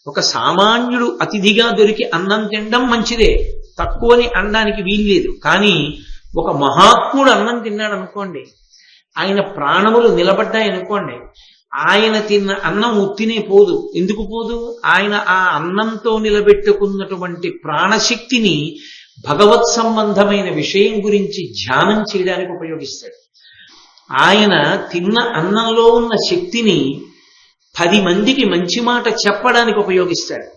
ఒక సామాన్యుడు అతిథిగా దొరికి అన్నం తినడం మంచిదే, తక్కువని అనడానికి వీల్లేదు. కానీ ఒక మహాత్ముడు అన్నం తిన్నాడు అనుకోండి, ఆయన ప్రాణములు నిలబడ్డాయనుకోండి, ఆయన తిన్న అన్నం ఉత్తినే పోదు. ఎందుకు పోదు? ఆయన ఆ అన్నంతో నిలబెట్టుకున్నటువంటి ప్రాణశక్తిని భగవత్ సంబంధమైన విషయం గురించి ధ్యానం చేయడానికి ఉపయోగిస్తాడు. ఆయన తిన్న అన్నంలో ఉన్న శక్తిని 10 మందికి మంచి మాట చెప్పడానికి ఉపయోగిస్తాడు.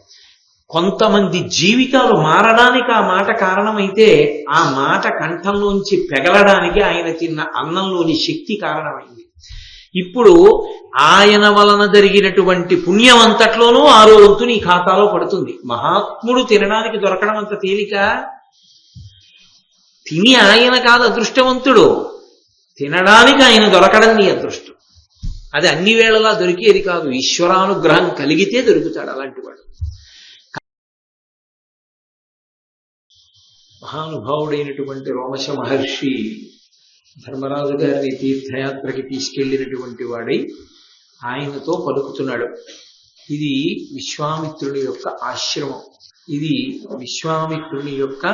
కొంతమంది జీవితాలు మారడానికి ఆ మాట కారణమైతే, ఆ మాట కంఠంలోంచి పెగలడానికి ఆయన తిన్న అన్నంలోని శక్తి కారణమైంది. ఇప్పుడు ఆయన వలన జరిగినటువంటి పుణ్యం అంతట్లోనూ 6వ వంతు నీ ఖాతాలో పడుతుంది. మహాత్ముడు తినడానికి దొరకడం అంత తేలిక? తిని ఆయన కాదు అదృష్టవంతుడు, తినడానికి ఆయన దొరకడం నీ అదృష్టం. అది అన్ని వేళలా దొరికేది కాదు, ఈశ్వరానుగ్రహం కలిగితే దొరుకుతాడు అలాంటి వాడు. మహానుభావుడైనటువంటి రోమశ మహర్షి ధర్మరాజు గారిని తీర్థయాత్రకి తీసుకెళ్లినటువంటి వాడై ఆయనతో పలుకుతున్నాడు. ఇది విశ్వామిత్రుని యొక్క ఆశ్రమం. ఇది విశ్వామిత్రుని యొక్క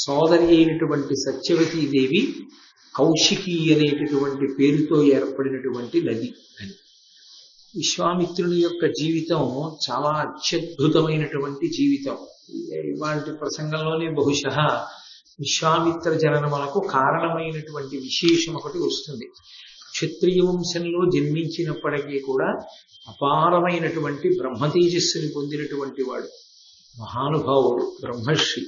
సోదరి అయినటువంటి సత్యవతీదేవి కౌశికి అనేటటువంటి పేరుతో ఏర్పడినటువంటి నది అని. విశ్వామిత్రుని యొక్క జీవితం చాలా అత్యద్భుతమైనటువంటి జీవితం. ఇవాళ ప్రసంగంలోనే బహుశः విశ్వామిత్ర జననములకు కారణమైనటువంటి విశేషం ఒకటి వస్తుంది. క్షత్రియ వంశంలో జన్మించినప్పటికీ కూడా అపారమైనటువంటి బ్రహ్మతేజస్సుని పొందినటువంటి వాడు, మహానుభావుడు, బ్రహ్మర్షి.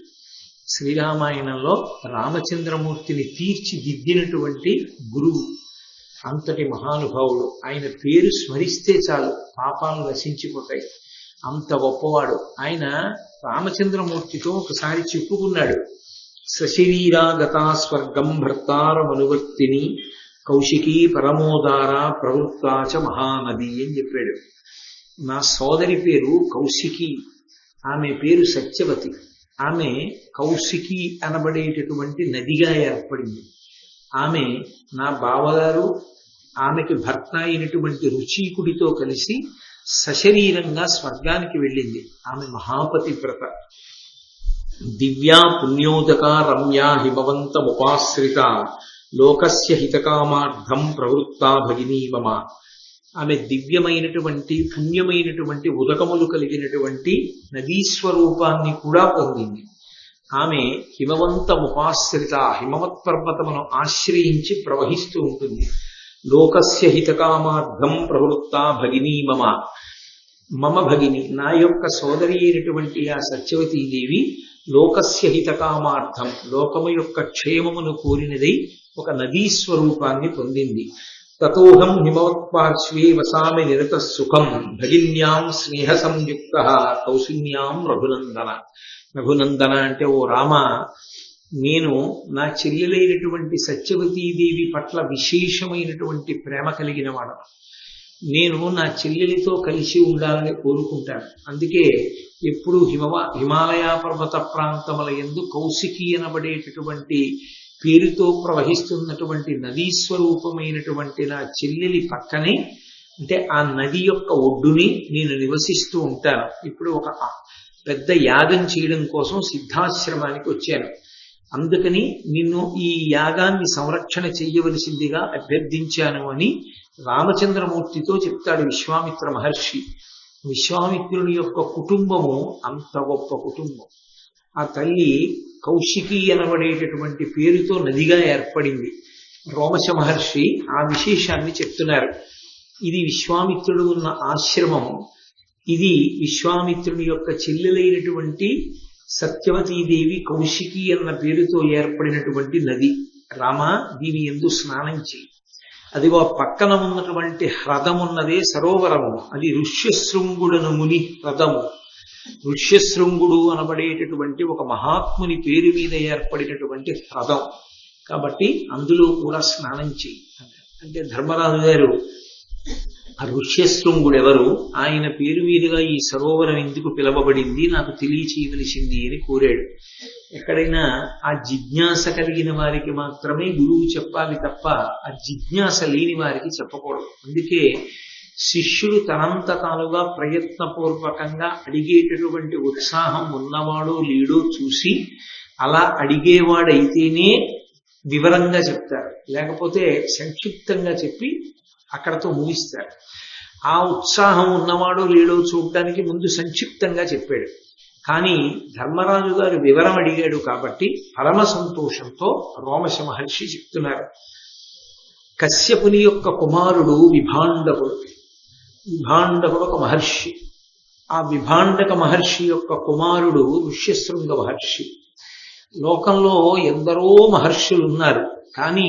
శ్రీరామాయణంలో రామచంద్రమూర్తిని తీర్చిదిద్దినటువంటి గురువు, అంతటి మహానుభావుడు. ఆయన పేరు స్మరిస్తే చాలు పాపాలు నశించిపోతాయి, అంత గొప్పవాడు. ఆయన రామచంద్రమూర్తితో ఒకసారి చెప్పుకున్నాడు, సశరీరాగతా స్వర్గం భర్తారమనువర్తిని కౌశికీ పరమోదార ప్రవృత్తాచ మహానది అని చెప్పాడు. నా సోదరి పేరు కౌశికి, ఆమె పేరు సత్యవతి. ఆమె కౌశికి అనబడేటటువంటి నదిగా ఏర్పడింది. ఆమె నా బావగారు, ఆమెకి భర్త అయినటువంటి రుచీకుడితో కలిసి సశరీరంగా స్వర్గానికి వెళ్ళింది. ఆమె మహాపతివ్రత. దివ్యా పుణ్యోదక రమ్యా హిమవంతముపాశ్రిత లోకస్య హితకామార్థం ప్రవృత్తా భగినీ మమ. ఆమె దివ్యమైనటువంటి పుణ్యమైనటువంటి ఉదకములు కలిగినటువంటి నదీస్వరూపాన్ని కూడా పొందింది. ఆమె హిమవంతముపాశ్రిత, హిమవత్ పర్వతమును ఆశ్రయించి ప్రవహిస్తూ ఉంటుంది. లోకస్య హితకామార్థం ప్రవృత్తా భగినీ మమ. మమ భగిని, నా యొక్క సోదరి అయినటువంటి ఆ సత్యవతీదేవి లోకస్య హితకామార్థం, లోకము యొక్క క్షేమమును కోరినదై ఒక నదీ స్వరూపాన్ని పొందింది. తతోహం హిమవత్పార్శ్వే వసామి నిరత సుఖం భగిన్యాం స్నేహ సంయుక్త కౌశిన్యాం రఘునందన. రఘునందన అంటే, ఓ రామ, నేను నా చెల్లెలైనటువంటి సత్యవతీదేవి పట్ల విశేషమైనటువంటి ప్రేమ కలిగిన వాడు. నేను నా చెల్లెలితో కలిసి ఉండాలని కోరుకుంటాను. అందుకే ఎప్పుడు హిమాలయ పర్వత ప్రాంతముల యందు కౌశికి అనబడేటటువంటి పేరుతో ప్రవహిస్తున్నటువంటి నదీ స్వరూపమైనటువంటి నా చెల్లెలి పక్కనే, అంటే ఆ నది యొక్క ఒడ్డుని నేను నివసిస్తూ ఉంటాను. ఇప్పుడు ఒక పెద్ద యాగం చేయడం కోసం సిద్ధాశ్రమానికి వచ్చాను. అందుకని నిన్ను ఈ యాగాన్ని సంరక్షణ చెయ్యవలసిందిగా అభ్యర్థించాను అని రామచంద్రమూర్తితో చెప్తాడు విశ్వామిత్ర మహర్షి. విశ్వామిత్రుని యొక్క కుటుంబము అంత గొప్ప కుటుంబం. ఆ తల్లి కౌశికి అనబడేటటువంటి పేరుతో నదిగా ఏర్పడింది. రోమశ మహర్షి ఆ విశేషాన్ని చెప్తున్నారు. ఇది విశ్వామిత్రుడు ఉన్న ఆశ్రమం. ఇది విశ్వామిత్రుని యొక్క చెల్లెలైనటువంటి సత్యవతీదేవి కౌశికి అన్న పేరుతో ఏర్పడినటువంటి నది. రామ, దీని యందు స్నానం చేయి. అదిగో పక్కన ఉన్నటువంటి హ్రదమున్నదే సరోవరము, అది ఋష్యశృంగుడను ముని హ్రదము. ఋష్యశృంగుడు అనబడేటటువంటి ఒక మహాత్ముని పేరు మీద ఏర్పడినటువంటి హ్రదం కాబట్టి అందులో కూడా స్నానం చేయి అంటే, ధర్మరాజు గారు ఆ ఋష్యశృంగుడు ఎవరు, ఆయన పేరు మీదుగా ఈ సరోవరం ఎందుకు పిలవబడింది, నాకు తెలియచేయవలసింది అని కోరాడు. ఎక్కడైనా ఆ జిజ్ఞాస కలిగిన వారికి మాత్రమే గురువు చెప్పాలి తప్ప ఆ జిజ్ఞాస లేని వారికి చెప్పకూడదు. అందుకే శిష్యుడు తనంత తానుగా ప్రయత్నపూర్వకంగా అడిగేటటువంటి ఉత్సాహం ఉన్నవాడో లేడో చూసి అలా అడిగేవాడైతేనే వివరంగా చెప్తారు, లేకపోతే సంక్షిప్తంగా చెప్పి అక్కడతో ముగిస్తారు. ఆ ఉత్సాహం ఉన్నవాడో లేడో చూడడానికి ముందు సంక్షిప్తంగా చెప్పాడు. కానీ ధర్మరాజు గారు వివరం అడిగాడు కాబట్టి పరమ సంతోషంతో రోమశ మహర్షి చెప్తున్నారు. కశ్యపుని యొక్క కుమారుడు విభాండకుడు. విభాండకుడు ఒక మహర్షి. ఆ విభాండక మహర్షి యొక్క కుమారుడు ఋష్యశృంగ మహర్షి. లోకంలో ఎందరో మహర్షులు ఉన్నారు, కానీ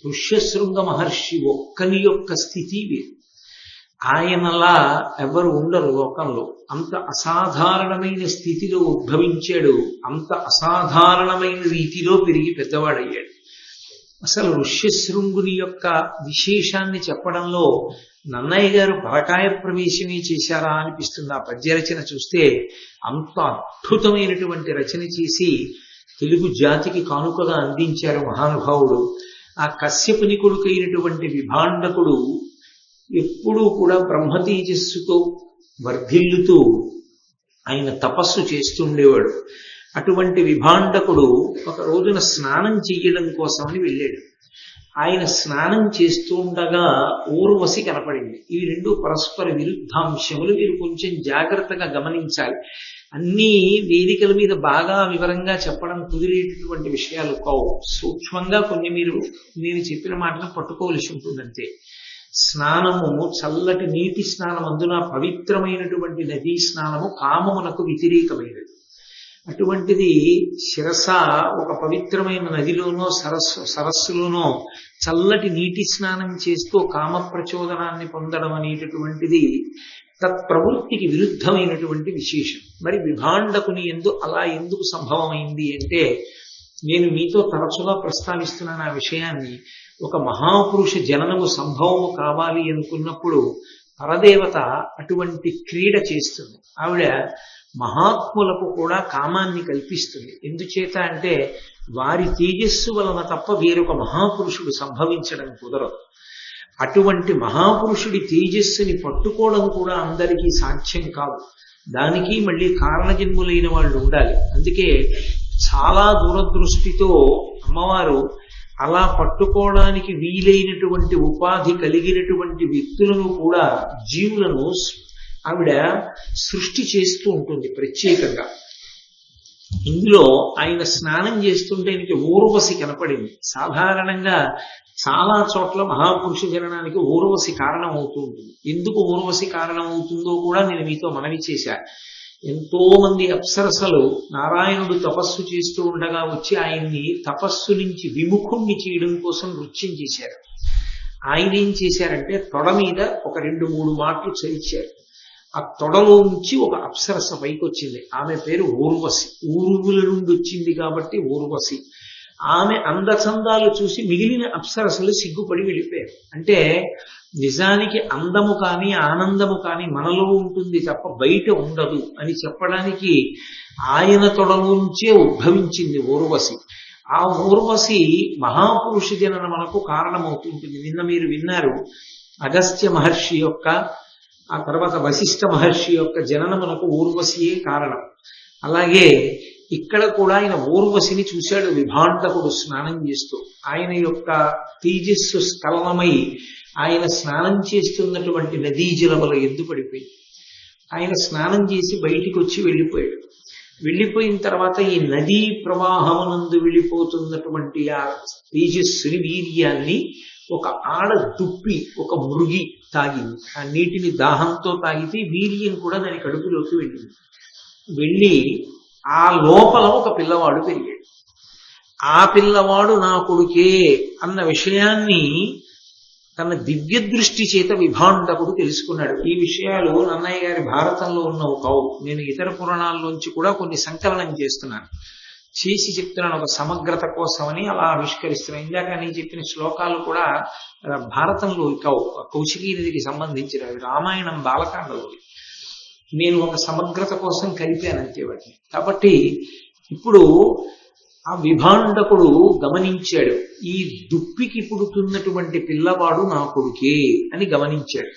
ఋష్యశృంగ మహర్షి ఒక్కని యొక్క స్థితి వేరు. ఆయనలా ఎవరు ఉండరు లోకంలో. అంత అసాధారణమైన స్థితిలో ఉద్భవించాడు, అంత అసాధారణమైన రీతిలో పెరిగి పెద్దవాడయ్యాడు. అసలు ఋష్యశృంగుని యొక్క విశేషాన్ని చెప్పడంలో నన్నయ్య గారు పరకాయ ప్రవేశమే చేశారా అనిపిస్తుంది. ఆ పద్య రచన చూస్తే అంత అద్భుతమైనటువంటి రచన చేసి తెలుగు జాతికి కానుకగా అందించారు మహానుభావుడు. ఆ కశ్యపుని కొడుకైనటువంటి విభాండకుడు ఎప్పుడూ కూడా బ్రహ్మ తేజస్సుతో వర్ధిల్లుతూ ఆయన తపస్సు చేస్తుండేవాడు. అటువంటి విభాండకుడు ఒక రోజున స్నానం చెయ్యడం కోసమని వెళ్ళాడు. ఆయన స్నానం చేస్తూ ఉండగా ఊర్వశి కనపడింది. ఇవి రెండు పరస్పర విరుద్ధాంశములు, మీరు కొంచెం జాగ్రత్తగా గమనించాలి. అన్ని వేదికల మీద బాగా వివరంగా చెప్పడం కుదిరేటటువంటి విషయాలు కావు. సూక్ష్మంగా కొన్ని నేను చెప్పిన మాటను పట్టుకోవలసి ఉంటుందంతే. స్నానము చల్లటి నీటి స్నానం, అందున పవిత్రమైనటువంటి నదీ స్నానము కామమునకు వ్యతిరేకమైనది. అటువంటిది శిరస ఒక పవిత్రమైన నదిలోనో సరస్సులోనో చల్లటి నీటి స్నానం చేస్తూ కామ ప్రచోదనాన్ని పొందడం అనేటటువంటిది తత్ప్రవృత్తికి విరుద్ధమైనటువంటి విశేషం. మరి విభాండకుని అలా ఎందుకు సంభవమైంది అంటే, నేను మీతో తరచుగా ప్రస్తావిస్తున్నాను ఆ విషయాన్ని. ఒక మహాపురుష జననము సంభవము కావాలి అనుకున్నప్పుడు పరదేవత అటువంటి క్రీడ చేస్తుంది. ఆవిడ మహాత్ములకు కూడా కామాన్ని కల్పిస్తుంది. ఎందుచేత అంటే వారి తేజస్సు వలన తప్ప వేరొక మహాపురుషుడు సంభవించడం కుదరదు. అటువంటి మహాపురుషుడి తేజస్సుని పట్టుకోవడం కూడా అందరికీ సాధ్యం కాదు. దానికి మళ్ళీ కారణజన్ములైన వాళ్ళు ఉండాలి. అందుకే చాలా దూరదృష్టితో అమ్మవారు అలా పట్టుకోవడానికి వీలైనటువంటి ఉపాధి కలిగినటువంటి వ్యక్తులను కూడా, జీవులను ఆవిడ సృష్టి చేస్తూ ఉంటుంది ప్రత్యేకంగా. ఇందులో ఆయన స్నానం చేస్తుంటే ఆయనకి ఊర్వశి కనపడింది. సాధారణంగా చాలా చోట్ల మహాపురుష జననానికి ఊర్వశి కారణం అవుతూ ఉంటుంది. ఎందుకు ఊర్వశి కారణం అవుతుందో కూడా నేను మీతో మనవి చేశా. ఎంతో మంది అప్సరసలు నారాయణుడు తపస్సు చేస్తూ ఉండగా వచ్చి ఆయన్ని తపస్సు నుంచి విముఖుణ్ణి చేయడం కోసం నృత్యం చేశారు. ఆయన ఏం చేశారంటే తొడ మీద ఒక 2-3 మాటలు చరిచారు. ఆ తొడలో నుంచి ఒక అప్సరస పైకి వచ్చింది. ఆమె పేరు ఊర్వశి. ఊరువుల నుండి వచ్చింది కాబట్టి ఊర్వశి. ఆమె అందచందాలు చూసి మిగిలిన అప్సరసలు సిగ్గుపడి వెళ్ళిపోయారు. అంటే నిజానికి అందము కానీ ఆనందము కానీ మనలో ఉంటుంది తప్ప బయట ఉండదు అని చెప్పడానికి ఆయన తొడలోంచే ఉద్భవించింది ఊర్వశి. ఆ ఊర్వశి మహాపురుష జననమునకు కారణమవుతుంటుంది. నిన్న మీరు విన్నారు అగస్త్య మహర్షి యొక్క, ఆ తర్వాత వశిష్ఠ మహర్షి యొక్క జననమునకు ఊర్వశియే కారణం. అలాగే ఇక్కడ కూడా ఆయన ఊర్వశిని చూశాడు విభాండకుడు స్నానం చేస్తూ. ఆయన యొక్క తేజస్సు స్ఖలనమై ఆయన స్నానం చేస్తున్నటువంటి నదీ జలముల ఎద్దు పడిపోయింది. ఆయన స్నానం చేసి బయటికి వచ్చి వెళ్ళిపోయాడు. వెళ్ళిపోయిన తర్వాత ఈ నదీ ప్రవాహమునందు వెళ్ళిపోతున్నటువంటి ఆ తేజస్సుని, వీర్యాన్ని ఒక ఆడ దుప్పి, ఒక మృగి తాగింది. ఆ నీటిని దాహంతో తాగితే వీర్యం కూడా దాని కడుపులోకి వెళ్ళింది. వెళ్ళి ఆ లోపల ఒక పిల్లవాడు పెరిగాడు. ఆ పిల్లవాడు నా కొడుకే అన్న విషయాన్ని తన దివ్య దృష్టి చేత విభాండకుడు తెలుసుకున్నాడు. ఈ విషయాలు నన్నయ్య గారి భారతంలో ఉన్నవి కావు. నేను ఇతర పురాణాల్లోంచి కూడా కొన్ని సంకలనం చేస్తున్నాను, చేసి చెప్తున్నాను ఒక సమగ్రత కోసమని అలా ఆవిష్కరిస్తున్నాను. ఇందాక నేను చెప్పిన శ్లోకాలు కూడా భారతంలో కావు, కౌశికీ నదికి సంబంధించినవి, రామాయణం బాలకాండలో. నేను ఒక సమగ్రత కోసం కలిపాను అంతే వాటిని. కాబట్టి ఇప్పుడు ఆ విభాండకుడు గమనించాడు, ఈ దుప్పికి పుడుతున్నటువంటి పిల్లవాడు నా కొడుకే అని గమనించాడు.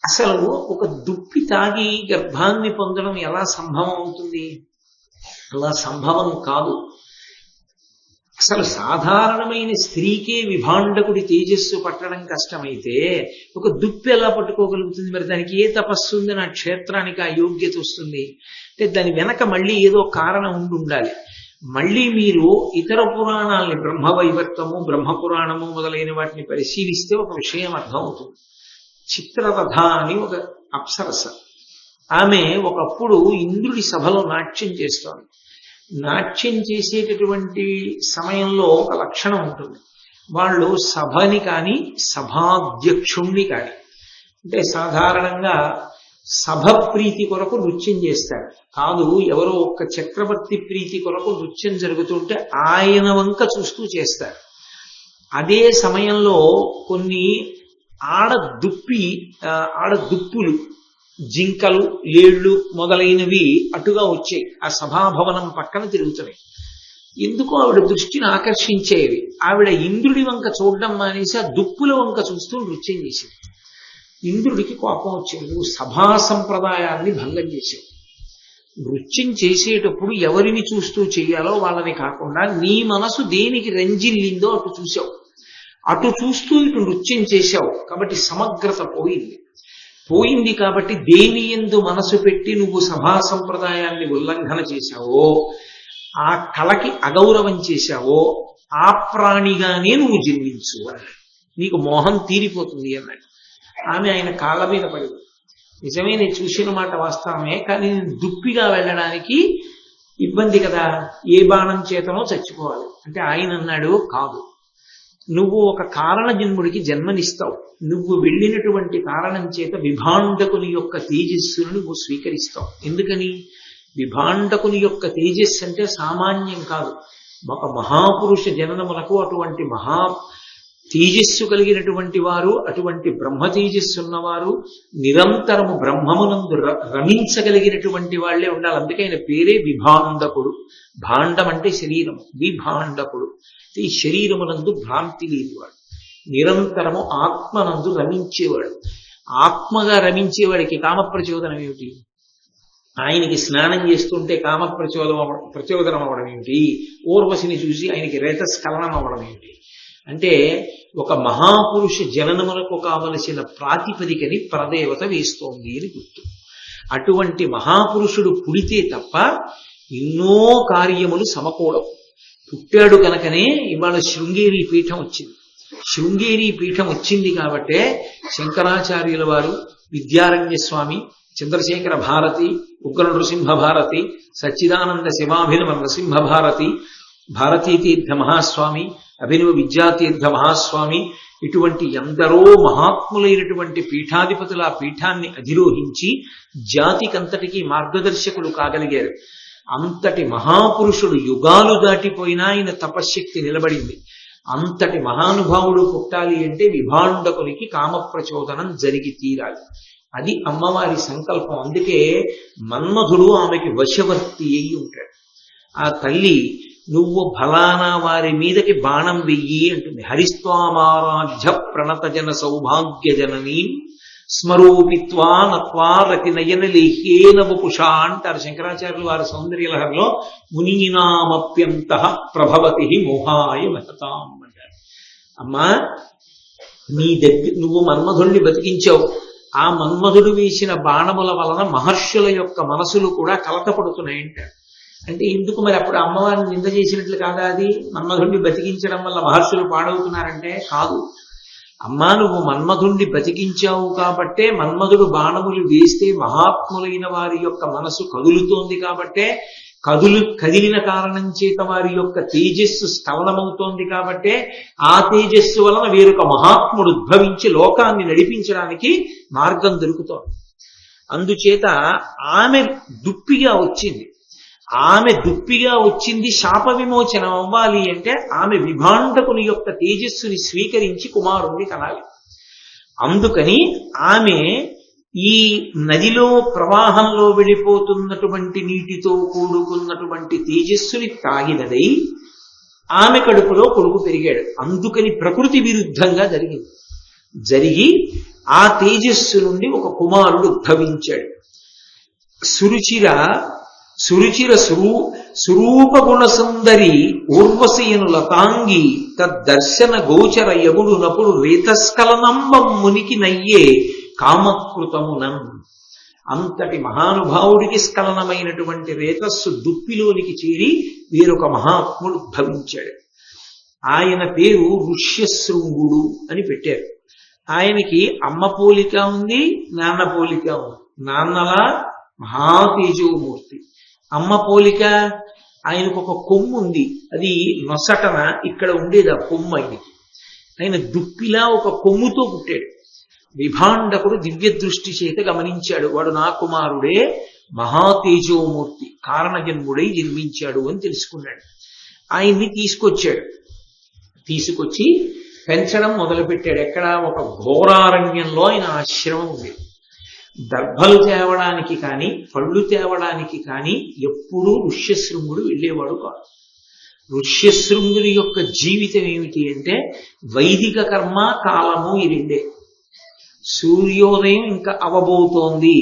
అసలు ఒక దుప్పి తాగి గర్భాన్ని పొందడం ఎలా సంభవం అవుతుంది? అలా సంభవం కాదు. అసలు సాధారణమైన స్త్రీకే విభాండకుడి తేజస్సు పట్టడం కష్టమైతే ఒక దుప్పి ఎలా పట్టుకోగలుగుతుంది? మరి దానికి ఏ తపస్సు ఉంది? నా క్షేత్రానికి ఆ యోగ్యత వస్తుంది అంటే దాని వెనక మళ్ళీ ఏదో కారణం ఉండాలి. మళ్ళీ మీరు ఇతర పురాణాలని, బ్రహ్మవైవర్తము, బ్రహ్మపురాణము మొదలైన వాటిని పరిశీలిస్తే ఒక విషయం అర్థమవుతుంది. చిత్రరథ అని ఒక అప్సరస, ఆమె ఒకప్పుడు ఇంద్రుడి సభలో నాట్యం చేస్తోంది. నాట్యం చేసేటటువంటి సమయంలో ఒక లక్షణం ఉంటుంది. వాళ్ళు సభని కానీ సభాధ్యక్షుణ్ణి కానీ, అంటే సాధారణంగా సభ ప్రీతి కొరకు నృత్యం చేస్తారు కాదు, ఎవరో ఒక్క చక్రవర్తి ప్రీతి కొరకు నృత్యం జరుగుతుంటే ఆయన వంక చూస్తూ చేస్తారు. అదే సమయంలో కొన్ని ఆడదుప్పులు, జింకలు, లేళ్లు మొదలైనవి అటుగా వచ్చాయి, ఆ సభాభవనం పక్కన తిరుగుతున్నాయి. ఎందుకో ఆవిడ దృష్టిని ఆకర్షించేవి. ఆవిడ ఇంద్రుడి వంక చూడడం మానేసి ఆ దుప్పుల వంక చూస్తూ నృత్యం చేసింది. ఇంద్రుడికి కోపం వచ్చింది, నువ్వు సభా సంప్రదాయాన్ని భంగం చేసావు. నృత్యం చేసేటప్పుడు ఎవరిని చూస్తూ చెయ్యాలో వాళ్ళని కాకుండా నీ మనసు దేనికి రంజిల్లిందో అటు చూసావు, అటు చూస్తూ ఇటు నృత్యం చేశావు. కాబట్టి సమగ్రత పోయింది. కాబట్టి దేని యందు మనసు పెట్టి నువ్వు సభా సంప్రదాయాన్ని ఉల్లంఘన చేశావో, ఆ కళకి అగౌరవం చేశావో, ఆ ప్రాణిగానే నువ్వు జన్మించు అన్నాడు. నీకు మోహం తీరిపోతుంది అన్నాడు. ఆమె ఆయన కాళ్ళ మీద పడింది. నిజమే, నేను చూసిన మాట వాస్తవమే, కానీ నేను దుప్పిగా వెళ్ళడానికి ఇబ్బంది కదా, ఏ బాణం చేతనో చచ్చిపోవాలి అంటే ఆయన అన్నాడు, కాదు, నువ్వు ఒక కారణ జన్ముడికి జన్మనిస్తావు. నువ్వు వెళ్ళినటువంటి కారణం చేత విభాండకుని యొక్క తేజస్సును నువ్వు స్వీకరిస్తావు. ఎందుకని? విభాండకుని యొక్క తేజస్సు అంటే సామాన్యం కాదు. ఒక మహాపురుష జననములకు అటువంటి తేజస్సు కలిగినటువంటి వారు, అటువంటి బ్రహ్మ తేజస్సు ఉన్నవారు, నిరంతరము బ్రహ్మమునందు రమించగలిగినటువంటి వాళ్లే ఉండాలి. అందుకే ఆయన పేరే విభాండకుడు. భాండం అంటే శరీరము, విభాండకుడు ఈ శరీరమునందు భ్రాంతి లేనివాడు, నిరంతరము ఆత్మనందు రమించేవాడు. ఆత్మగా రమించేవాడికి కామప్రచోదనం ఏమిటి? ఆయనకి స్నానం చేస్తుంటే ప్రచోదనం అవ్వడం ఏమిటి? ఊర్వశిని చూసి ఆయనకి రేతస్ఖలనం అవ్వడం ఏమిటి? అంటే ఒక మహాపురుష జననములకు కావలసిన ప్రాతిపదికని పరదేవత వేస్తోంది అని గుర్తు. అటువంటి మహాపురుషుడు పుడితే తప్ప ఎన్నో కార్యములు సమకూడవు. పుట్టాడు కనుకనే ఇవాళ శృంగేరి పీఠం వచ్చింది. శృంగేరి పీఠం వచ్చింది కాబట్టే శంకరాచార్యుల వారు, విద్యారణ్య స్వామి, చంద్రశేఖర భారతి, ఉగ్ర నృసింహ భారతి, సచ్చిదానంద శివాభినవ నృసింహ భారతి, భారతీతీర్థ మహాస్వామి, అభినవ విద్యాతీర్థ మహాస్వామి, ఇటువంటి ఎందరో మహాత్ములైనటువంటి పీఠాధిపతుల ఆ పీఠాన్ని అధిరోహించి జాతికంతటికీ మార్గదర్శకులు కాగలిగారు. అంతటి మహాపురుషుడు యుగాలు దాటిపోయినా ఆయన తపశ్శక్తి నిలబడింది. అంతటి మహానుభావుడు పుట్టాలి అంటే విభాండకునికి కామప్రచోదనం జరిగి తీరాలి. అది అమ్మవారి సంకల్పం. అందుకే మన్మధుడు ఆమెకి వశవర్తి అయి ఉంటాడు. ఆ తల్లి నువ్వు ఫలానా వారి మీదకి బాణం వెయ్యి అంటుంది. హరిస్వామారాధ్య ప్రణత జన సౌభాగ్య జననీ స్మరూపిత్వా నత్వా రతి నయన లేహ్యేన వపుషా అంటారు శంకరాచార్యులు వారి సౌందర్యలహరిలో. మునీనామప్యంత ప్రభవతి మోహాయ మహతాం అంటారు. అమ్మా, నువ్వు మన్మధుడిని బతికించావు. ఆ మన్మధుడు వేసిన బాణముల వలన మహర్షుల యొక్క మనసులు కూడా కలతపడుతున్నాయంటారు. అంటే ఎందుకు మరి అప్పుడు అమ్మవారిని నింద చేసినట్లు కాదా? అది మన్మధుడిని బతికించడం వల్ల మహర్షులు పాడవుతున్నారంటే కాదు. అమ్మా, నువ్వు మన్మధుణ్ణి బతికించావు కాబట్టే, మన్మధుడు వేస్తే మహాత్ములైన వారి యొక్క మనసు కదులుతోంది కాబట్టే, కదిలిన కారణం చేత వారి యొక్క తేజస్సు స్ఖలనమవుతోంది కాబట్టే, ఆ తేజస్సు వలన వేరొక మహాత్ముడు ఉద్భవించి లోకాన్ని నడిపించడానికి మార్గం దొరుకుతోంది. అందుచేత ఆమె దుప్పిగా వచ్చింది. శాప విమోచనం అవ్వాలి అంటే ఆమె విభాండకుని యొక్క తేజస్సుని స్వీకరించి కుమారుణ్ణి కనాలి. అందుకని ఆమె ఈ నదిలో ప్రవాహంలో వెళ్ళిపోతున్నటువంటి నీటితో కూడుకున్నటువంటి తేజస్సుని తాగినదై ఆమె కడుపులో కొడుకు పెరిగాడు. అందుకని ప్రకృతి విరుద్ధంగా జరిగి ఆ తేజస్సు నుండి ఒక కుమారుడు ఉద్భవించాడు. సురుచిర సురుచిర స్వరూప గుణ సుందరి ఊర్వశీను లతాంగి తద్దర్శన గోచర యగుడు నపుడు రేతస్కలనంబం మునికి నయ్యే కామకృతమునం. అంతటి మహానుభావుడికి స్ఖలనమైనటువంటి రేతస్సు దుప్పిలోనికి చేరి వేరొక మహాత్ముడు ఉద్భవించాడు. ఆయన పేరు ఋష్యశృంగుడు అని పెట్టారు. ఆయనకి అమ్మ పోలిక ఉంది, నాన్న పోలిక ఉంది. నాన్నలా మహాతేజోమూర్తి. అమ్మ పోలిక, ఆయనకు ఒక కొమ్ము ఉంది, అది నొసటన ఇక్కడ ఉండేది ఆ కొమ్ము. ఆయన దుప్పిలా ఒక కొమ్ముతో పుట్టాడు. విభాండకుడు దివ్య దృష్టి చేత గమనించాడు, వాడు నా కుమారుడే, మహాతేజోమూర్తి, కారణజన్ముడై జన్మించాడు అని తెలుసుకున్నాడు. ఆయన్ని తీసుకొచ్చి పెంచడం మొదలుపెట్టాడు. ఎక్కడ? ఒక ఘోరారణ్యంలో ఆయన ఆశ్రమం ఉంది. దర్భలు తేవడానికి కానీ పళ్ళు తేవడానికి కానీ ఎప్పుడూ ఋష్యశృంగుడు వెళ్ళేవాడు కాదు. ఋష్యశృంగుని యొక్క జీవితం ఏమిటి అంటే వైదిక కర్మ, కాలము, ఈ రెండే. సూర్యోదయం ఇంకా అవబోతోంది,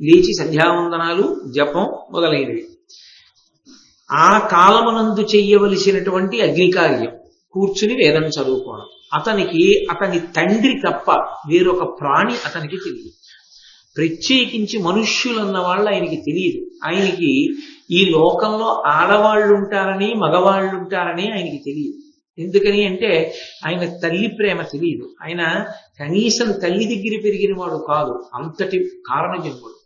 లేచి సంధ్యావందనాలు, జపం మొదలైనవి. ఆ కాలమునందు చెయ్యవలసినటువంటి అగ్నికార్యం, కూర్చుని వేదం చదువుకోవడం. అతని తండ్రి తప్ప వేరొక ప్రాణి అతనికి తెలియదు. ప్రత్యేకించి మనుష్యులన్న వాళ్ళు ఆయనకి తెలియదు. ఆయనకి ఈ లోకంలో ఆడవాళ్ళు ఉంటారని, మగవాళ్ళు ఉంటారని ఆయనకి తెలియదు. ఎందుకని అంటే ఆయన తల్లి ప్రేమ తెలియదు. ఆయన కనీసం తల్లి దగ్గర పెరిగిన వాడు కాదు, అంతటి కారణజన్ముడు.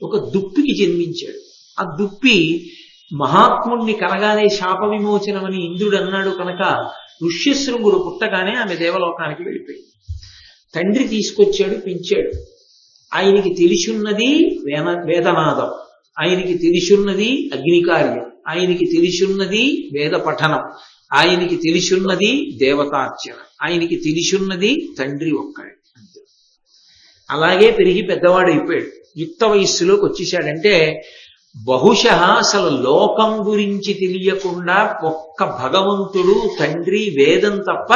ఒక దుప్పికి జన్మించాడు. ఆ దుప్పి మహాత్ముణ్ణి కనగానే శాప విమోచనమని ఇంద్రుడు అన్నాడు కనుక ఋష్యశృంగుడు పుట్టగానే ఆమె దేవలోకానికి వెళ్ళిపోయింది. తండ్రి తీసుకొచ్చాడు, పెంచాడు. ఆయనకి తెలిసున్నది వేదనాదం, ఆయనకి తెలిసున్నది అగ్నికార్యం, ఆయనకి తెలిసున్నది వేద పఠనం, ఆయనకి తెలిసున్నది దేవతార్చన, ఆయనకి తెలిసున్నది తండ్రి ఒక్కడే. అలాగే పెరిగి పెద్దవాడైపోయాడు. యుక్త వయస్సులోకి వచ్చేసాడంటే బహుశా అసలు లోకం గురించి తెలియకుండా ఒక్క భగవంతుడు, తండ్రి, వేదం తప్ప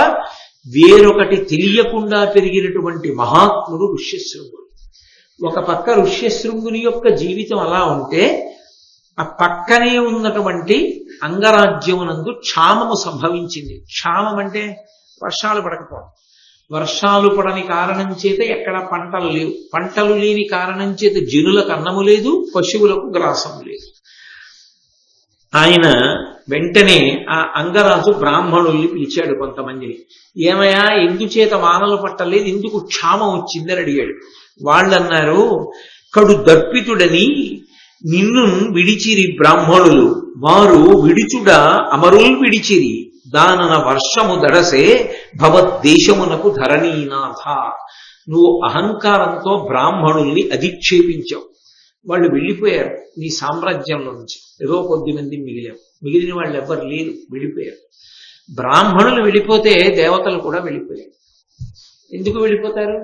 వేరొకటి తెలియకుండా పెరిగినటువంటి మహాత్ముడు ఋష్యశృంగుడు. ఒక పక్క ఋష్యశృంగుని యొక్క జీవితం అలా ఉంటే, ఆ పక్కనే ఉన్నటువంటి అంగరాజ్యమునందు క్షామము సంభవించింది. క్షామం అంటే వర్షాలు పడకపోవడం. వర్షాలు పడని కారణం చేత ఎక్కడ పంటలు లేవు. పంటలు లేని కారణం చేత జనులకు అన్నము లేదు, పశువులకు గ్రాసం లేదు. ఆయన వెంటనే ఆ అంగరాజు బ్రాహ్మణుల్ని పిలిచాడు కొంతమందిని. ఏమయ్యా, ఎందుచేత వానలు పట్టలేదు, ఎందుకు క్షామం వచ్చిందని అడిగాడు. వాళ్ళన్నారు, కడు దర్పితుడని నిన్ను విడిచిరి బ్రాహ్మణులు, వారు విడిచుడ అమరుల్ విడిచిరి, దానన వర్షము దడసే భవద్దేశమునకు ధరణీనాథ. నువ్వు అహంకారంతో బ్రాహ్మణుల్ని అధిక్షేపించావు. వాళ్ళు వెళ్ళిపోయారు నీ సామ్రాజ్యంలో నుంచి. ఏదో కొద్దిమంది మిగిలిన వాళ్ళు ఎవ్వరు లేరు, వెళ్ళిపోయారు. బ్రాహ్మణులు వెళ్ళిపోతే దేవతలు కూడా వెళ్ళిపోయారు. ఎందుకు వెళ్ళిపోతారు?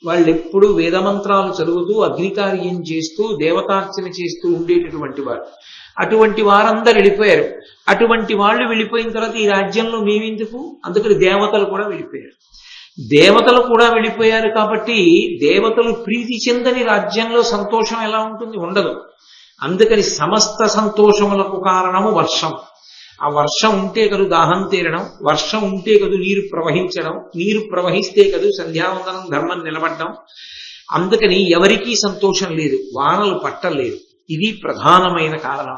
వాళ్ళు ఎప్పుడు వేదమంత్రాలు చదువుతూ, అగ్నికార్యం చేస్తూ, దేవతార్చన చేస్తూ ఉండేటటువంటి వారు. అటువంటి వారందరూ వెళ్ళిపోయారు. అటువంటి వాళ్ళు వెళ్ళిపోయిన తర్వాత ఈ రాజ్యంలో మేమెందుకు? అందుకని దేవతలు కూడా వెళ్ళిపోయారు. దేవతలు కూడా వెళ్ళిపోయారు కాబట్టి దేవతలు ప్రీతి చెందని రాజ్యంలో సంతోషం ఎలా ఉంటుంది? ఉండదు. అందుకని సమస్త సంతోషములకు కారణము వర్షం. ఆ వర్షం ఉంటే కదు దాహం తీరడం, వర్షం ఉంటే కదు నీరు ప్రవహించడం, నీరు ప్రవహిస్తే కదు సంధ్యావందనం, ధర్మం నిలబడడం. అందుకని ఎవరికీ సంతోషం లేదు, వానలు పట్టలేదు. ఇది ప్రధానమైన కారణం.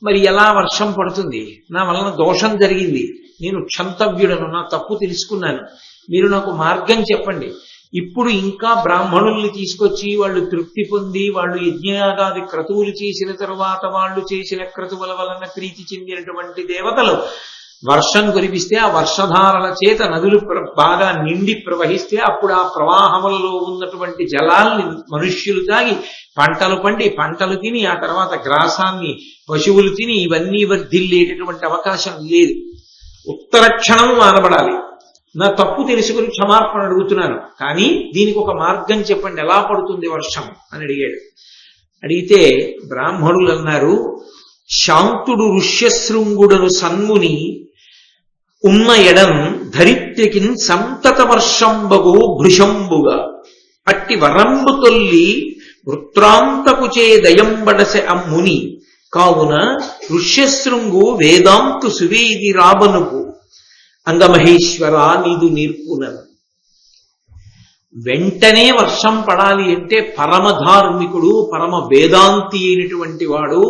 మరి ఎలా వర్షం పడుతుంది? నా వలన దోషం జరిగింది, నేను క్షంతవ్యుడను, నా తప్పు తెలుసుకున్నాను, మీరు నాకు మార్గం చెప్పండి. ఇప్పుడు ఇంకా బ్రాహ్మణుల్ని తీసుకొచ్చి వాళ్ళు తృప్తి పొంది, వాళ్ళు యజ్ఞయాగాది క్రతువులు చేసిన తరువాత వాళ్ళు చేసిన క్రతువుల వలన ప్రీతి చెందినటువంటి దేవతలు వర్షం కురిపిస్తే, ఆ వర్షధారల చేత నదులు బాగా నిండి ప్రవహిస్తే, అప్పుడు ఆ ప్రవాహములలో ఉన్నటువంటి జలాల్ని మనుష్యులు తాగి పంటలు పండి, పంటలు తిని, ఆ తర్వాత గ్రాసాన్ని పశువులు తిని, ఇవన్నీ వర్ధిల్లేటటువంటి అవకాశం లేదు. ఉత్తర క్షణం వానబడాలి. నా తప్పు తెలుసుకుని క్షమార్పణ అడుగుతున్నాను, కానీ దీనికి ఒక మార్గం చెప్పండి, ఎలా పడుతుంది వర్షం అని అడిగాడు. అడిగితే బ్రాహ్మణులు అన్నారు, శాంతుడు ఋష్యశృంగుడను సన్ముని ఉన్న ఎడం ధరిత్రికిన్ సంతత వర్షంబగు భృశంబుగా అట్టి వరంబు తొల్లి వృత్రాంతపు చే దయంబడసె అమ్ముని కావున ఋష్యశృంగు వేదాంతు సువేది రాబనుపు అంగమహేశ్వర నీదు నేర్పునను. వెంటనే వర్షం పడాలి అంటే పరమధార్మికుడు పరమ వేదాంతి అయినటువంటి వాడు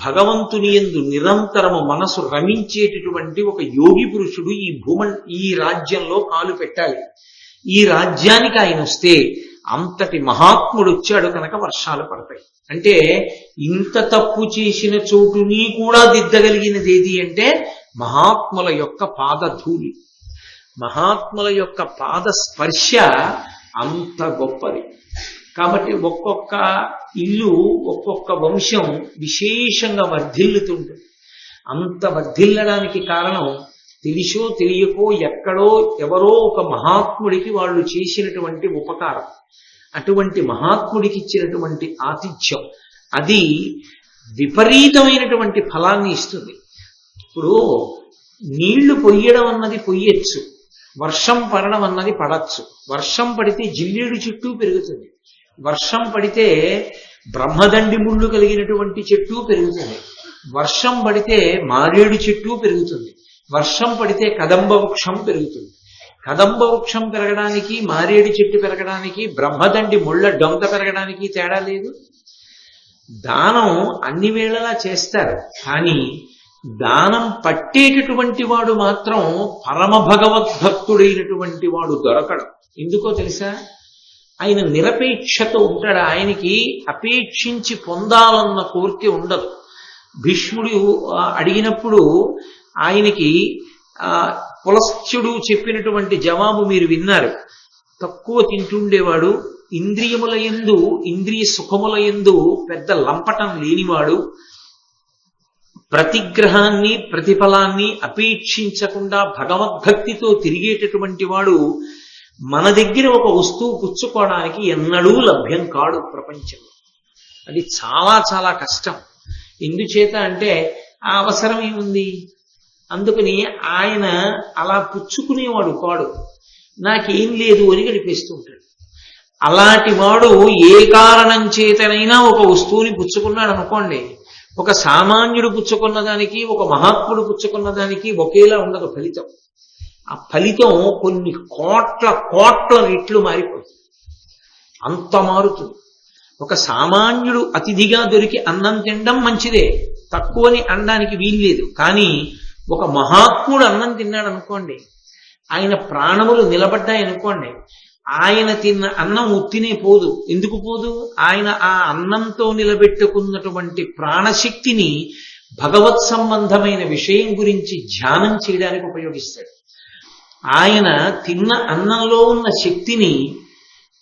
భగవంతుని యందు నిరంతరము మనసు రమించేటటువంటి ఒక యోగి పురుషుడు ఈ రాజ్యంలో కాలు పెట్టాలి. ఈ రాజ్యానికి ఆయన వస్తే అంతటి మహాత్ముడు వచ్చాడు కనుక వర్షాలు పడతాయి. అంటే ఇంత తప్పు చేసిన చోటుని కూడా దిద్దగలిగినది ఏది అంటే మహాత్ముల యొక్క పాదధూళి, మహాత్ముల యొక్క పాద స్పర్శ అంత గొప్పది. కాబట్టి ఒక్కొక్క ఇల్లు ఒక్కొక్క వంశం విశేషంగా వర్ధిల్లుతుంటుంది. అంత వర్ధిల్లడానికి కారణం తెలిసో తెలియకో ఎక్కడో ఎవరో ఒక మహాత్ముడికి వాళ్ళు చేసినటువంటి ఉపకారం, అటువంటి మహాత్ముడికి ఇచ్చినటువంటి ఆతిథ్యం, అది విపరీతమైనటువంటి ఫలాన్ని ఇస్తుంది. ఇప్పుడు నీళ్లు పొయ్యడం అన్నది పొయ్యొచ్చు, వర్షం పడడం అన్నది పడచ్చు. వర్షం పడితే జిల్లేడు చెట్టు పెరుగుతుంది, వర్షం పడితే బ్రహ్మదండి ముళ్ళు కలిగినటువంటి చెట్టు పెరుగుతుంది, వర్షం పడితే మారేడు చెట్టు పెరుగుతుంది, వర్షం పడితే కదంబ వృక్షం పెరుగుతుంది. కదంబ వృక్షం పెరగడానికి మారేడు చెట్టు పెరగడానికి బ్రహ్మదండి ముళ్ళ డొంక పెరగడానికి తేడా లేదు. దానం అన్ని వేళలా చేస్తారు, కానీ దానం పట్టేటటువంటి వాడు మాత్రం పరమ భగవద్భక్తుడైనటువంటి వాడు దొరకడం. ఎందుకో తెలుసా? ఆయన నిరపేక్షతో ఉంటాడు. ఆయనకి అపేక్షించి పొందాలన్న కోరిక ఉండదు. భీష్ముడు అడిగినప్పుడు ఆయనకి పులస్త్యుడు చెప్పినటువంటి జవాబు మీరు విన్నారు. తక్కువ తింటుండేవాడు, ఇంద్రియముల యందు ఇంద్రియ సుఖముల యందు పెద్ద లంపటం లేనివాడు, ప్రతిగ్రహాన్ని ప్రతిఫలాన్ని అపేక్షించకుండా భగవద్భక్తితో తిరిగేటటువంటి వాడు మన దగ్గర ఒక వస్తువు పుచ్చుకోవడానికి ఎన్నడూ లభ్యం కాడు ప్రపంచంలో. అది చాలా చాలా కష్టం. ఎందుచేత అంటే ఆ అవసరం ఏముంది? అందుకని ఆయన అలా పుచ్చుకునేవాడు కాడు, నాకేం లేదు అని గడిపేస్తూ ఉంటాడు. అలాంటి వాడు ఏ కారణం చేతనైనా ఒక వస్తువుని పుచ్చుకున్నాడు అనుకోండి, ఒక సామాన్యుడు పుచ్చుకున్న దానికి ఒక మహాత్ముడు పుచ్చుకున్న దానికి ఒకేలా ఉండదు ఫలితం. ఆ ఫలితం కొన్ని కోట్ల కోట్ల రెట్లు మారిపోతుంది, అంత మారుతుంది. ఒక సామాన్యుడు అతిథిగా దొరికి అన్నం తినడం మంచిదే, తక్కువని అనడానికి వీల్లేదు. కానీ ఒక మహాత్ముడు అన్నం తిన్నాడు అనుకోండి, ఆయన ప్రాణములు నిలబడ్డాయనుకోండి, ఆయన తిన్న అన్నం ఉత్తినే పోదు. ఎందుకు పోదు? ఆయన ఆ అన్నంతో నిలబెట్టుకున్నటువంటి ప్రాణశక్తిని భగవత్ సంబంధమైన విషయం గురించి ధ్యానం చేయడానికి ఉపయోగిస్తాడు. ఆయన తిన్న అన్నంలో ఉన్న శక్తిని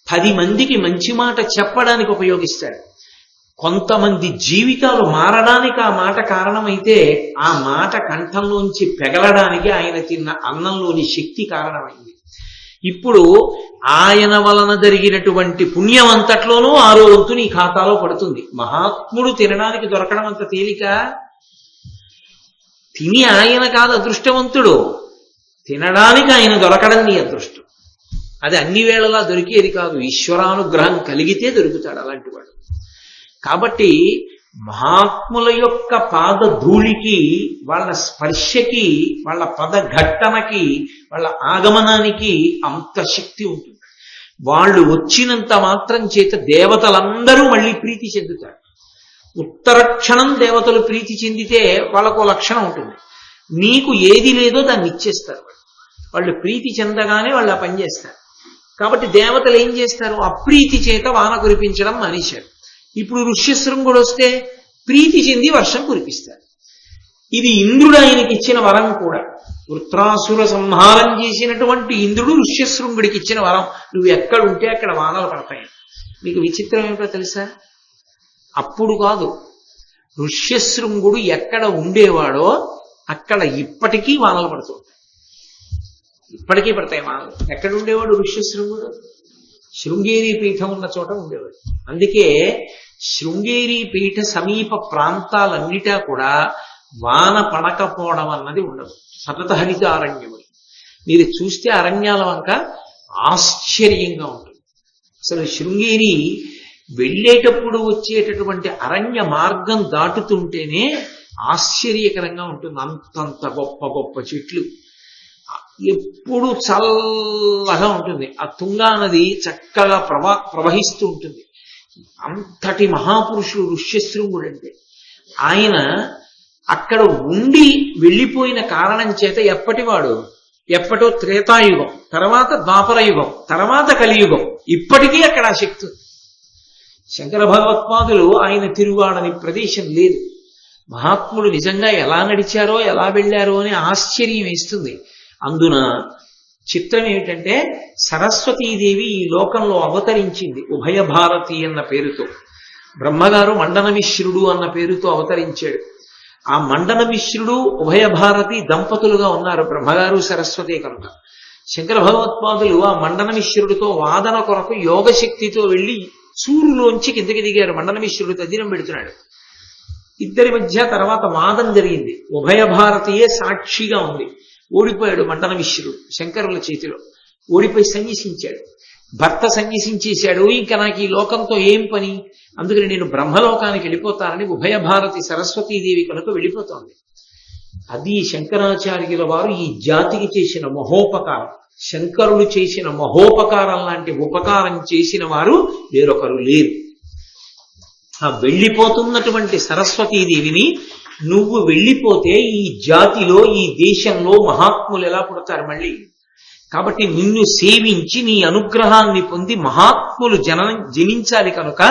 10 మందికి మంచి మాట చెప్పడానికి ఉపయోగిస్తాడు. కొంతమంది జీవితాలు మారడానికి ఆ మాట కారణమైతే ఆ మాట కంఠంలోంచి పెగలడానికి ఆయన తిన్న అన్నంలోని శక్తి కారణమైంది. ఇప్పుడు ఆయన వలన జరిగినటువంటి పుణ్యం అంతట్లోనూ 6వ వంతు నీ ఖాతాలో పడుతుంది. మహాత్ముడు తినడానికి దొరకడం అంత తేలిక? తిని ఆయన కాదు అదృష్టవంతుడు, తినడానికి ఆయన దొరకడం నీ అదృష్టం. అది అన్ని వేళలా దొరికేది కాదు, ఈశ్వరానుగ్రహం కలిగితే దొరుకుతాడు అలాంటి వాడు. కాబట్టి మహాత్ముల యొక్క పాద ధూళికి, వాళ్ళ స్పర్శకి, వాళ్ళ పదఘట్టనకి, వాళ్ళ ఆగమనానికి అంత శక్తి ఉంటుంది. వాళ్ళు వచ్చినంత మాత్రం చేత దేవతలందరూ మళ్ళీ ప్రీతి చెందుతారు. ఉత్తరక్షణం దేవతలు ప్రీతి చెందితే వాళ్ళకు లక్షణం ఉంటుంది, నీకు ఏది లేదో దాన్ని ఇచ్చేస్తారు. వాళ్ళు ప్రీతి చెందగానే వాళ్ళు ఆ పని చేస్తారు. కాబట్టి దేవతలు ఏం చేస్తారు? అప్రీతి చేత వాన కురిపించడం మానేశారు. ఇప్పుడు ఋష్యశృంగుడు వస్తే ప్రీతి చెంది వర్షం కురిపిస్తారు. ఇది ఇంద్రుడు ఆయనకి ఇచ్చిన వరం కూడా. వృత్రాసుర సంహారం చేసినటువంటి ఇంద్రుడు ఋష్యశృంగుడికి ఇచ్చిన వరం, నువ్వు ఎక్కడ ఉంటే అక్కడ వానలు పడతాయి. మీకు విచిత్రం ఏమిటో తెలుసా? అప్పుడు కాదు, ఋష్యశృంగుడు ఎక్కడ ఉండేవాడో అక్కడ ఇప్పటికీ వానలు పడుతూ ఉంటాయి. ఇప్పటికీ పడతాయి వానలు. ఎక్కడ ఉండేవాడు ఋష్యశృంగుడు? శృంగేరి పీఠం ఉన్న చోట ఉండేవాడు. అందుకే శృంగేరి పీఠ సమీప ప్రాంతాలన్నిటా కూడా వాన పడకపోవడం అన్నది ఉండదు. సతత హరిత అరణ్యములు మీరు చూస్తే అరణ్యాల వంక ఆశ్చర్యంగా ఉంటుంది. అసలు శృంగేరి వెళ్ళేటప్పుడు వచ్చేటటువంటి అరణ్య మార్గం దాటుతుంటేనే ఆశ్చర్యకరంగా ఉంటుంది. అంతంత గొప్ప గొప్ప చెట్లు, ఎప్పుడు చల్లగా ఉంటుంది. ఆ తుంగా నది చక్కగా ప్రవహిస్తూ ఉంటుంది. అంతటి మహాపురుషుడు ఋష్యశృంగుడు అంటే ఆయన అక్కడ ఉండి వెళ్ళిపోయిన కారణం చేత ఎప్పటివాడు, ఎప్పటో త్రేతాయుగం, తర్వాత ద్వాపరయుగం, తర్వాత కలియుగం, ఇప్పటికీ అక్కడ ఆ శక్తి ఉంది. శంకర భగవత్పాదులు ఆయన తిరుగాడని ప్రదేశం లేదు. మహాత్ముడు నిజంగా ఎలా నడిచారో ఎలా వెళ్ళారో అని ఆశ్చర్యం వేస్తుంది. అందున చిత్రం ఏమిటంటే సరస్వతీదేవి ఈ లోకంలో అవతరించింది ఉభయ భారతి అన్న పేరుతో. బ్రహ్మగారు మండన మిశ్రుడు అన్న పేరుతో అవతరించాడు. ఆ మండన మిశ్రుడు ఉభయ భారతి దంపతులుగా ఉన్నారు, బ్రహ్మగారు సరస్వతి కనుక. శంకర భగవత్పాదులు ఆ మండన మిశ్రుడితో వాదన కొరకు యోగ శక్తితో వెళ్లి సూరులోంచి కిందకి దిగారు. మండన మిశ్రుడు తద్దినం పెడుతున్నాడు. ఇద్దరి మధ్య తర్వాత వాదం జరిగింది. ఉభయ భారతీయే సాక్షిగా ఉంది. ఓడిపోయాడు మండన మిశ్రుడు శంకరుల చేతిలో. ఓడిపోయి సన్యసించాడు. భర్త సన్యసించేశాడు. ఇంకా నాకు ఈ లోకంతో ఏం పని, అందుకని నేను బ్రహ్మలోకానికి వెళ్ళిపోతానని ఉభయ భారతి సరస్వతీదేవి కనుక వెళ్ళిపోతోంది. అది శంకరాచార్యుల వారు ఈ జాతికి చేసిన మహోపకారం. శంకరులు చేసిన మహోపకారం లాంటి ఉపకారం చేసిన వారు వేరొకరు లేరు. ఆ వెళ్ళిపోతున్నటువంటి సరస్వతీదేవిని నువ్వు వెళ్ళిపోతే ఈ జాతిలో ఈ దేశంలో మహాత్ములు ఎలా పుడతారు మళ్ళీ? కాబట్టి నిన్ను సేవించి నీ అనుగ్రహాన్ని పొంది మహాత్ములు జనించాలి కనుక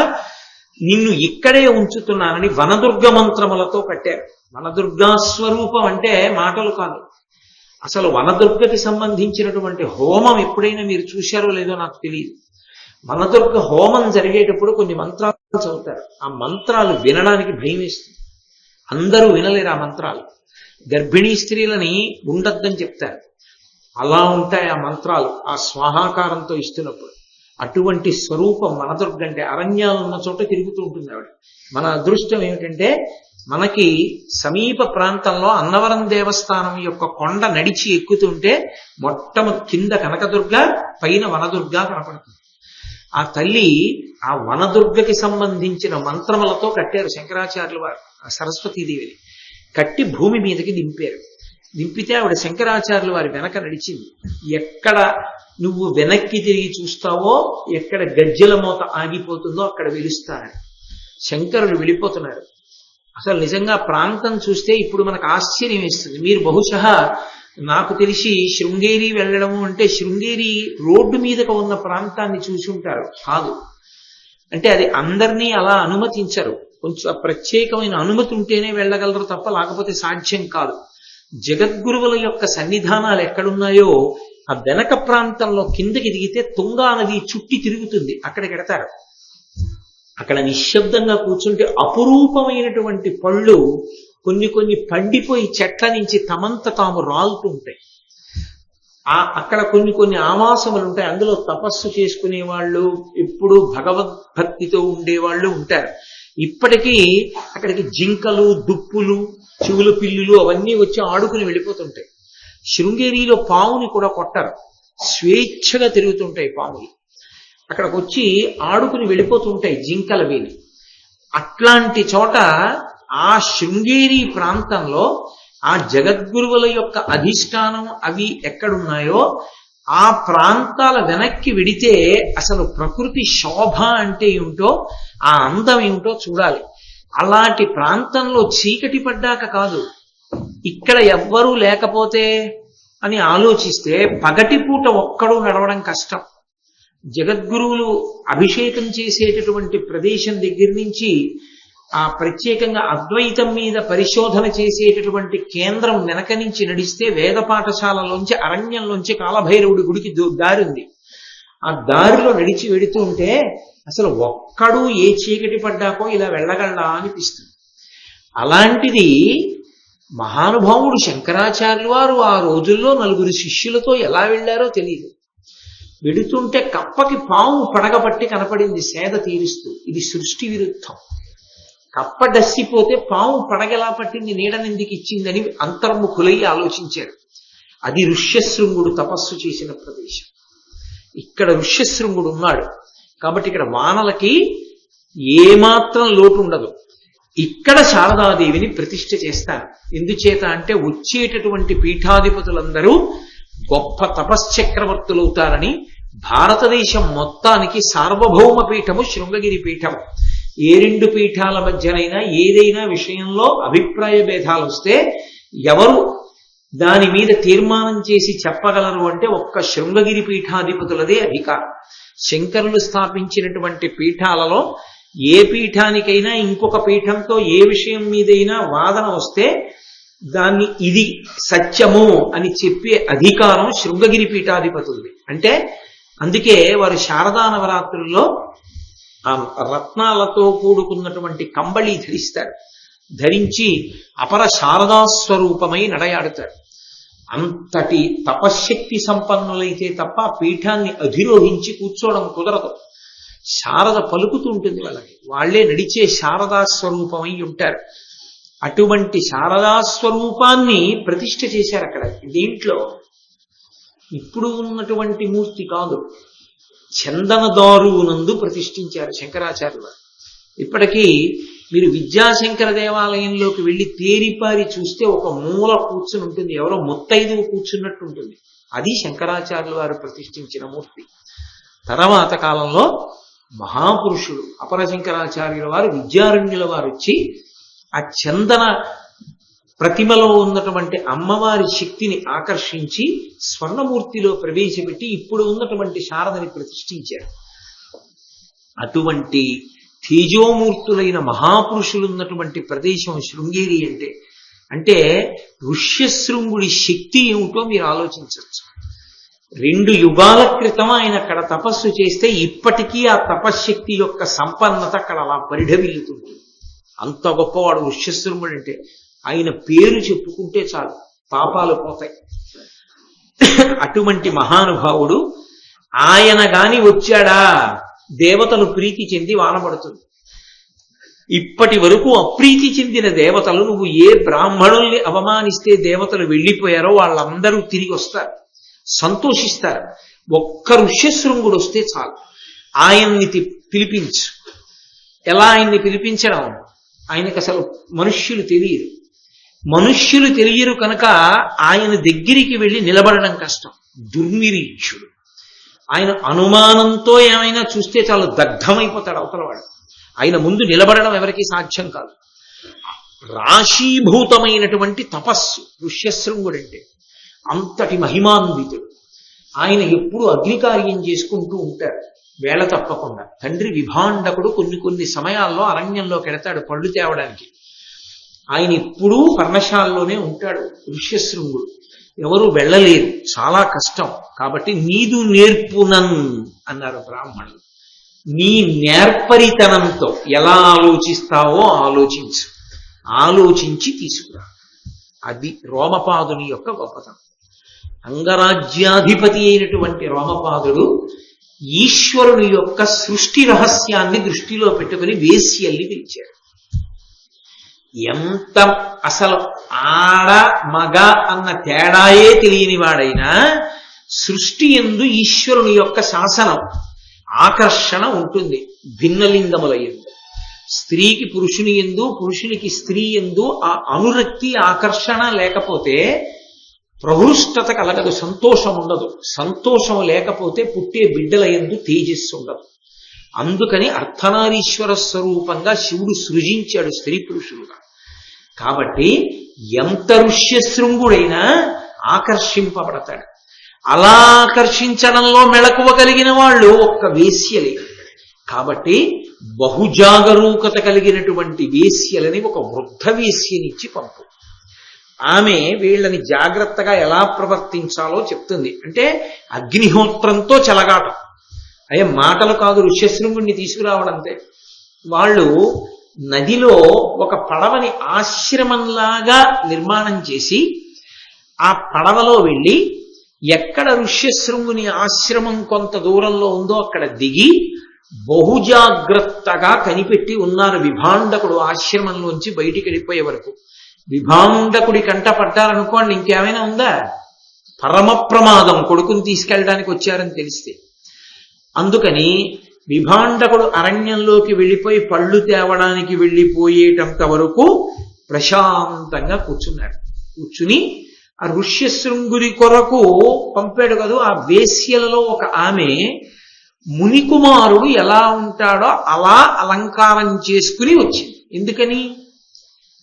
నిన్ను ఇక్కడే ఉంచుతున్నానని వనదుర్గ మంత్రములతో కట్టారు. వనదుర్గా స్వరూపం అంటే మాటలు కాదు. అసలు వనదుర్గకి సంబంధించినటువంటి హోమం ఎప్పుడైనా మీరు చూశారో లేదో నాకు తెలియదు. వనదుర్గ హోమం జరిగేటప్పుడు కొన్ని మంత్రాలు చదువుతారు. ఆ మంత్రాలు వినడానికి భయం వేస్తుంది. అందరూ వినలేరు ఆ మంత్రాలు. గర్భిణీ స్త్రీలని ఉండద్దని చెప్తారు. అలా ఉంటాయి ఆ మంత్రాలు ఆ స్వాహాకారంతో ఇస్తున్నప్పుడు. అటువంటి స్వరూపం వనదుర్గ అంటే. అరణ్యాలు ఉన్న చోట తిరుగుతూ ఉంటుంది ఆవిడ. మన అదృష్టం ఏమిటంటే మనకి సమీప ప్రాంతంలో అన్నవరం దేవస్థానం యొక్క కొండ నడిచి ఎక్కుతుంటే కింద కనకదుర్గ, పైన వనదుర్గ కనపడుతుంది. ఆ తల్లి ఆ వనదుర్గకి సంబంధించిన మంత్రములతో కట్టారు శంకరాచార్యుల వారు సరస్వతీదేవిని. కట్టి భూమి మీదకి దింపారు. దింపితే ఆవిడ శంకరాచార్యుల వారి వెనక నడిచింది. ఎక్కడ నువ్వు వెనక్కి తిరిగి చూస్తావో, ఎక్కడ గజ్జల మోత ఆగిపోతుందో అక్కడ వెలుస్తారని శంకరులు వెళ్ళిపోతున్నారు. అసలు నిజంగా ప్రాంతం చూస్తే ఇప్పుడు మనకు ఆశ్చర్యం వేస్తుంది. మీరు బహుశా నాకు తెలిసి శృంగేరి వెళ్ళడము అంటే శృంగేరి రోడ్డు మీదకు ఉన్న ప్రాంతాన్ని చూసి ఉంటారు. కాదు అంటే అది అందరినీ అలా అనుమతించరు. కొంచెం ప్రత్యేకమైన అనుమతి ఉంటేనే వెళ్ళగలరు తప్ప లేకపోతే సాధ్యం కాదు. జగద్గురువుల యొక్క సన్నిధానాలు ఎక్కడున్నాయో ఆ వెనక ప్రాంతంలో కిందకి దిగితే తుంగా నది చుట్టి తిరుగుతుంది. అక్కడికి ఎడతారు. అక్కడ నిశ్శబ్దంగా కూర్చుంటే అపురూపమైనటువంటి పళ్ళు కొన్ని పండిపోయి చెట్ల నుంచి తమంత తాము రాలుతూ ఉంటాయి. అక్కడ కొన్ని ఆవాసములు ఉంటాయి. అందులో తపస్సు చేసుకునే వాళ్ళు, ఎప్పుడు భగవద్భక్తితో ఉండేవాళ్ళు ఉంటారు. ఇప్పటికీ అక్కడికి జింకలు, దుప్పులు, చెవుల పిల్లులు అవన్నీ వచ్చి ఆడుకుని వెళ్ళిపోతుంటాయి. శృంగేరిలో పావుని కూడా కొట్టరు, స్వేచ్ఛగా తిరుగుతుంటాయి పాములు. అక్కడికి వచ్చి ఆడుకుని వెళ్ళిపోతుంటాయి జింకల వీని. అట్లాంటి చోట ఆ శృంగేరి ప్రాంతంలో ఆ జగద్గురువుల యొక్క అధిష్టానం అవి ఎక్కడున్నాయో ఆ ప్రాంతాల వెనక్కి వెడితే అసలు ప్రకృతి శోభ అంటే ఏమిటో, ఆ అందం ఏమిటో చూడాలి. అలాంటి ప్రాంతంలో చీకటి పడ్డాక కాదు, ఇక్కడ ఎవ్వరూ లేకపోతే అని ఆలోచిస్తే పగటిపూట ఒక్కడూ నడవడం కష్టం. జగద్గురువులు అభిషేకం చేసేటటువంటి ప్రదేశం దగ్గర నుంచి ఆ ప్రత్యేకంగా అద్వైతం మీద పరిశోధన చేసేటటువంటి కేంద్రం వెనక నుంచి నడిస్తే వేద పాఠశాలలోంచి అరణ్యంలోంచి కాలభైరవుడి గుడికి దారి ఉంది. ఆ దారిలో నడిచి వెడుతూ ఉంటే అసలు ఒక్కడూ ఏ చీకటి పడ్డాకో ఇలా వెళ్ళగలడా అనిపిస్తుంది. అలాంటిది మహానుభావుడు శంకరాచార్యులు వారు ఆ రోజుల్లో 4 శిష్యులతో ఎలా వెళ్ళారో తెలియదు. వెడుతుంటే కప్పకి పాము పడగబట్టి కనపడింది సేద తీరుస్తూ. ఇది సృష్టి విరుద్ధం. కప్ప డస్సిపోతే పాము పడగెలా పట్టింది, నీడనెందుకు ఇచ్చిందని అంతర్ముఖులై ఆలోచించారు. అది ఋష్యశృంగుడు తపస్సు చేసిన ప్రదేశం. ఇక్కడ ఋష్యశృంగుడు ఉన్నాడు కాబట్టి ఇక్కడ వానలకి ఏమాత్రం లోటు ఉండదు. ఇక్కడ శారదాదేవిని ప్రతిష్ఠ చేస్తాను. ఎందుచేత అంటే వచ్చేటటువంటి పీఠాధిపతులందరూ గొప్ప తపశ్చక్రవర్తులవుతారని. భారతదేశం మొత్తానికి సార్వభౌమ పీఠము శృంగగిరి పీఠము. ఏ రెండు పీఠాల మధ్యనైనా ఏదైనా విషయంలో అభిప్రాయ భేదాలు వస్తే ఎవరు దాని మీద తీర్మానం చేసి చెప్పగలరు అంటే ఒక్క శృంగగిరి పీఠాధిపతులదే అధికారం. శంకరులు స్థాపించినటువంటి పీఠాలలో ఏ పీఠానికైనా ఇంకొక పీఠంతో ఏ విషయం మీదైనా వాదన వస్తే దాన్ని ఇది సత్యము అని చెప్పే అధికారం శృంగగిరి పీఠాధిపతులది. అంటే అందుకే వారు శారదా నవరాత్రుల్లో రత్నాలతో కూడుకున్నటువంటి కంబళి ధరిస్తారు. ధరించి అపర శారదాస్వరూపమై నడయాడుతారు. అంతటి తపశ్శక్తి సంపన్నులైతే తప్ప పీఠాన్ని అధిరోహించి కూర్చోవడం కుదరదు. శారద పలుకుతూ ఉంటుంది వాళ్ళకి, వాళ్లే నడిచే శారదాస్వరూపమై ఉంటారు. అటువంటి శారదాస్వరూపాన్ని ప్రతిష్ఠ చేశారు అక్కడ. దీంట్లో ఇప్పుడు ఉన్నటువంటి మూర్తి కాదు, చందనదారునందు ప్రతిష్ఠించారు శంకరాచార్యులు. ఇప్పటికీ మీరు విద్యాశంకర దేవాలయంలోకి వెళ్ళి తేరిపారి చూస్తే ఒక మూల కూర్చుని ఉంటుంది, ఎవరో ముత్తైదువు కూర్చున్నట్టు ఉంటుంది. అది శంకరాచార్యులు వారు ప్రతిష్ఠించిన మూర్తి. తర్వాత కాలంలో మహాపురుషులు అపర శంకరాచార్యుల వారు, విద్యారణ్యుల వారు వచ్చి ఆ చందన ప్రతిమలో ఉన్నటువంటి అమ్మవారి శక్తిని ఆకర్షించి స్వర్ణమూర్తిలో ప్రవేశపెట్టి ఇప్పుడు ఉన్నటువంటి శారదని ప్రతిష్ఠించారు. అటువంటి తేజోమూర్తులైన మహాపురుషులు ఉన్నటువంటి ప్రదేశం శృంగేరి అంటే ఋష్యశృంగుడి శక్తి ఏమిటో మీరు ఆలోచించవచ్చు. 2 యుగాల క్రితం ఆయన అక్కడ తపస్సు చేస్తే ఇప్పటికీ ఆ తపశ్శక్తి యొక్క సంపన్నత అక్కడ అలా పరిఢవిల్లుతుంది. అంత గొప్పవాడు ఋష్యశృంగుడు అంటే. ఆయన పేరు చెప్పుకుంటే చాలు పాపాలు పోతాయి. అటువంటి మహానుభావుడు. ఆయన గాని వచ్చాడా దేవతలు ప్రీతి చెంది వానబడుతుంది. ఇప్పటి వరకు అప్రీతి చెందిన దేవతలు, నువ్వు ఏ బ్రాహ్మణుల్ని అవమానిస్తే దేవతలు వెళ్ళిపోయారో వాళ్ళందరూ తిరిగి వస్తారు, సంతోషిస్తారు. ఒక్క ఋష్యశృంగుడు వస్తే చాలు, ఆయన్ని పిలిపించు. ఎలా ఆయన్ని పిలిపించడం? ఆయనకు అసలు మనుష్యులు తెలియరు కనుక ఆయన దగ్గరికి వెళ్ళి నిలబడడం కష్టం. దుర్నిరీక్షుడు. ఆయన అనుమానంతో ఏమైనా చూస్తే చాలు దగ్ధమైపోతాడు అవతలవాడు. ఆయన ముందు నిలబడడం ఎవరికీ సాధ్యం కాదు. రాశీభూతమైనటువంటి తపస్సు ఋష్యశృంగుడంటే. అంతటి మహిమాన్వితుడు. ఆయన ఎప్పుడు అగ్నికార్యం చేసుకుంటూ ఉంటారు వేళ తప్పకుండా. తండ్రి విభాండకుడు కొన్ని సమయాల్లో అరణ్యంలోకి వెడతాడు పళ్ళు తేవడానికి. ఆయన ఎప్పుడూ పర్ణశాలలోనే ఉంటాడు ఋష్యశృంగుడు. ఎవరు వెళ్ళలేరు, చాలా కష్టం. కాబట్టి నీదు నేర్పునన్ అన్నారు బ్రాహ్మణులు. నీ నేర్పరితనంతో ఎలా ఆలోచిస్తావో ఆలోచించి తీసుకురా. అది రోమపాదుని యొక్క గొప్పతనం. అంగరాజ్యాధిపతి అయినటువంటి రోమపాదుడు ఈశ్వరుని యొక్క సృష్టి రహస్యాన్ని దృష్టిలో పెట్టుకుని వేశ్యల్ని పిలిచాడు. ఎంత అసలు ఆడ మగ అన్న తేడాయే తెలియని వాడైనా సృష్టి యందు ఈశ్వరుని యొక్క శాసనం ఆకర్షణ ఉంటుంది. భిన్నలింగముల యందు స్త్రీకి పురుషుని యందు, పురుషునికి స్త్రీ యందు ఆ అనురక్తి ఆకర్షణ లేకపోతే ప్రహృష్టత కలగదు, సంతోషం ఉండదు. సంతోషం లేకపోతే పుట్టే బిడ్డల యందు తేజస్సు ఉండదు. అందుకని అర్ధనారీశ్వర స్వరూపంగా శివుడు సృజించాడు స్త్రీ పురుషులుగా. కాబట్టి ఎంత ఋష్యశృంగుడైనా ఆకర్షింపబడతాడు. అలా ఆకర్షించడంలో మెళకువ కలిగిన వాళ్ళు ఒక్క వేశ్యలే. కాబట్టి బహుజాగరూకత కలిగినటువంటి వేశ్యలని ఒక వృద్ధ వేశ్యనిచ్చి పంపు. ఆమె వీళ్ళని జాగ్రత్తగా ఎలా ప్రవర్తించాలో చెప్తుంది. అంటే అగ్నిహోత్రంతో చెలగాటం. అయ్యే మాటలు కాదు ఋష్యశృంగుడిని తీసుకురావడంతే. వాళ్ళు నదిలో ఒక పడవని ఆశ్రమంలాగా నిర్మాణం చేసి ఆ పడవలో వెళ్ళి ఎక్కడ ఋష్యశృంగుని ఆశ్రమం కొంత దూరంలో ఉందో అక్కడ దిగి బహుజాగ్రత్తగా కనిపెట్టి ఉన్నారు విభాండకుడు ఆశ్రమంలోంచి బయటికి వెళ్ళిపోయే వరకు. విభాండకుడి కంట పడ్డారనుకోండి ఇంకేమైనా ఉందా? పరమ ప్రమాదం, కొడుకుని తీసుకెళ్ళడానికి వచ్చారని తెలిస్తే. అందుకని విభాండకుడు అరణ్యంలోకి వెళ్ళిపోయి పళ్ళు తేవడానికి వెళ్ళిపోయేటంత వరకు ప్రశాంతంగా కూర్చున్నాడు. కూర్చుని ఆ ఋష్యశృంగుడి కొరకు పంపాడు కదా, ఆ వేశ్యలలో ఒక ఆమె మునికుమారుడు ఎలా ఉంటాడో అలా అలంకారం చేసుకుని వచ్చింది. ఎందుకని?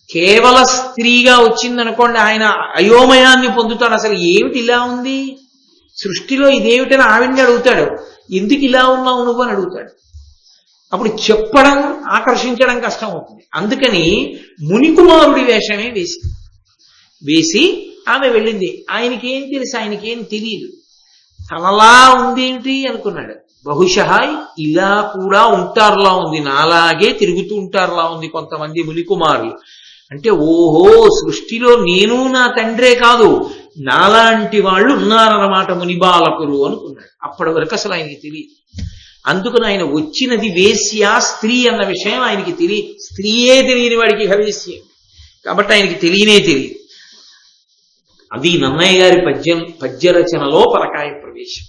కేవల స్త్రీగా వచ్చిందనుకోండి ఆయన అయోమయాన్ని పొందుతాడు. అసలు ఏమిటి ఇలా ఉంది సృష్టిలో, ఇదేమిటని ఆవిడ్ని అడుగుతాడు. ఎందుకు ఇలా ఉన్నావు నువ్వు అని అడుగుతాడు. అప్పుడు చెప్పడం ఆకర్షించడం కష్టం అవుతుంది. అందుకని మునికుమారుడి వేషమే వేసి ఆమె వెళ్ళింది. ఆయనకేం తెలుసు, ఆయనకేం తెలియదు. తనలా ఉందేమిటి అనుకున్నాడు. బహుశా ఇలా కూడా ఉంటారులా ఉంది, నాలాగే తిరుగుతూ ఉంటారులా ఉంది కొంతమంది మునికుమారులు. అంటే ఓహో, సృష్టిలో నేను నా తండ్రే కాదు, నాలాంటి వాళ్ళు ఉన్నారన్నమాట మునిబాలకులు అనుకున్నాడు. అప్పటి వరకు అసలు ఆయనకి తెలియదు. అందుకని ఆయన వచ్చినది వేశ్య, స్త్రీ అన్న విషయం ఆయనకి తెలియదు. స్త్రీయే తెలియని వాడికి వేశ్య కాబట్టి ఆయనకి తెలియనే తెలియదు. అది నన్నయ్య గారి పద్యరచనలో పరకాయ ప్రవేశం.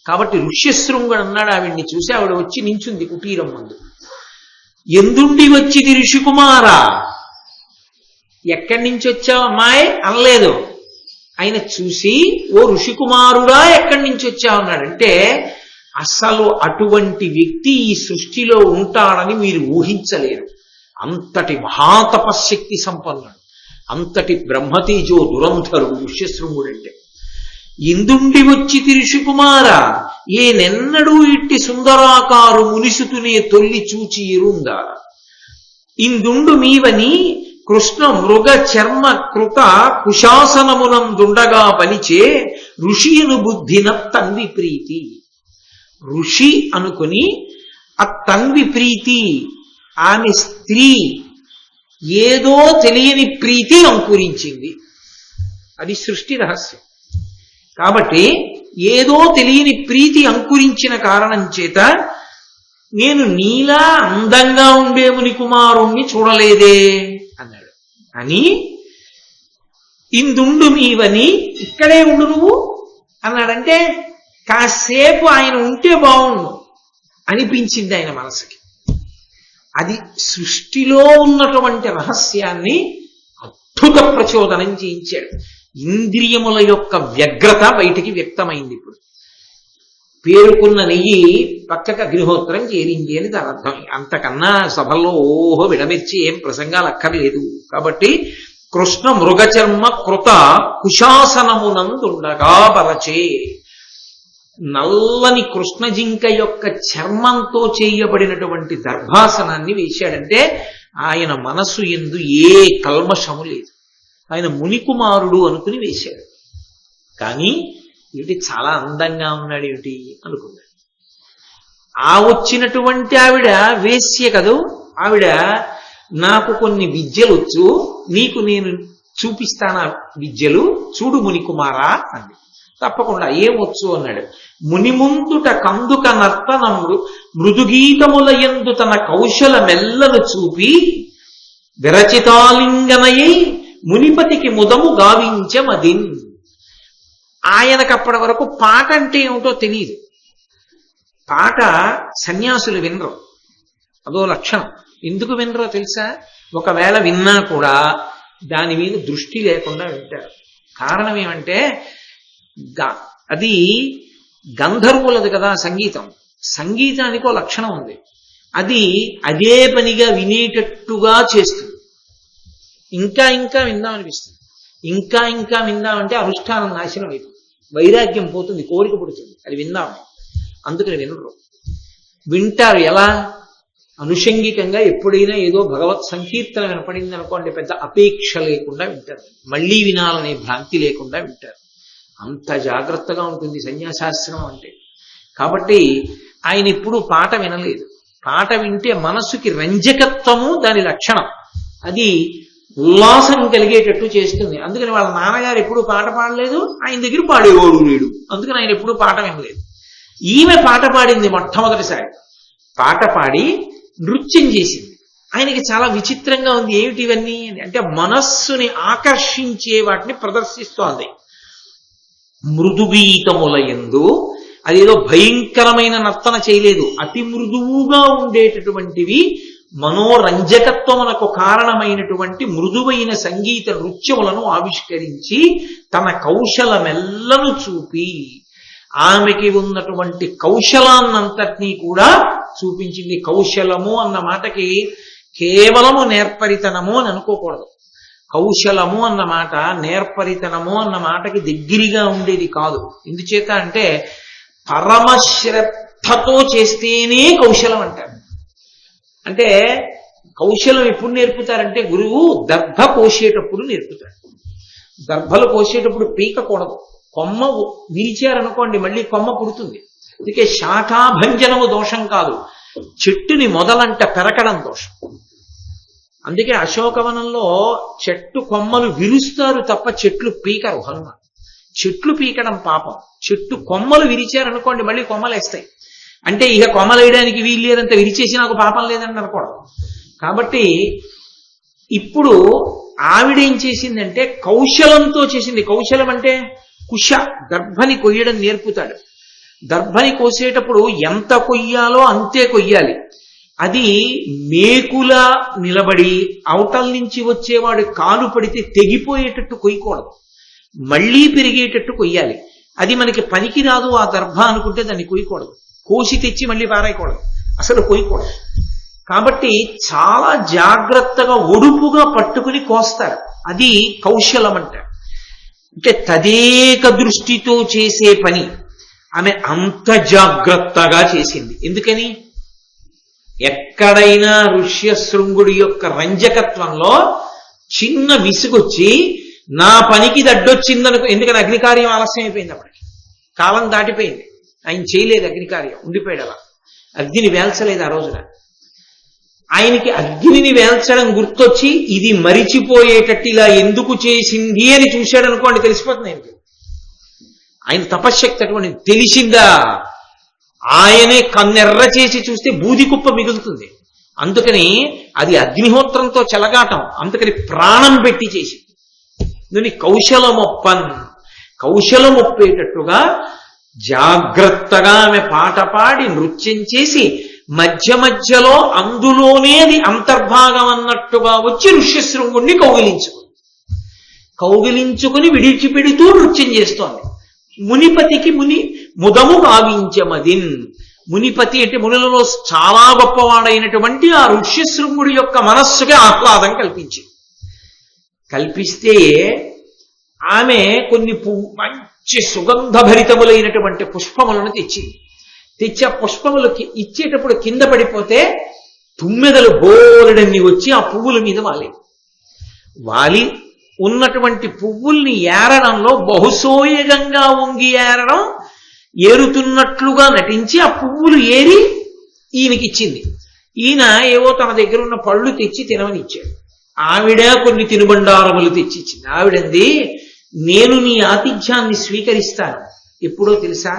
కాబట్టి ఋష్యశృంగుడు అన్నాడు ఆవిడ్ని చూసి. ఆవిడ వచ్చి నించుంది కుటీరం ముందు. ఎందుండి వచ్చిది ఋషికుమారా, ఎక్కడి నుంచి వచ్చావు అమ్మాయి అనలేదు. ఆయన చూసి ఓ ఋషికుమారుడా ఎక్కడి నుంచి వచ్చావు అన్నాడంటే అసలు అటువంటి వ్యక్తి ఈ సృష్టిలో ఉంటాడని మీరు ఊహించలేరు. అంతటి మహాతపశక్తి సంపన్నుడు, అంతటి బ్రహ్మతేజో దురంధరు ఋష్యశృంగుడంటే. ఇందుండి వచ్చి ఋషికుమారా, ఏనెన్నడూ ఇట్టి సుందరాకారు మునిసుతునే తొల్లి చూచి ఎరుందా. ఇందుండు మీవని కృష్ణ మృగ చర్మ కృత కుశాసనమునందుండగా పలిచే ఋషియను బుద్ధిన తన్వి ప్రీతి. ఋషి అనుకుని ఆ తన్వి ప్రీతి, ఆమె స్త్రీ ఏదో తెలియని ప్రీతి అంకురించింది. అది సృష్టి రహస్యం. కాబట్టి ఏదో తెలియని ప్రీతి అంకురించిన కారణం చేత నేను నీలా అందంగా ఉండే మునికుమారుణ్ణి చూడలేదే అన్నాడు. అని ఇందుండు మీవని, ఇక్కడే ఉండు నువ్వు అన్నాడంటే కాసేపు ఆయన ఉంటే బాగుండు అనిపించింది ఆయన మనసుకి. అది సృష్టిలో ఉన్నటువంటి రహస్యాన్ని అద్భుత ప్రచోదనం చేయించాడు. ఇంద్రియముల యొక్క వ్యగ్రత బయటికి వ్యక్తమైంది. ఇప్పుడు పేరుకున్న నెయ్యి పక్కక అగ్నిహోత్రం చేరింది అని దాని అర్థం. అంతకన్నా సభల్లో ఓహో విడమిర్చి ఏం ప్రసంగాలు అక్కర్లేదు. కాబట్టి కృష్ణ మృగచర్మ కృత కుశాసనమునందుండగా పరచే, నల్లని కృష్ణజింక యొక్క చర్మంతో చేయబడినటువంటి దర్భాసనాన్ని వేశాడంటే ఆయన మనసు యందు ఏ కల్మషము లేదు. ఆయన మునికుమారుడు అనుకుని వేశాడు. కానీ ఏమిటి చాలా అందంగా ఉన్నాడు ఏమిటి అనుకున్నాడు. ఆ వచ్చినటువంటి ఆవిడ వేశ్య కదూ. ఆవిడ నాకు కొన్ని విద్యలు వచ్చు, నీకు నేను చూపిస్తాను విద్యలు, చూడు మునికుమారా అంది. తప్పకుండా, ఏమొచ్చు అన్నాడు. మునిముందుట కందుక నర్తన మృదుగీతముల యందు తన కౌశల మెల్లను చూపి విరచితాలింగనయై మునిపతికి ముదము గావించమదిన్. ఆయనకు అప్పటి వరకు పాట అంటే ఏమిటో తెలియదు. పాట సన్యాసులు వినరు, అదో లక్షణం. ఎందుకు వినరో తెలుసా? ఒకవేళ విన్నా కూడా దాని మీద దృష్టి లేకుండా వింటారు. కారణం ఏమంటే అది గంధర్వులది కదా సంగీతం. సంగీతానికి ఒక లక్షణం ఉంది, అది అదే పనిగా వినేటట్టుగా చేస్తుంది. ఇంకా ఇంకా విందామనిపిస్తుంది. ఇంకా ఇంకా విందామంటే అనుష్ఠానం నాశనం అవుతుంది, వైరాగ్యం పోతుంది, కోరిక పుడుతుంది. అది విందామని అందుకని వినరు. వింటారు ఎలా? అనుషంగికంగా. ఎప్పుడైనా ఏదో భగవత్ సంకీర్తన వినపడింది అనుకోండి, పెద్ద అపేక్ష లేకుండా వింటారు, మళ్ళీ వినాలనే భ్రాంతి లేకుండా వింటారు. అంత జాగ్రత్తగా ఉంటుంది సన్యాసాశ్రమం అంటే. కాబట్టి ఆయన ఎప్పుడూ పాట వినలేదు. పాట వింటే మనసుకి రంజకత్వము దాని లక్షణం, అది ఉల్లాసం కలిగేటట్టు చేస్తుంది. అందుకని వాళ్ళ నాన్నగారు ఎప్పుడూ పాట పాడలేదు, ఆయన దగ్గర పాడేవాడు లేడు. అందుకని ఆయన ఎప్పుడూ పాట వినలేదు. ఈమె పాట పాడింది మొట్టమొదటిసారి. పాట పాడి నృత్యం చేసింది. ఆయనకి చాలా విచిత్రంగా ఉంది. ఏమిటి ఇవన్నీ అంటే మనస్సుని ఆకర్షించే వాటిని ప్రదర్శిస్తోంది. మృదుగీతముల యందు అదేదో భయంకరమైన నర్తన చేయలేదు. అతి మృదువుగా ఉండేటటువంటివి మనోరంజకత్వమునకు కారణమైనటువంటి మృదువైన సంగీత నృత్యములను ఆవిష్కరించి తన కౌశలమెల్లను చూపి ఆమెకి ఉన్నటువంటి కౌశలాన్నంతటినీ కూడా చూపించింది. కౌశలము అన్న మాటకి కేవలము నేర్పరితనము అని అనుకోకూడదు. కౌశలము అన్న మాట నేర్పరితనము అన్న మాటకి దగ్గరగా ఉండేది కాదు. ఎందుచేత అంటే పరమశ్రద్ధతో చేస్తేనే కౌశలం అంటారు. అంటే కౌశలం ఎప్పుడు నేర్పుతారంటే గురువు దర్భ కోసేటప్పుడు నేర్పుతాడు. దర్భలు కోసేటప్పుడు పీకకూడదు. కొమ్మ విరిచారనుకోండి మళ్ళీ కొమ్మ పుడుతుంది. అందుకే శాఖాభంజనము దోషం కాదు, చెట్టుని మొదలంట పెరకడం దోషం. అందుకే అశోకవనంలో చెట్టు కొమ్మలు విరుస్తారు తప్ప చెట్లు పీకరు హనుమ. చెట్లు పీకడం పాపం. చెట్టు కొమ్మలు విరిచారనుకోండి మళ్ళీ కొమ్మలు వేస్తాయి. అంటే ఇక కొమ్మలు వేయడానికి వీలు లేదంత విరిచేసి నాకు పాపం లేదని అనుకోవడం. కాబట్టి ఇప్పుడు ఆవిడేం చేసిందంటే కౌశలంతో చేసింది. కౌశలం అంటే కుశ, దర్భని కొయ్యడం నేర్పుతాడు. దర్భని కోసేటప్పుడు ఎంత కొయ్యాలో అంతే కొయ్యాలి. అది మేకులా నిలబడి అవతల నుంచి వచ్చేవాడు కాలు పడితే తెగిపోయేటట్టు కొయ్యకూడదు, మళ్లీ పెరిగేటట్టు కొయ్యాలి. అది మనకి పనికి రాదు ఆ దర్భ అనుకుంటే దాన్ని కొయ్యకూడదు. కోసి తెచ్చి మళ్ళీ పారాయకూడదు, అసలు కొయ్యకూడదు. కాబట్టి చాలా జాగ్రత్తగా ఒడుపుగా పట్టుకుని కోస్తారు. అది కౌశలం అంటారు. అంటే తదేక దృష్టితో చేసే పని ఆమె అంత జాగ్రత్తగా చేసింది. ఎందుకని ఎక్కడైనా ఋష్యశృంగుడి యొక్క రంజకత్వంలో చిన్న విసుగొచ్చి నా పనికి దడ్డొచ్చిందనుకో. ఎందుకని అగ్నికార్యం ఆలస్యం అయిపోయింది, అప్పటికి కాలం దాటిపోయింది. ఆయన చేయలేదు అగ్నికార్యం, ఉండిపోయాడు అలా. అగ్నిని వేల్చలేదు ఆ రోజున. ఆయనకి అగ్నిని వేల్చడం గుర్తొచ్చి ఇది మరిచిపోయేటట్టు ఇలా ఎందుకు చేసింది అని చూశాడు అనుకోండి, తెలిసిపోతుంది ఆయనకి. ఆయన తపశ్శక్తి అటువంటి తెలిసిందా. ఆయనే కన్నెర్ర చేసి చూస్తే బూది కుప్ప మిగులుతుంది. అందుకని అది అగ్నిహోత్రంతో చెలగాటం. అందుకని ప్రాణం పెట్టి చేసి దీన్ని కౌశలమొప్పన్, కౌశలమొప్పేటట్టుగా జాగ్రత్తగా ఆమె పాట పాడి నృత్యం చేసి మధ్య మధ్యలో అందులోనే అది అంతర్భాగం అన్నట్టుగా వచ్చి ఋష్యశృంగుణ్ణి కౌగిలించుకుని విడిచిపెడుతూ నృత్యం చేస్తోంది. మునిపతికి ముదము కావించమదిన్. మునిపతి అంటే మునులలో చాలా గొప్పవాడైనటువంటి ఆ ఋష్యశృంగుడి యొక్క మనస్సుకి ఆహ్లాదం కల్పిస్తే ఆమె కొన్ని మంచి సుగంధభరితములైనటువంటి పుష్పములను తెచ్చి ఆ పుష్పములు ఇచ్చేటప్పుడు కింద పడిపోతే తుమ్మెదలు బోలెడన్ని వచ్చి ఆ పువ్వుల మీద వాలి ఉన్నటువంటి పువ్వుల్ని ఏరడంలో బహుసోయగంగా వంగి ఏరుతున్నట్లుగా నటించి ఆ పువ్వులు ఏరి ఈమెకిచ్చింది. ఈయన ఏవో తన దగ్గర ఉన్న పళ్ళు తెచ్చి తినమనిచ్చాడు. ఆవిడ కొన్ని తినుబండారములు తెచ్చిచ్చింది. ఆవిడంది, నేను నీ ఆతిథ్యాన్ని స్వీకరిస్తాను. ఎప్పుడో తెలుసా,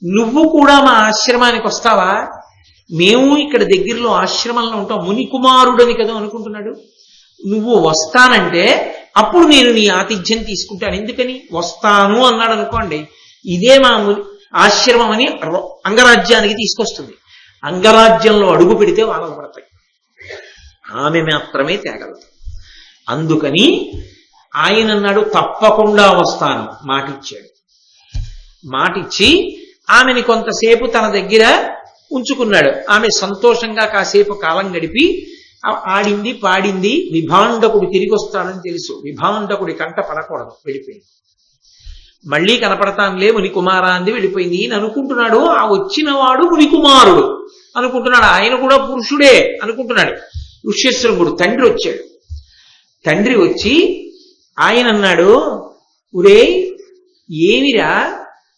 నువ్వు కూడా మా ఆశ్రమానికి వస్తావా? మేము ఇక్కడ దగ్గరలో ఆశ్రమంలో ఉంటాం. మునికుమారుడని కదా అనుకుంటున్నాడు. నువ్వు వస్తానంటే అప్పుడు నేను నీ ఆతిథ్యం తీసుకుంటాను. ఎందుకని వస్తాను అన్నాడు అనుకోండి, ఇదే మా ఆశ్రమం అని అంగరాజ్యానికి తీసుకొస్తుంది. అంగరాజ్యంలో అడుగు పెడితే వానలు పడతాయి. ఆమె మాత్రమే తేగలదు. అందుకని ఆయన అన్నాడు, తప్పకుండా వస్తాను, మాటిచ్చాడు. మాటిచ్చి ఆమెని కొంతసేపు తన దగ్గర ఉంచుకున్నాడు. ఆమె సంతోషంగా కాసేపు కాలం గడిపి ఆడింది, పాడింది. విభాండకుడు తిరిగి వస్తాడని తెలుసు. విభాండకుడి కంట పడకూడదు, వెళ్ళిపోయింది. మళ్ళీ కనపడతానులే మునికుమారా అంది, వెళ్ళిపోయింది. ఈయన అనుకుంటున్నాడు ఆ వచ్చిన వాడు మునికుమారుడు అనుకుంటున్నాడు. ఆయన కూడా పురుషుడే అనుకుంటున్నాడు. ఋష్యశృంగుడు తండ్రి వచ్చాడు. తండ్రి వచ్చి ఆయన అన్నాడు, ఒరే ఏమిరా,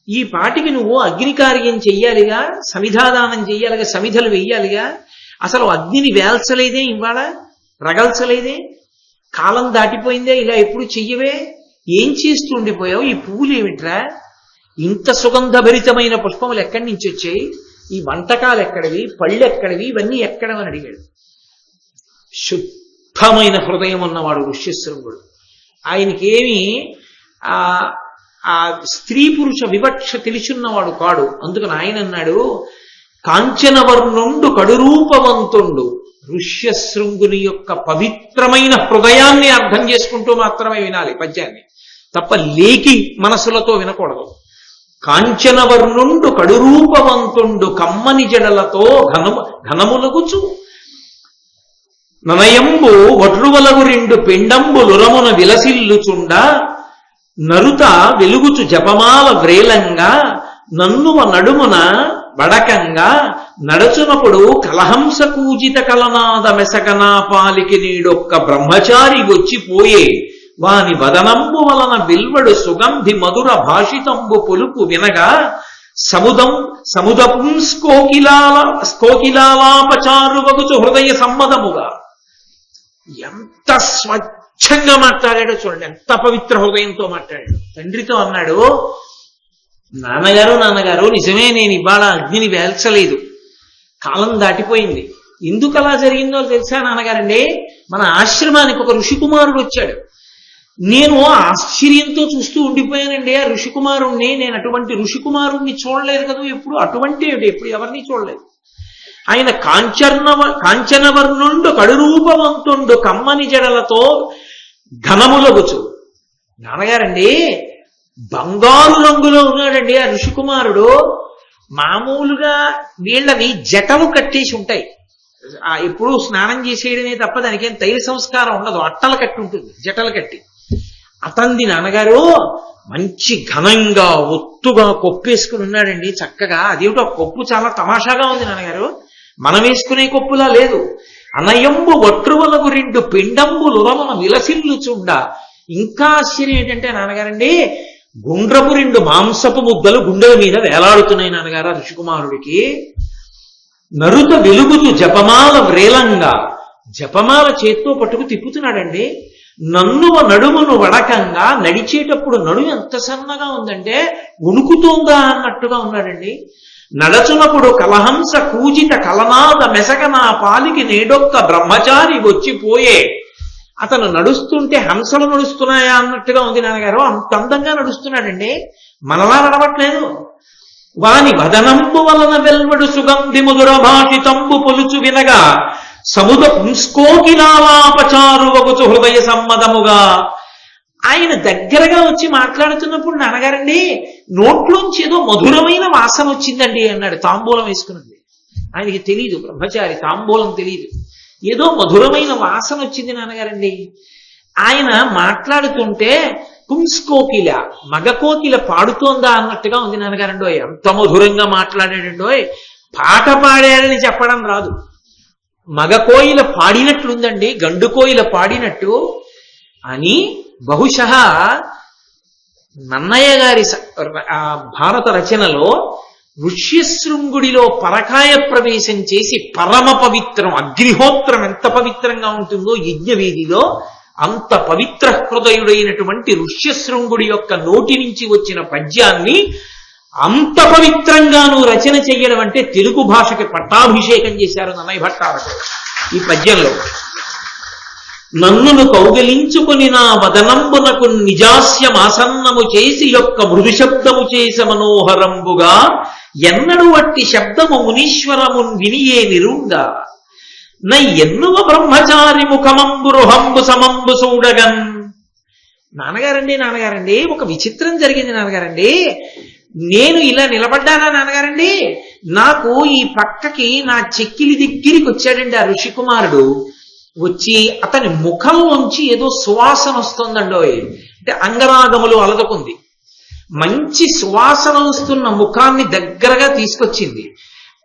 ఈ పాటికి నువ్వు అగ్నికార్యం చెయ్యాలిగా, సమిధాదానం చెయ్యాలిగా, సమిధలు వెయ్యాలిగా, అసలు అగ్నిని వేల్చలేదే, ఇవాళ రగల్చలేదే, కాలం దాటిపోయిందే, ఇలా ఎప్పుడు చెయ్యవే, ఏం చేస్తూ ఉండిపోయావు? ఈ పువ్వులు ఏమిట్రా, ఇంత సుగంధభరితమైన పుష్పములు ఎక్కడి నుంచి వచ్చాయి? ఈ వంటకాలు ఎక్కడివి, పళ్ళు ఎక్కడివి, ఇవన్నీ ఎక్కడమని అడిగాడు. శుద్ధమైన హృదయం ఉన్నవాడు ఋష్యశృంగుడు. ఆయనకేమి ఆ స్త్రీ పురుష వివక్ష తెలిసున్నవాడు కాడు. అందుకని ఆయన అన్నాడు, కాంచనవర్ణుండు కడురూపవంతుండు. ఋష్యశృంగుని యొక్క పవిత్రమైన హృదయాన్ని అర్థం చేసుకుంటూ మాత్రమే వినాలి పద్యాన్ని, తప్ప లేకి మనసులతో వినకూడదు. కాంచనవర్ణుండు కడురూపవంతుండు కమ్మని జడలతో ఘనములగుచు ననయంబు వడ్రువలగు రెండు పిండంబులురమున విలసిల్లుచుండ నరుత వెలుగుచు జపమాల వ్రేలంగా నన్నువ నడుమున బడకంగా నడచునప్పుడు కలహంస కూజిత కలనాద మెసకనా పాలికి నీడొక్క బ్రహ్మచారి వచ్చిపోయే వాని వదనంబు వలన విల్వడు సుగంధి మధుర భాషితంబు పొలుపు వినగా సముదపుం స్కోకిలాలాపచారువగుచు హృదయ సమ్మదముగా. ఎంత స్వచ్ఛంగా మాట్లాడాడో చూడండి, ఎంత పవిత్ర హృదయంతో మాట్లాడాడు. తండ్రితో అన్నాడు, నాన్నగారు నిజమే, నేను ఇవాళ అగ్నిని వేల్చలేదు, కాలం దాటిపోయింది. ఎందుకు అలా జరిగిందో తెలుసా నాన్నగారండి? మన ఆశ్రమానికి ఒక ఋషికుమారుడు వచ్చాడు. నేను ఆశ్చర్యంతో చూస్తూ ఉండిపోయానండి ఆ ఋషికుమారుణ్ణి. నేను అటువంటి ఋషికుమారుణ్ణి చూడలేదు కదా ఎప్పుడు, అటువంటి ఎప్పుడు ఎవరిని చూడలేదు. ఆయన కాంచనవర్ణుండు కడురూపవంతుండు కమ్మని జడలతో ఘనములగుచు. నాన్నగారండి, బంగారు రంగులో ఉన్నాడండి ఆ ఋషికుమారుడు. మామూలుగా వీళ్ళవి జటలు కట్టేసి ఉంటాయి, ఎప్పుడు స్నానం చేసేయడమే తప్ప దానికేం తైల సంస్కారం ఉండదు, అట్టలు కట్టి ఉంటుంది, జటలు కట్టి. అతంది నాన్నగారు మంచి ఘనంగా ఒత్తుగా కొప్పేసుకుని ఉన్నాడండి చక్కగా. అదేమిటో కొప్పు చాలా తమాషాగా ఉంది నాన్నగారు, మనం వేసుకునే కొప్పులా లేదు. అనయంబు వట్రువలకు రెండు పిండంబులు రమణ విలసిల్లుచుండ. ఇంకా ఆశ్చర్యం ఏంటంటే నాన్నగారండి, గుండ్రపు రెండు మాంసపు ముద్దలు గుండెల మీద వేలాడుతున్నాయి నాన్నగారు ఆ ఋషికుమారుడికి. నరుత వెలుగుతూ జపమాల వ్రేలంగా, జపమాల చేత్తో పట్టుకు తిప్పుతున్నాడండి. నన్నువ నడుమును వడకంగా, నడిచేటప్పుడు నడుము ఎంత సన్నగా ఉందంటే ఉణుకుతోందా అన్నట్టుగా ఉన్నాడండి. నడచునప్పుడు కలహంస కూజిత కలనాద మెసకనా పాలికి నేడొక్క బ్రహ్మచారి వచ్చిపోయే. అతను నడుస్తుంటే హంసలు నడుస్తున్నాయా అన్నట్టుగా ఉంది నాన్నగారు, అంత అందంగా నడుస్తున్నాడండి, మనలా నడవట్లేదు. వాని వదనంబు వలన వెల్వడు సుగంధి మధుర భాషితంబు పొలుచు వినగా సముద పుంస్కోకిలాలాపచారు వగుచు హృదయ సమ్మదముగా. ఆయన దగ్గరగా వచ్చి మాట్లాడుతున్నప్పుడు నాన్నగారండి, నోట్లోంచి ఏదో మధురమైన వాసన వచ్చిందండి అన్నాడు. తాంబూలం వేసుకున్నది ఆయనకి తెలియదు, బ్రహ్మచారి తాంబూలం తెలియదు, ఏదో మధురమైన వాసన వచ్చింది నాన్నగారండి. ఆయన మాట్లాడుతుంటే పుంస్కోకిల, మగకోకిల పాడుతోందా అన్నట్టుగా ఉంది నాన్నగారండోయ్. ఎంత మధురంగా మాట్లాడాడండోయ్, పాట పాడాడని చెప్పడం రాదు, మగకోయిల పాడినట్లుందండి, గండుకోయిల పాడినట్టు అని. బహుశః నన్నయ్య గారి భారత రచనలో ఋష్యశృంగుడిలో పరకాయ ప్రవేశం చేసి పరమ పవిత్రం, అగ్నిహోత్రం ఎంత పవిత్రంగా ఉంటుందో యజ్ఞవేదిలో, అంత పవిత్ర హృదయుడైనటువంటి ఋష్యశృంగుడి యొక్క నోటి నుంచి వచ్చిన పద్యాన్ని అంత పవిత్రంగా నువ్వు రచన చెయ్యడం అంటే తెలుగు భాషకి పట్టాభిషేకం చేశారు నన్నయ్య భట్టారకుడు ఈ పద్యంలో. నన్నును కౌగిలించుకుని నా వదనంబునకు నిజాస్యమాసన్నము చేసి యొక్క మృదు శబ్దము చేసే మనోహరంబుగా ఎన్నడు వట్టి శబ్దము మునీశ్వరమున్ వినియే నిరుంగా. ఎన్నువ బ్రహ్మచారి ముఖమంబు రుహంబు సమంబు చూడగన్. నాన్నగారండి ఒక విచిత్రం జరిగింది నాన్నగారండి. నేను ఇలా నిలబడ్డానా నాన్నగారండి, నాకు ఈ పక్కకి నా చెక్కిలి దగ్గరికి వచ్చాడండి ఆ ఋషికుమారుడు. వచ్చి అతని ముఖంలోంచి ఏదో సువాసన వస్తుందండోయ్, అంటే అంగరాగములు అలదకుంది, మంచి సువాసన వస్తున్న ముఖాన్ని దగ్గరగా తీసుకొచ్చింది.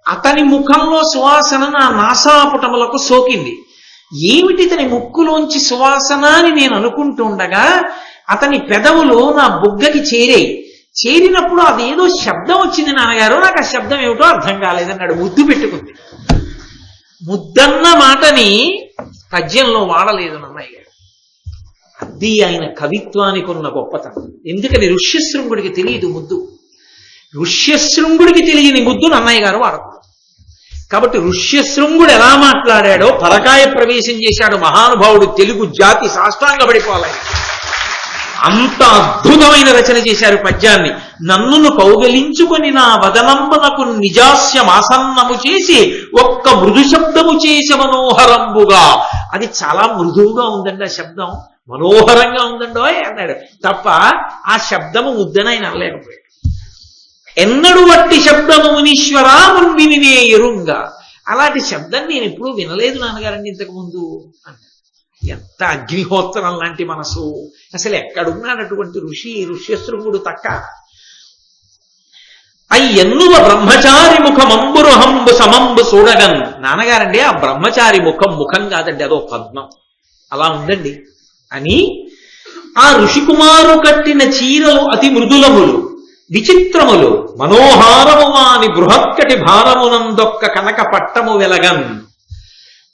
అతని ముఖంలో సువాసన నా నాసాపుటములకు సోకింది. ఏమిటి ఇతని ముక్కులోంచి సువాసన అని నేను అనుకుంటుండగా అతని పెదవులు నా బుగ్గకి చేరాయి. చేరినప్పుడు అదేదో శబ్దం వచ్చింది నాన్నగారు, నాకు ఆ శబ్దం ఏమిటో అర్థం కాలేదన్నాడు. ముద్దు పెట్టుకుంది. ముద్దన్న మాటని పద్యంలో వాడలేదు నన్నయ్య గారు. అది ఆయన కవిత్వానికి ఉన్న గొప్పతనం. ఎందుకని ఋష్యశృంగుడికి తెలియదు ముద్దు. ఋష్యశృంగుడికి తెలియని ముద్దు నన్నయ్య గారు వాడకూడదు. కాబట్టి ఋష్యశృంగుడు ఎలా మాట్లాడాడో పరకాయ ప్రవేశం చేశాడు మహానుభావుడు, తెలుగు జాతి సాష్టాంగపడిపోవాలి. అంత అద్భుతమైన రచన చేశారు పద్యాన్ని. నన్నును కౌగలించుకొని నా వదనంబనకు నిజాస్యమాసన్నము చేసి ఒక్క మృదు శబ్దము చేసి మనోహరంబుగా. అది చాలా మృదువుగా ఉందండి ఆ శబ్దం, మనోహరంగా ఉందండో అన్నాడు తప్ప ఆ శబ్దము ముద్దన ఆయన అనలేకపోయాడు. ఎన్నడు వట్టి శబ్దము మునీశ్వరా మున్వినినే ఎరుంగా. అలాంటి శబ్దం నేను ఎప్పుడూ వినలేదు నాన్నగారండి ఇంతకు ముందు అన్నాడు. ఎంత అగ్నిహోత్రం లాంటి మనసు! అసలు ఎక్కడున్నాడు అటువంటి ఋష్యశృంగుడు తక్క. అయ్యన్నువ బ్రహ్మచారి ముఖమంబురుహంబు సమంబు చూడగన్. నాన్నగారండి ఆ బ్రహ్మచారి ముఖం కాదండి, అదో పద్మం, అలా ఉందండి అని. ఆ ఋషికుమారు కట్టిన చీరలు అతి మృదులములు విచిత్రములు మనోహారము వాని బృహత్కటి భారమునందొక్క కనక పట్టము వెలగన్.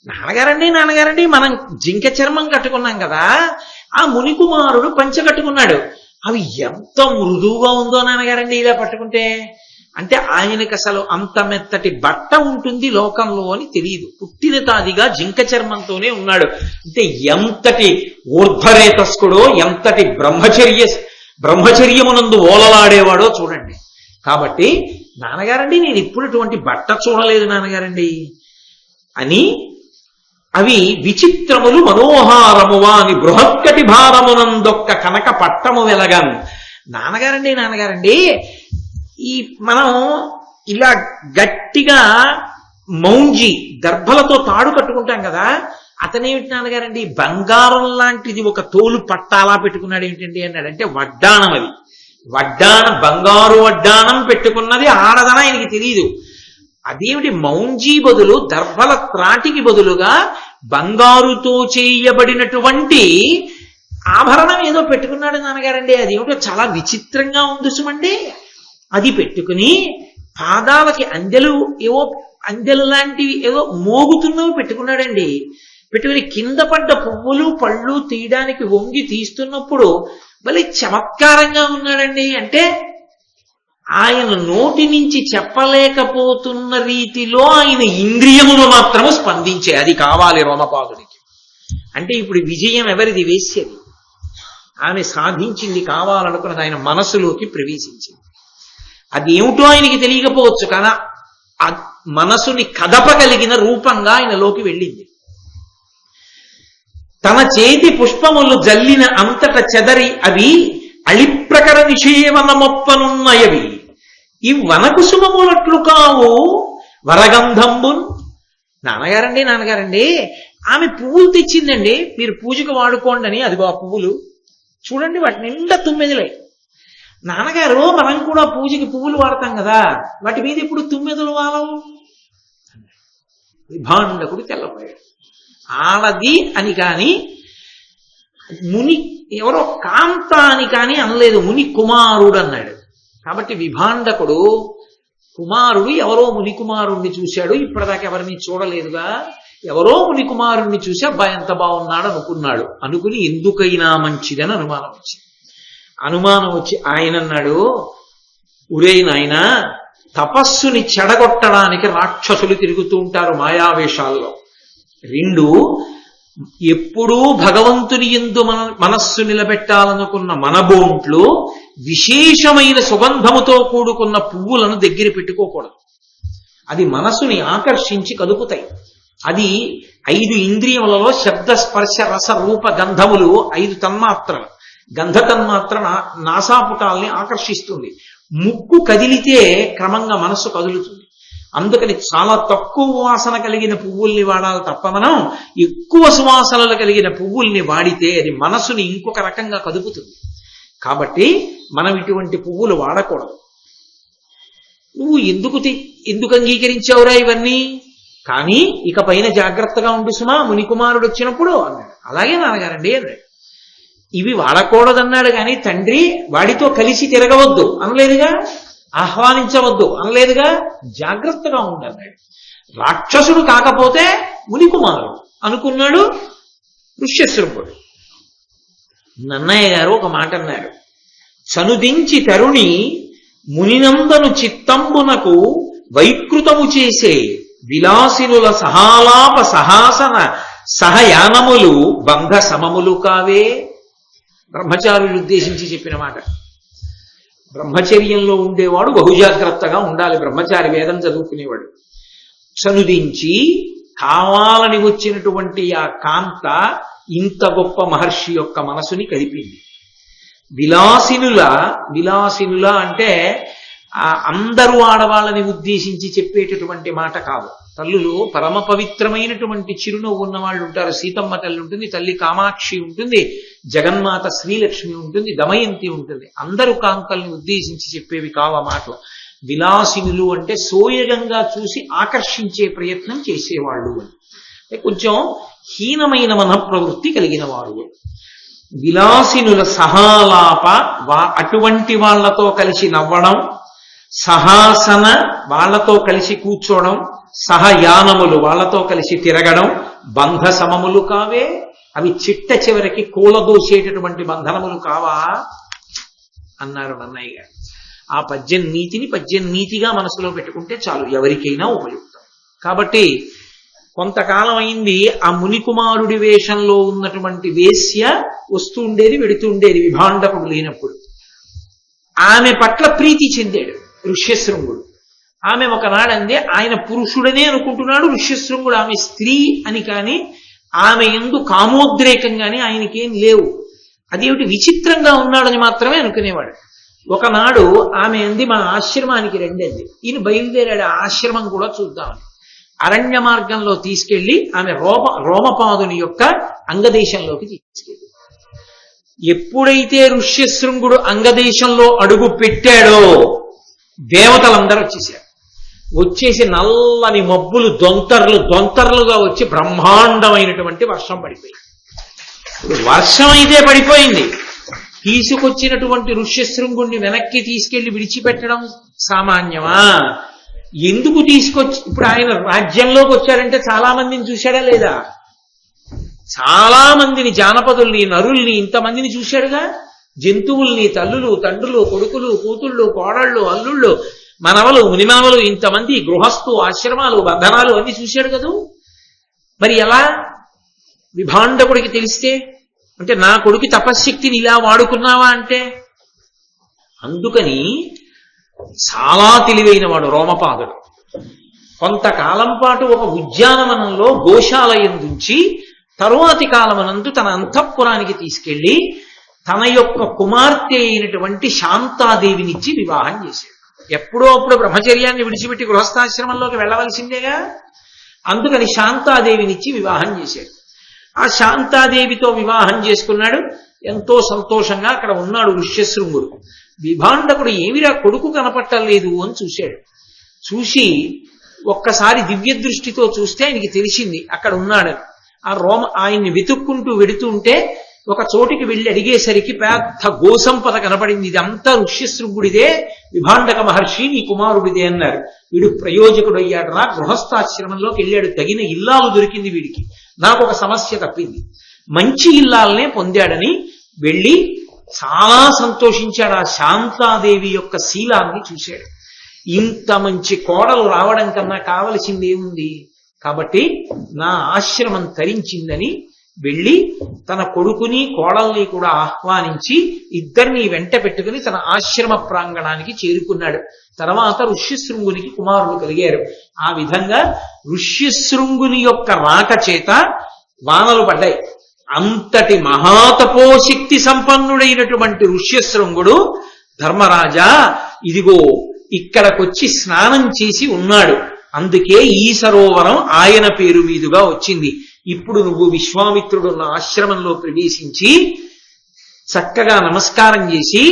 నాన్నగారండి మనం జింక చర్మం కట్టుకున్నాం కదా, ఆ మునికుమారుడు పంచె కట్టుకున్నాడు. అవి ఎంత మృదువుగా ఉందో నాన్నగారండి ఇలా పట్టుకుంటే. అంటే ఆయనకి అసలు అంత మెత్తటి బట్ట ఉంటుంది లోకంలో అని తెలియదు. పుట్టిన తాదిగా జింక చర్మంతోనే ఉన్నాడు. అంటే ఎంతటి ఊర్ధ్వరేతస్కుడో, ఎంతటి బ్రహ్మచర్యమునందు ఓలలాడేవాడో చూడండి. కాబట్టి నాన్నగారండి నేను ఇప్పుడు ఇటువంటి బట్ట చూడలేదు నాన్నగారండి అని. అవి విచిత్రములు మనోహారము వాని బృహత్కటి భారమునందొక్క కనక పట్టము వెలగన్. నాన్నగారండి ఈ మనం ఇలా గట్టిగా మౌంజి దర్భలతో తాడు కట్టుకుంటాం కదా, అతనేమిటి నాన్నగారండి బంగారం లాంటిది ఒక తోలు పట్టాలా పెట్టుకున్నాడు ఏమిటండి అన్నాడు. అంటే వడ్డాణం, అది వడ్డాణం, బంగారు వడ్డాణం పెట్టుకున్నది ఆడదన ఆయనకి తెలియదు. అదేమిటి మౌంజీ బదులు దర్భల త్రాటికి బదులుగా బంగారుతో చేయబడినటువంటి ఆభరణం ఏదో పెట్టుకున్నాడు నాన్నగారండి. అదేమిటో చాలా విచిత్రంగా ఉంది సుమండి. అది పెట్టుకుని పాదాలకి అందెలు లాంటివి ఏదో మోగుతున్నవి పెట్టుకున్నాడండి. పెట్టుకుని కింద పడ్డ పువ్వులు పళ్ళు తీయడానికి వంగి తీస్తున్నప్పుడు భలే చమత్కారంగా ఉన్నాడండి. అంటే ఆయన నోటి నుంచి చెప్పలేకపోతున్న రీతిలో ఆయన ఇంద్రియములు మాత్రము స్పందించే, అది కావాలి రోమపాదుడికి. అంటే ఇప్పుడు విజయం ఎవరిది? వేశ్యది. ఆమె సాధించింది కావాలనుకున్నది ఆయన మనసులోకి ప్రవేశించింది. అదేమిటో ఆయనకి తెలియకపోవచ్చు, కానీ మనసుని కదపగలిగిన రూపంగా ఆయనలోకి వెళ్ళింది. తన చేతి పుష్పములు జల్లిన అంతట చెదరి అవి అళిప్రకర నిషేవన మొప్పనున్నయవి. ఈ వనకుసుమములట్లు కావు వరగంధంబున్. నాన్నగారండి ఆమె పువ్వులు తెచ్చిందండి, మీరు పూజకు వాడుకోండి అని. అదిగో ఆ పువ్వులు చూడండి, వాటి నిండా తుమ్మెదలే. నాన్నగారు మనం కూడా పూజకి పువ్వులు వాడతాం కదా, వాటి మీద ఇప్పుడు తుమ్మెదలు వాలవు. విభాండకుడు తెల్లబోయాడు. ఆడది అని కాని ముని ఎవరో కాంత అని కాని అనలేదు, ముని కుమారుడు అన్నాడు. కాబట్టి విభాండకుడు కుమారుడు ఎవరో ముని కుమారుణ్ణి చూశాడు, ఇప్పటిదాకా ఎవరిని చూడలేదుగా, ఎవరో ముని కుమారుణ్ణి చూసి అబ్బాయి ఎంత బాగున్నాడు అనుకున్నాడు. అనుకుని ఎందుకైనా మంచిదని అనుమానం వచ్చి ఆయన అన్నాడు, ఉరే నాయనా, తపస్సుని చెడగొట్టడానికి రాక్షసులు తిరుగుతూ ఉంటారు మాయావేషాల్లో. 2, ఎప్పుడూ భగవంతుని యందు మనస్సు నిలబెట్టాలనుకున్న మనబోంట్లు విశేషమైన సుగంధముతో కూడుకున్న పువ్వులను దగ్గర పెట్టుకోకూడదు. అది మనసుని ఆకర్షించి కదుపుతాయి. అది 5 ఇంద్రియములలో శబ్ద స్పర్శ రస రూప గంధములు 5 తన్మాత్రలు. గంధ తన్మాత్ర నాసాపుటాల్ని ఆకర్షిస్తుంది. ముక్కు కదిలితే క్రమంగా మనస్సు కదులుతుంది. అందుకని చాలా తక్కువ వాసన కలిగిన పువ్వుల్ని వాడాలి తప్ప మనం ఎక్కువ సువాసనలు కలిగిన పువ్వుల్ని వాడితే అది మనసుని ఇంకొక రకంగా కదుపుతుంది. కాబట్టి మనం ఇటువంటి పువ్వులు వాడకూడదు. నువ్వు ఎందుకు అంగీకరించావురా ఇవన్నీ? కానీ ఇక పైన జాగ్రత్తగా ఉండు సుమా, మునికుమారుడు వచ్చినప్పుడు అన్నాడు. అలాగే నాన్నగారండి అన్నాడు. ఇవి వాడకూడదన్నాడు కానీ తండ్రి వాడితో కలిసి తిరగవద్దు అనలేదుగా, ఆహ్వానించవద్దు అనలేదుగా, జాగ్రత్తగా ఉండన్నాడు. రాక్షసుడు కాకపోతే మునికుమారుడు అనుకున్నాడు ఋష్యశృంగుడు. నన్నయ్య గారు ఒక మాట అన్నారు, చనుదించి తరుణి మునినందను చిత్తంబునకు వైకృతము చేసే విలాసినుల సహాలాప సహాసన సహయానములు బంధ సమములు కావే. బ్రహ్మచారులు ఉద్దేశించి చెప్పిన మాట. బ్రహ్మచర్యంలో ఉండేవాడు బహుజాగ్రత్తగా ఉండాలి. బ్రహ్మచారి వేదం చదువుకునేవాడు చనుదించి కావాలని వచ్చినటువంటి ఆ కాంత ఇంత గొప్ప మహర్షి యొక్క మనసుని కలిపింది. విలాసినుల అంటే అందరూ ఆడవాళ్ళని ఉద్దేశించి చెప్పేటటువంటి మాట కాదు. తల్లులు పరమ పవిత్రమైనటువంటి చిరునవ్వు ఉన్న వాళ్ళు ఉంటారు. సీతమ్మ తల్లి ఉంటుంది, తల్లి కామాక్షి ఉంటుంది, జగన్మాత శ్రీలక్ష్మి ఉంటుంది, దమయంతి ఉంటుంది. అందరూ కాంతల్ని ఉద్దేశించి చెప్పేవి కావు ఆ మాటలు. విలాసినులు అంటే సోయగంగా చూసి ఆకర్షించే ప్రయత్నం చేసేవాళ్ళు అని, కొంచెం హీనమైన మనఃప్రవృత్తి కలిగిన వారు. విలాసినుల సహాలాప అటువంటి వాళ్లతో కలిసి నవ్వడం, సహాసన వాళ్లతో కలిసి కూర్చోవడం, సహయానములు వాళ్లతో కలిసి తిరగడం బంధ సమములు కావే. అవి చిట్ట చివరికి కూలదోసేటటువంటి బంధనములు కావా అన్నారు నన్నయ్య గారు. ఆ పద్యం నీతిగా మనసులో పెట్టుకుంటే చాలు, ఎవరికైనా ఉపయుక్తం. కాబట్టి కొంతకాలం అయింది, ఆ మునికుమారుడి వేషంలో ఉన్నటువంటి వేశ్య వస్తూ ఉండేది, వెడుతూ ఉండేది విభాండకుడు లేనప్పుడు. ఆమె పట్ల ప్రీతి చెందాడు ఋష్యశృంగుడు. ఆమె ఒకనాడందే ఆయన పురుషుడనే అనుకుంటున్నాడు ఋష్యశృంగుడు, ఆమె స్త్రీ అని. కానీ ఆమె యందు కామోద్రేకంగానే ఆయనకేం లేవు. అదేమిటి విచిత్రంగా ఉన్నాడని మాత్రమే అనుకునేవాడు. ఒకనాడు ఆమె అంది, మా ఆశ్రమానికి రండి. ఈయన బయలుదేరాడు ఆశ్రమం కూడా చూద్దామని. అరణ్య మార్గంలో తీసుకెళ్లి ఆమె రోమపాదుని యొక్క అంగదేశంలోకి తీసుకెళ్ళి, ఎప్పుడైతే ఋష్యశృంగుడు అంగదేశంలో అడుగు పెట్టాడో దేవతలందరూ వచ్చేసారు. వచ్చేసి నల్లని మబ్బులు దొంతర్లుగా వచ్చి బ్రహ్మాండమైనటువంటి వర్షం పడిపోయింది. ఇప్పుడు వర్షం అయితే పడిపోయింది, తీసుకొచ్చినటువంటి ఋష్యశృంగుణ్ణి వెనక్కి తీసుకెళ్లి విడిచిపెట్టడం సామాన్యమా? ఎందుకు తీసుకొచ్చి, ఇప్పుడు ఆయన రాజ్యంలోకి వచ్చాడంటే చాలా మందిని చూశాడా లేదా? చాలా మందిని, జానపదుల్ని, నరుల్ని, ఇంతమందిని చూశాడుగా. జంతువుల్ని, తల్లులు, తండ్రులు, కొడుకులు, కూతుళ్ళు, కోడళ్ళు, అల్లుళ్ళు, మనవలు, మునిమనవలు, ఇంతమంది, గృహస్థు, ఆశ్రమాలు, బంధనాలు అన్ని చూశాడు కదూ. మరి ఎలా విభాండకుడికి తెలిస్తే? అంటే నా కొడుకు తపశ్శక్తిని ఇలా వాడుకున్నావా అంటే, అందుకని చాలా తెలివైన వాడు రోమపాదుడు. కొంతకాలం పాటు ఒక ఉద్యానవనంలో గోశాలయం నుంచి తరువాతి కాలమనందు తన అంతఃపురానికి తీసుకెళ్లి తన యొక్క కుమార్తె అయినటువంటి శాంతాదేవినిచ్చి వివాహం చేశాడు. ఎప్పుడో అప్పుడు బ్రహ్మచర్యాన్ని విడిచిపెట్టి గృహస్థాశ్రమంలోకి వెళ్ళవలసిందేగా. అందుకని శాంతాదేవినిచ్చి వివాహం చేశాడు. ఆ శాంతాదేవితో వివాహం చేసుకున్నాడు. ఎంతో సంతోషంగా అక్కడ ఉన్నాడు ఋష్యశృంగుడు. విభాండకుడు ఏమిరా కొడుకు కనపట్టలేదు అని చూశాడు. చూసి ఒక్కసారి దివ్య దృష్టితో చూస్తే ఆయనకి తెలిసింది అక్కడ ఉన్నాడని. ఆయన్ని వెతుక్కుంటూ వెడుతూ ఉంటే ఒక చోటికి వెళ్ళి అడిగేసరికి పెద్ద గోసంపద కనపడింది. ఇదంతా ఋష్యశృంగుడిదే, విభాండక మహర్షి నీ కుమారుడిదే అన్నారు. వీడు ప్రయోజకుడు అయ్యాడు రా, గృహస్థాశ్రమంలోకి వెళ్ళాడు, తగిన ఇల్లాలు దొరికింది వీడికి, నాకు ఒక సమస్య తప్పింది, మంచి ఇల్లాలనే పొందాడని వెళ్ళి చాలా సంతోషించాడు. ఆ శాంతాదేవి యొక్క శీలాన్ని చూశాడు. ఇంత మంచి కోడలు రావడం కన్నా కావలసింది ఏముంది? కాబట్టి నా ఆశ్రమం తరించిందని వెళ్ళి తన కొడుకుని కోడల్ని కూడా ఆహ్వానించి ఇద్దరిని వెంట పెట్టుకుని తన ఆశ్రమ ప్రాంగణానికి చేరుకున్నాడు. తర్వాత ఋష్యశృంగునికి కుమారులు కలిగారు. ఆ విధంగా ఋష్యశృంగుని యొక్క రాక చేత వానలు పడ్డాయి. అంతటి మహాతపోశక్తి సంపన్నుడైనటువంటి ఋష్యశృంగుడు, ధర్మరాజా ఇదిగో ఇక్కడకొచ్చి స్నానం చేసి ఉన్నాడు, అందుకే ఈ సరోవరం ఆయన పేరు మీదుగా వచ్చింది. ఇప్పుడు నువ్వు విశ్వామిత్రుడున్న ఆశ్రమంలో ప్రవేశించి చక్కగా నమస్కారం చేసి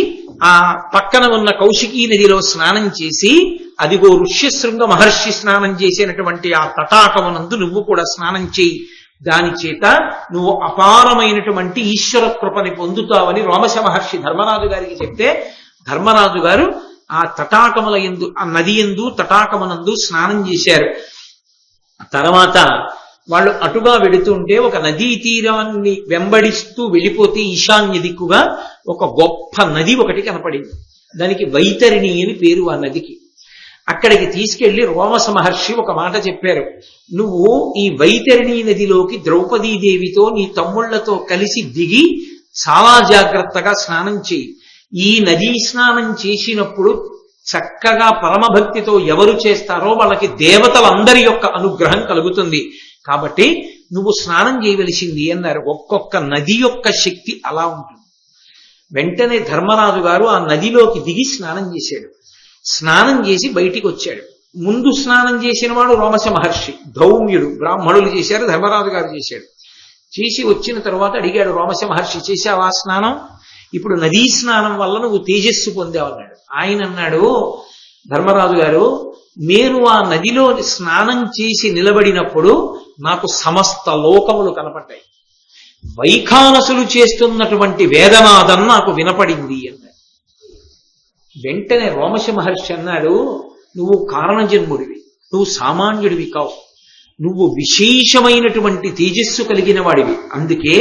ఆ పక్కన ఉన్న కౌశికీ నదిలో స్నానం చేసి, అదిగో ఋష్యశృంగ మహర్షి స్నానం చేసినటువంటి ఆ తటాకమునందు నువ్వు కూడా స్నానం చేయి. దాని చేత నువ్వు అపారమైనటువంటి ఈశ్వర కృపని పొందుతావని రోమశ మహర్షి ధర్మరాజు గారికి చెప్తే, ధర్మరాజు గారు ఆ తటాకముల యందు, ఆ నది యందు తటాకమునందు స్నానం చేశారు. తర్వాత వాళ్ళు అటుగా వెడుతుంటే ఒక నదీ తీరాన్ని వెంబడిస్తూ వెళ్ళిపోతే ఈశాన్య దిక్కుగా ఒక గొప్ప నది ఒకటి కనపడింది. దానికి వైతరిణి అని పేరు ఆ నదికి. అక్కడికి తీసుకెళ్లి రోమస మహర్షి ఒక మాట చెప్పారు, నువ్వు ఈ వైతరిణి నదిలోకి ద్రౌపదీదేవితో నీ తమ్ముళ్లతో కలిసి దిగి చాలా జాగ్రత్తగా స్నానం చేయి. ఈ నదీ స్నానం చేసినప్పుడు చక్కగా పరమభక్తితో ఎవరు చేస్తారో వాళ్ళకి దేవతలందరి యొక్క అనుగ్రహం కలుగుతుంది. కాబట్టి నువ్వు స్నానం చేయవలసింది అన్నారు. ఒక్కొక్క నది యొక్క శక్తి అలా ఉంటుంది. వెంటనే ధర్మరాజు గారు ఆ నదిలోకి దిగి స్నానం చేశాడు. స్నానం చేసి బయటికి వచ్చాడు. ముందు స్నానం చేసిన వాడు రోమస మహర్షి, ధౌమ్యుడు, బ్రాహ్మణులు చేశారు, ధర్మరాజు గారు చేశాడు. చేసి వచ్చిన తర్వాత అడిగాడు రోమస మహర్షి, చేశావా స్నానం? ఇప్పుడు నదీ స్నానం వల్ల నువ్వు తేజస్సు పొందావన్నాడు. ఆయన అన్నాడు, ధర్మరాజు గారు, నేను ఆ నదిలో స్నానం చేసి నిలబడినప్పుడు నాకు సమస్త లోకములు కనపడ్డాయి. వైఖానసులు చేస్తున్నటువంటి వేదనాదం నాకు వినపడింది అన్నాడు. వెంటనే రోమశ మహర్షి అన్నాడు, నువ్వు కారణజన్ముడివి, నువ్వు సామాన్యుడివి కావు, నువ్వు విశేషమైనటువంటి తేజస్సు కలిగిన వాడివి. అందుకే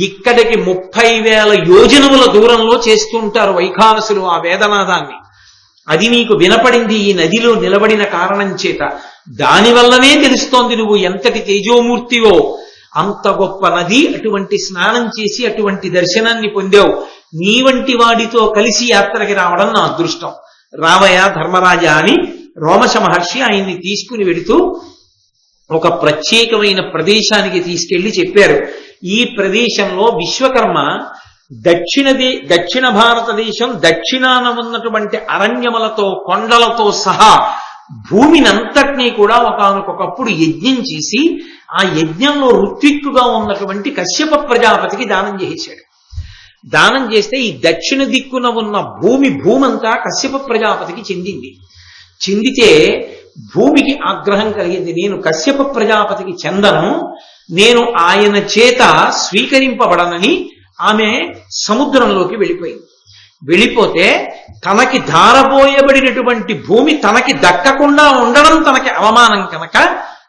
ఇక్కడికి 30,000 యోజనముల దూరంలో చేస్తుంటారు వైఖానసులు ఆ వేదనాదాన్ని. అది నీకు వినపడింది ఈ నదిలో నిలబడిన కారణం చేత. దానివల్లనే తెలుస్తోంది నువ్వు ఎంతటి తేజోమూర్తివో. అంత గొప్ప నది, అటువంటి స్నానం చేసి అటువంటి దర్శనాన్ని పొందావు. నీ వంటి వాడితో కలిసి యాత్రకి రావడం నా అదృష్టం. రావయా ధర్మరాజా అని రోమశ మహర్షి ఆయన్ని తీసుకుని వెడుతూ ఒక ప్రత్యేకమైన ప్రదేశానికి తీసుకెళ్లి చెప్పారు. ఈ ప్రదేశంలో విశ్వకర్మ దక్షిణ భారతదేశం దక్షిణాన ఉన్నటువంటి అరణ్యములతో కొండలతో సహా భూమినంతటినీ కూడా ఒకానొకప్పుడు యజ్ఞం చేసి ఆ యజ్ఞంలో ఋత్విక్కుగా ఉన్నటువంటి కశ్యప ప్రజాపతికి దానం చేశాడు. దానం చేస్తే ఈ దక్షిణ దిక్కున ఉన్న భూమంతా కశ్యప ప్రజాపతికి చెందింది. చెందితే భూమికి ఆగ్రహం కలిగింది, నేను కశ్యప ప్రజాపతికి చెందను, నేను ఆయన చేత స్వీకరింపబడనని ఆమె సముద్రంలోకి వెళ్ళిపోయింది. వెళ్ళిపోతే తనకి ధారపోయబడినటువంటి భూమి తనకి దక్కకుండా ఉండడం తనకి అవమానం కనుక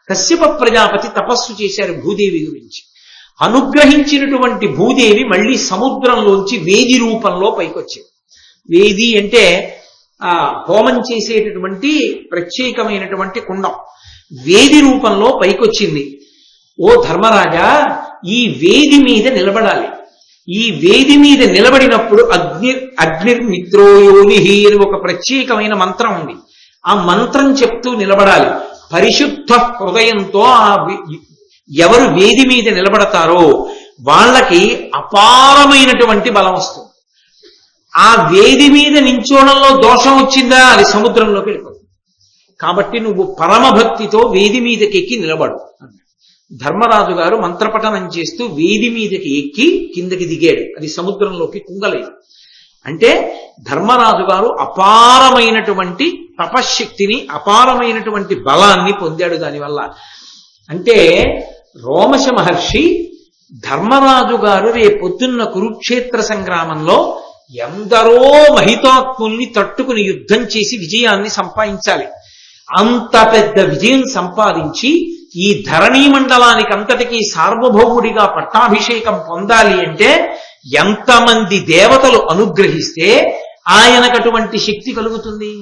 కశ్యప ప్రజాపతి తపస్సు చేశారు భూదేవి గురించి. అనుగ్రహించినటువంటి భూదేవి మళ్ళీ సముద్రంలోంచి వేది రూపంలో పైకొచ్చింది. వేది అంటే ఆ హోమం చేసేటటువంటి ప్రత్యేకమైనటువంటి కుండం. వేది రూపంలో పైకొచ్చింది. ఓ ధర్మరాజా, ఈ వేది మీద నిలబడాలి. ఈ వేది మీద నిలబడినప్పుడు అగ్నిర్మిత్రోయోనిహి అని ఒక ప్రత్యేకమైన మంత్రం ఉంది. ఆ మంత్రం చెప్తూ నిలబడాలి. పరిశుద్ధ హృదయంతో ఎవరు వేది మీద నిలబడతారో వాళ్ళకి అపారమైనటువంటి బలం వస్తుంది. ఆ వేది మీద నించోడంలో దోషం వచ్చిందా, అది సముద్రంలోకి వెళ్ళిపోతుంది. కాబట్టి నువ్వు పరమభక్తితో వేది మీదకి ఎక్కి నిలబడు. ధర్మరాజు గారు మంత్రపఠనం చేస్తూ వేది మీదకి ఎక్కి కిందకి దిగాడు. అది సముద్రంలోకి కుంగలేదు. అంటే ధర్మరాజు గారు అపారమైనటువంటి తపశ్శక్తిని, అపారమైనటువంటి బలాన్ని పొందాడు దానివల్ల. అంటే రోమశ మహర్షి ధర్మరాజు గారు రేపొద్దున్న కురుక్షేత్ర సంగ్రామంలో ఎందరో మహితాత్ముల్ని తట్టుకుని యుద్ధం చేసి విజయాన్ని సంపాదించాలి. అంత పెద్ద విజయం సంపాదించి ఈ ధరణీ మండలానికి అంతటికీ సార్వభౌముడిగా పట్టాభిషేకం పొందాలి అంటే ఎంతమంది దేవతలు అనుగ్రహిస్తే ఆయనకు అటువంటి శక్తి కలుగుతుంది.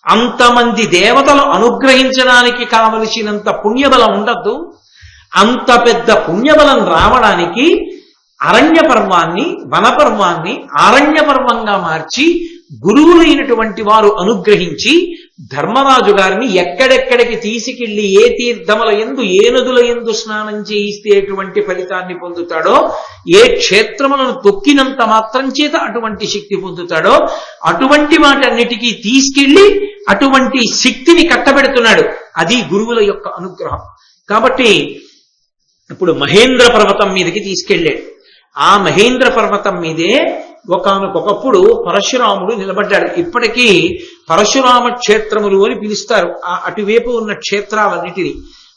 అంతమంది దేవతలు అనుగ్రహించడానికి కావలసినంత పుణ్యబలం ఉండద్దు. అంత పెద్ద పుణ్యబలం రావడానికి అరణ్య పర్వాన్ని, వనపర్వాన్ని ఆరణ్య పర్వంగా మార్చి గురువులైనటువంటి వారు అనుగ్రహించి ధర్మరాజు గారిని ఎక్కడెక్కడికి తీసుకెళ్లి ఏ తీర్థముల యందు, ఏ నదుల యందు స్నానం చేయిస్తే ఎటువంటి ఫలితాన్ని పొందుతాడో, ఏ క్షేత్రములను తొక్కినంత మాత్రం చేత అటువంటి శక్తి పొందుతాడో అటువంటి వాటన్నిటికీ తీసుకెళ్లి అటువంటి శక్తిని కట్టబెడుతున్నాడు. అది గురువుల యొక్క అనుగ్రహం. కాబట్టి ఇప్పుడు మహేంద్ర పర్వతం మీదకి తీసుకెళ్ళాడు. ఆ మహేంద్ర పర్వతం మీదే ఒకానొకప్పుడు పరశురాముడు నిలబడ్డాడు. ఇప్పటికీ పరశురామ క్షేత్రములు అని పిలుస్తారు ఆ అటువైపు ఉన్న క్షేత్రాలన్నిటినీ.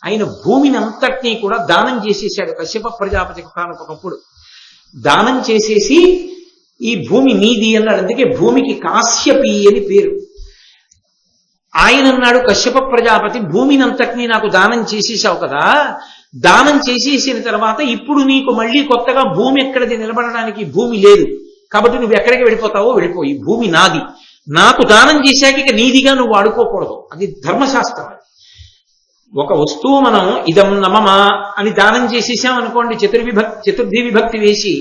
ఆయన భూమిని అంతటినీ కూడా దానం చేసేసాడు కశ్యప ప్రజాపతికి. ఒకానొకప్పుడు దానం చేసేసి ఈ భూమి నీది అన్నాడు. అందుకే భూమికి కాశ్యపి అని పేరు. ఆయన అన్నాడు, కశ్యప ప్రజాపతి, భూమిని అంతటినీ నాకు దానం చేసేసావు కదా, దానం చేసేసిన తర్వాత ఇప్పుడు నీకు మళ్ళీ కొత్తగా భూమి ఎక్కడిది నిలబడడానికి భూమి లేదు. కాబట్టి నువ్వు ఎక్కడికి వెళ్ళిపోతావో వెళ్ళిపో, ఈ భూమి నాది, నాకు దానం చేశాక ఇక నీదిగా నువ్వు వాడుకోకూడదు. అది ధర్మశాస్త్రం. ఒక వస్తువు మనం ఇదం నమమా అని దానం చేసేసాం అనుకోండి, చతుర్థి విభక్తి వేసి,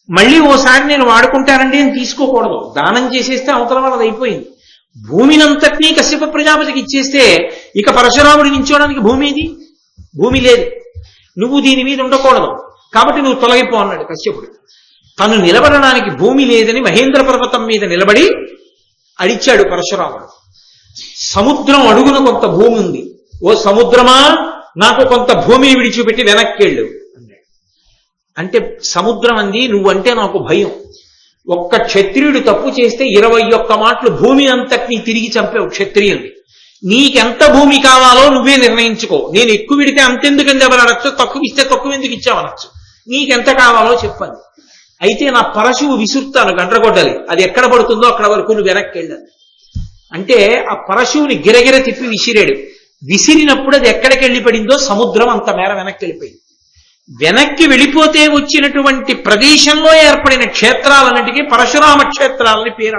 మళ్ళీ ఓసారి నేను వాడుకుంటానండి అని తీసుకోకూడదు. దానం చేసేస్తే అవతల వాళ్ళది అయిపోయింది. భూమినంతటినీ కశ్యప ప్రజాపతికి ఇచ్చేస్తే ఇక పరశురాముడి నించోడానికి భూమి లేదు. నువ్వు దీని మీద ఉండకూడదు, కాబట్టి నువ్వు తొలగిపో అన్నాడు కశ్యపుడు. తను నిలబడడానికి భూమి లేదని మహేంద్ర పర్వతం మీద నిలబడి అడిచాడు పరశురాముడు. సముద్రం అడుగున కొంత భూమి ఉంది, ఓ సముద్రమా నాకు కొంత భూమిని విడిచిపెట్టి వెనక్కెళ్ళు అన్నాడు. అంటే సముద్రం అంది, నువ్వంటే నాకు భయం. ఒక్క క్షత్రియుడు తప్పు చేస్తే 21 మాటలు భూమి అంతటినీ తిరిగి చంపావు క్షత్రియుల్ని. నీకెంత భూమి కావాలో నువ్వే నిర్ణయించుకో. నేను ఎక్కువ విడితే అంతెందుకని దెబ్బలాడచ్చు, తక్కువ ఇస్తే తక్కువ ఎందుకు ఇచ్చావనొచ్చు. నీకెంత కావాలో చెప్పండి. అయితే నా పరశువు విసురుతాను గండ్రగొడ్డలి, అది ఎక్కడ పడుతుందో అక్కడ వరకు నువ్వు వెనక్కి వెళ్ళాలి అంటే ఆ పరశువుని గిరగిర తిప్పి విసిరాడు. విసిరినప్పుడు అది ఎక్కడికి వెళ్ళి పడిందో సముద్రం అంత మేర వెనక్కి వెళ్ళిపోయింది. వెనక్కి వెళ్ళిపోతే వచ్చినటువంటి ప్రదేశంలో ఏర్పడిన క్షేత్రాలన్నిటికీ పరశురామ క్షేత్రాలని పేరు.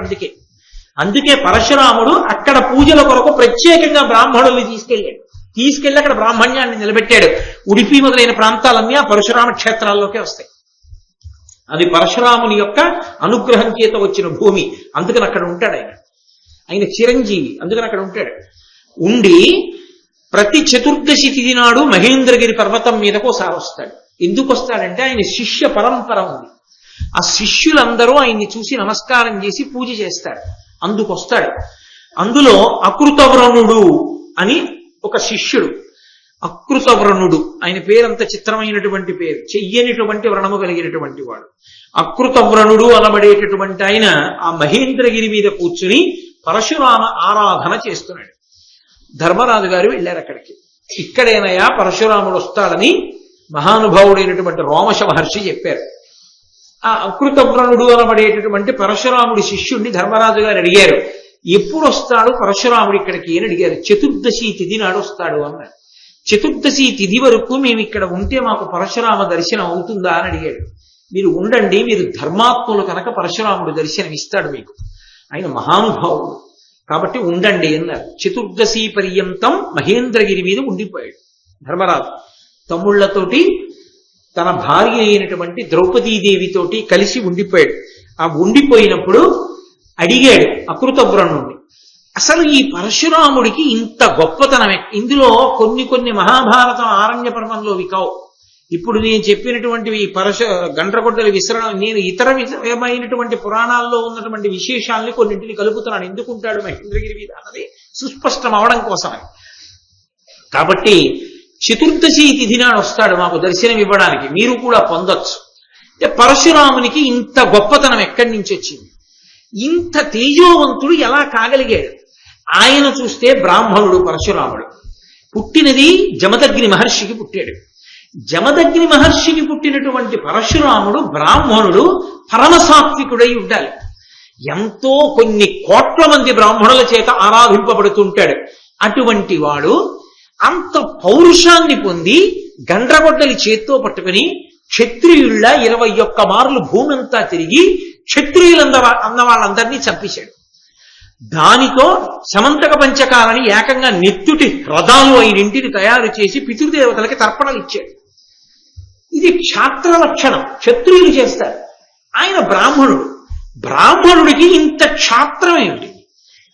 అందుకే పరశురాముడు అక్కడ పూజల కొరకు ప్రత్యేకంగా బ్రాహ్మణుల్ని తీసుకెళ్లి అక్కడ బ్రాహ్మణ్యాన్ని నిలబెట్టాడు. ఉడిపి మొదలైన ప్రాంతాలన్నీ ఆ పరశురామ క్షేత్రాల్లోకే వస్తాయి. అది పరశురాముని యొక్క అనుగ్రహం చేత వచ్చిన భూమి. అందుకని అక్కడ ఉంటాడు ఆయన చిరంజీవి. అందుకని అక్కడ ఉంటాడు. ఉండి ప్రతి చతుర్దశి తిథి నాడు మహేంద్రగిరి పర్వతం మీదకు ఒకసారి వస్తాడు. ఎందుకు వస్తాడంటే ఆయన శిష్య పరంపర ఉంది. ఆ శిష్యులందరూ ఆయన్ని చూసి నమస్కారం చేసి పూజ చేస్తారు. అందుకొస్తాడు. అందులో అకృతవ్రణుడు అని ఒక శిష్యుడు. అకృతవ్రణుడు, ఆయన పేరంత చిత్రమైనటువంటి పేరు, చెయ్యనిటువంటి వ్రణము కలిగినటువంటి వాడు. అకృతవ్రణుడు అనబడేటటువంటి ఆయన ఆ మహేంద్రగిరి మీద కూర్చుని పరశురామ ఆరాధన చేస్తున్నాడు. ధర్మరాజు గారు వెళ్ళారు అక్కడికి. ఇక్కడేనయా పరశురాముడు వస్తాడని మహానుభావుడైనటువంటి రోమశ మహర్షి చెప్పారు. ఆ అకృతవ్రణుడు అనబడేటటువంటి పరశురాముడి శిష్యుణ్ణి ధర్మరాజు గారు అడిగారు, ఎప్పుడు వస్తాడు పరశురాముడు ఇక్కడికి అని అడిగారు. చతుర్దశి తిథి నాడు వస్తాడు అన్నాడు. చతుర్దశి తిథి వరకు మేము ఇక్కడ ఉంటే మాకు పరశురామ దర్శనం అవుతుందా అని అడిగాడు. మీరు ఉండండి, మీరు ధర్మాత్ములు కనుక పరశురాముడు దర్శనం ఇస్తాడు మీకు, ఆయన మహానుభావుడు కాబట్టి ఉండండి అన్నారు. చతుర్దశి పర్యంతం మహేంద్రగిరి మీద ఉండిపోయాడు ధర్మరాజు. తమ్ముళ్లతోటి తన భార్య అయినటువంటి ద్రౌపదీదేవితోటి కలిసి ఉండిపోయాడు. ఆ ఉండిపోయినప్పుడు అడిగాడు అకృతవ్రణుణ్ణి, అసలు ఈ పరశురాముడికి ఇంత గొప్పతనమే. ఇందులో కొన్ని మహాభారతం ఆరణ్య పర్వంలోవి కావు. ఇప్పుడు నేను చెప్పినటువంటివి గండ్రగొడ్డలి విసరణ, నేను ఇతర విధమైనటువంటి పురాణాల్లో ఉన్నటువంటి విశేషాలని కొన్నింటిని కలుపుతున్నాను. ఎందుకుంటాడు మహేంద్రగిరి మీద అన్నది సుస్పష్టం అవడం కోసమని. కాబట్టి చతుర్దశి తిథి నాడు వస్తాడు మాకు దర్శనం ఇవ్వడానికి, మీరు కూడా పొందొచ్చు. పరశురామునికి ఇంత గొప్పతనం ఎక్కడి నుంచి వచ్చింది? ఇంత తేజోవంతుడు ఎలా కాగలిగాడు? ఆయన చూస్తే బ్రాహ్మణుడు పరశురాముడు. పుట్టినది జమదగ్ని మహర్షికి పుట్టాడు. జమదగ్ని మహర్షికి పుట్టినటువంటి పరశురాముడు బ్రాహ్మణుడు, పరమసాత్వికుడై ఉండాలి. ఎంతో కొన్ని కోట్ల మంది బ్రాహ్మణుల చేత ఆరాధింపబడుతుంటాడు. అటువంటి వాడు అంత పౌరుషాన్ని పొంది గండ్రగొడ్డలి చేత్తో పట్టుకుని క్షత్రియుళ్ళ 21 మార్లు భూమి అంతా తిరిగి క్షత్రియులందన్న వాళ్ళందరినీ చంపేశాడు. దానితో సమంతక పంచకాలని ఏకంగా నెత్తుటి రథాలు అయినింటిని తయారు చేసి పితృదేవతలకి తర్పణలు ఇచ్చాడు. ఇది క్షాత్ర లక్షణం, క్షత్రియులు చేస్తారు. ఆయన బ్రాహ్మణుడికి ఇంత క్షాత్రం ఏమిటి,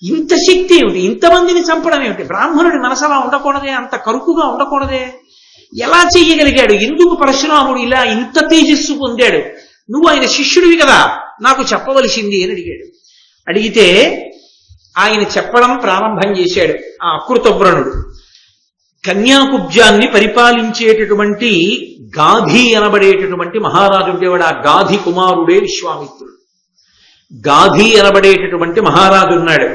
ఇంత శక్తి ఏమిటి, ఇంతమందిని చంపడం ఏమిటి? బ్రాహ్మణుడి మనసు అలా ఉండకూడదే, అంత కరుకుగా ఉండకూడదే? ఎలా చెయ్యగలిగాడు? ఎందుకు పరశురాముడు ఇలా ఇంత తేజస్సు పొందాడు? నువ్వు ఆయన శిష్యుడివి కదా, నాకు చెప్పవలసింది అని అడిగాడు. అడిగితే ఆయన చెప్పడం ప్రారంభం చేశాడు. ఆ అకృతవ్రణుడు కన్యాకుబ్జాన్ని పరిపాలించేటటువంటి గాధి అనబడేటటువంటి మహారాజు ఉండేవాడు. ఆ గాధి కుమారుడే విశ్వామిత్రుడు. గాధి అనబడేటటువంటి మహారాజు ఉన్నాడు.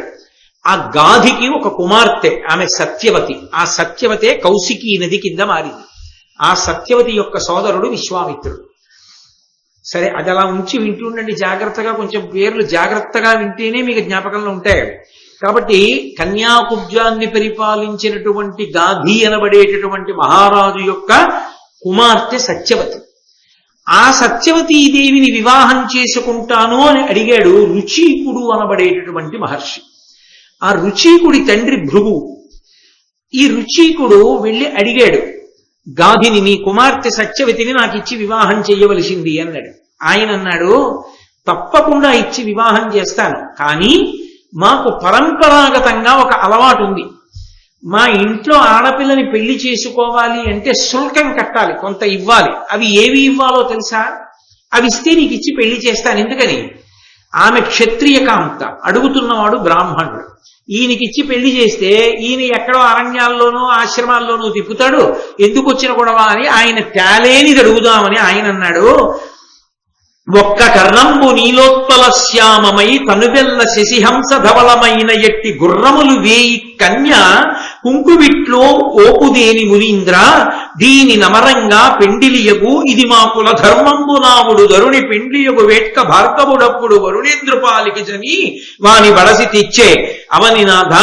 ఆ గాధికి ఒక కుమార్తె, ఆమె సత్యవతి. ఆ సత్యవతే కౌశికీ నది కింద మారింది. ఆ సత్యవతి యొక్క సోదరుడు విశ్వామిత్రుడు. సరే, అది అలా ఉంచి వింటుండండి జాగ్రత్తగా. కొంచెం పేర్లు జాగ్రత్తగా వింటేనే మీకు జ్ఞాపకంలో ఉంటాయి. కాబట్టి కన్యాకుబ్జాన్ని పరిపాలించినటువంటి గాధి అనబడేటటువంటి మహారాజు యొక్క కుమార్తె సత్యవతి. ఆ సత్యవతీదేవిని వివాహం చేసుకుంటాను అని అడిగాడు రుచీకుడు అనబడేటటువంటి మహర్షి. ఆ రుచీకుడి తండ్రి భృగు. ఈ రుచీకుడు వెళ్ళి అడిగాడు, గాధిని నీ కుమార్తె సత్యవతిని నాకు ఇచ్చి వివాహం చెయ్యవలసింది అన్నాడు. ఆయన అన్నాడు, తప్పకుండా ఇచ్చి వివాహం చేస్తాను, కానీ మాకు పరంపరాగతంగా ఒక అలవాటు ఉంది. మా ఇంట్లో ఆడపిల్లని పెళ్లి చేసుకోవాలి అంటే శుల్కం కట్టాలి, కొంత ఇవ్వాలి. అవి ఏవి ఇవ్వాలో తెలుసా? అవి ఇస్తే నీకు ఇచ్చి పెళ్లి చేస్తాను. ఎందుకని? ఆమె క్షత్రియ కాంత, అడుగుతున్నవాడు బ్రాహ్మణుడు. ఈయనకిచ్చి పెళ్లి చేస్తే ఈయన ఎక్కడో అరణ్యాల్లోనూ ఆశ్రమాల్లోనూ తిప్పుతాడు, ఎందుకు వచ్చిన గొడవ అని ఆయన తేలేనిది అడుగుదామని ఆయన అన్నాడు, ఒక్క కర్ణంబు నీలోత్పల శ్యామమై తనువెల్ల శశిహంస ధవళమైన ఎట్టి గుర్రములు వేయి కన్య కుంకువిట్లో ఓపుదేని మునీంద్ర దీని నమరంగా పెండిలియగు ఇది మా కుల ధర్మంబు నావుడు ధరుని పెండియగు వేట్క భార్గవుడప్పుడు వరుణేంద్రపాలికి జని వాని బడసి తెచ్చే అవనినాథ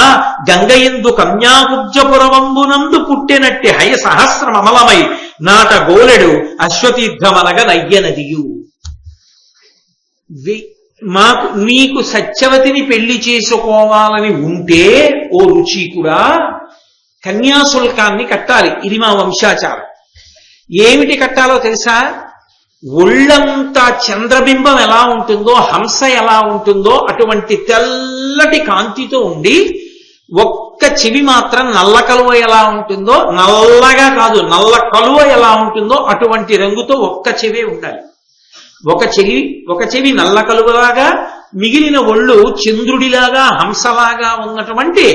గంగయందు కన్యాకుబ్జపురవంబునందు పుట్టెనట్టి హయ సహస్రమమలమై నాట గోలెడు అశ్వతీర్థమనగ నయ్యనదియు. మాకు నీకు సత్యవతిని పెళ్లి చేసుకోవాలని ఉంటే ఓ రుచీకుడా కన్యాశుల్కాన్ని కట్టాలి. ఇది మా వంశాచారం. ఏమిటి కట్టాలో తెలుసా? ఒళ్ళంతా చంద్రబింబం ఎలా ఉంటుందో, హంస ఎలా ఉంటుందో అటువంటి తెల్లటి కాంతితో ఉండి, ఒక్క చెవి మాత్రం నల్ల కలువ ఎలా ఉంటుందో, నల్లగా కాదు నల్ల కలువ ఎలా ఉంటుందో అటువంటి రంగుతో ఒక్క చెవే ఉండాలి. ఒక చెవి నల్ల కలువలాగా, మిగిలిన ఒళ్ళు చంద్రుడిలాగా హంసలాగా ఉన్నటువంటి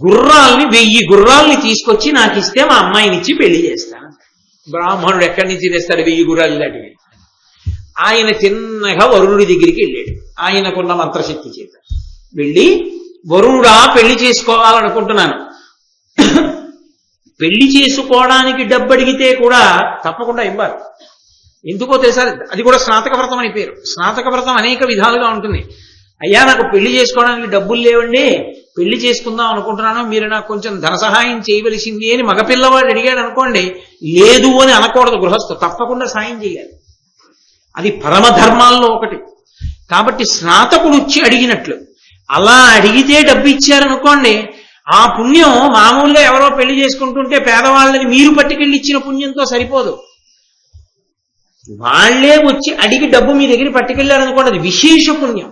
గుర్రాల్ని 1000 గుర్రాల్ని తీసుకొచ్చి నాకు ఇస్తే మా అమ్మాయినిచ్చి పెళ్లి చేస్తాను. బ్రాహ్మణుడు ఎక్కడి నుంచి తెస్తాడు 1000 గుర్రాలు ఇలాంటివి? ఆయన తిన్నగా వరుణుడి దగ్గరికి వెళ్ళాడు. ఆయనకున్న మంత్రశక్తి చేత వెళ్ళి, వరుణుడా పెళ్లి చేసుకోవాలనుకుంటున్నాను, పెళ్లి చేసుకోవడానికి డబ్బు అడిగితే కూడా తప్పకుండా ఇవ్వాలి. ఎందుకో తెలుసా? అది కూడా స్నాతక వ్రతం అని పేరు. స్నాతక వ్రతం అనేక విధాలుగా ఉంటుంది. అయ్యా నాకు పెళ్లి చేసుకోవడానికి డబ్బులు లేవండి, పెళ్లి చేసుకుందాం అనుకుంటున్నాను, మీరు నాకు కొంచెం ధన సహాయం చేయవలసింది అని మగపిల్లవాడు అడిగాడు అనుకోండి, లేదు అని అనకూడదు గృహస్థు, తప్పకుండా సాయం చేయాలి. అది పరమధర్మాల్లో ఒకటి. కాబట్టి స్నాతకుడు వచ్చి అడిగినట్లు, అలా అడిగితే డబ్బు ఇచ్చారనుకోండి, ఆ పుణ్యం మామూలుగా ఎవరో పెళ్లి చేసుకుంటుంటే పేదవాళ్ళని మీరు పట్టుకెళ్ళి ఇచ్చిన పుణ్యంతో సరిపోదు. వాళ్లే వచ్చి అడిగి డబ్బు మీ దగ్గర పట్టుకెళ్లారనుకోండి, అది విశేష పుణ్యం.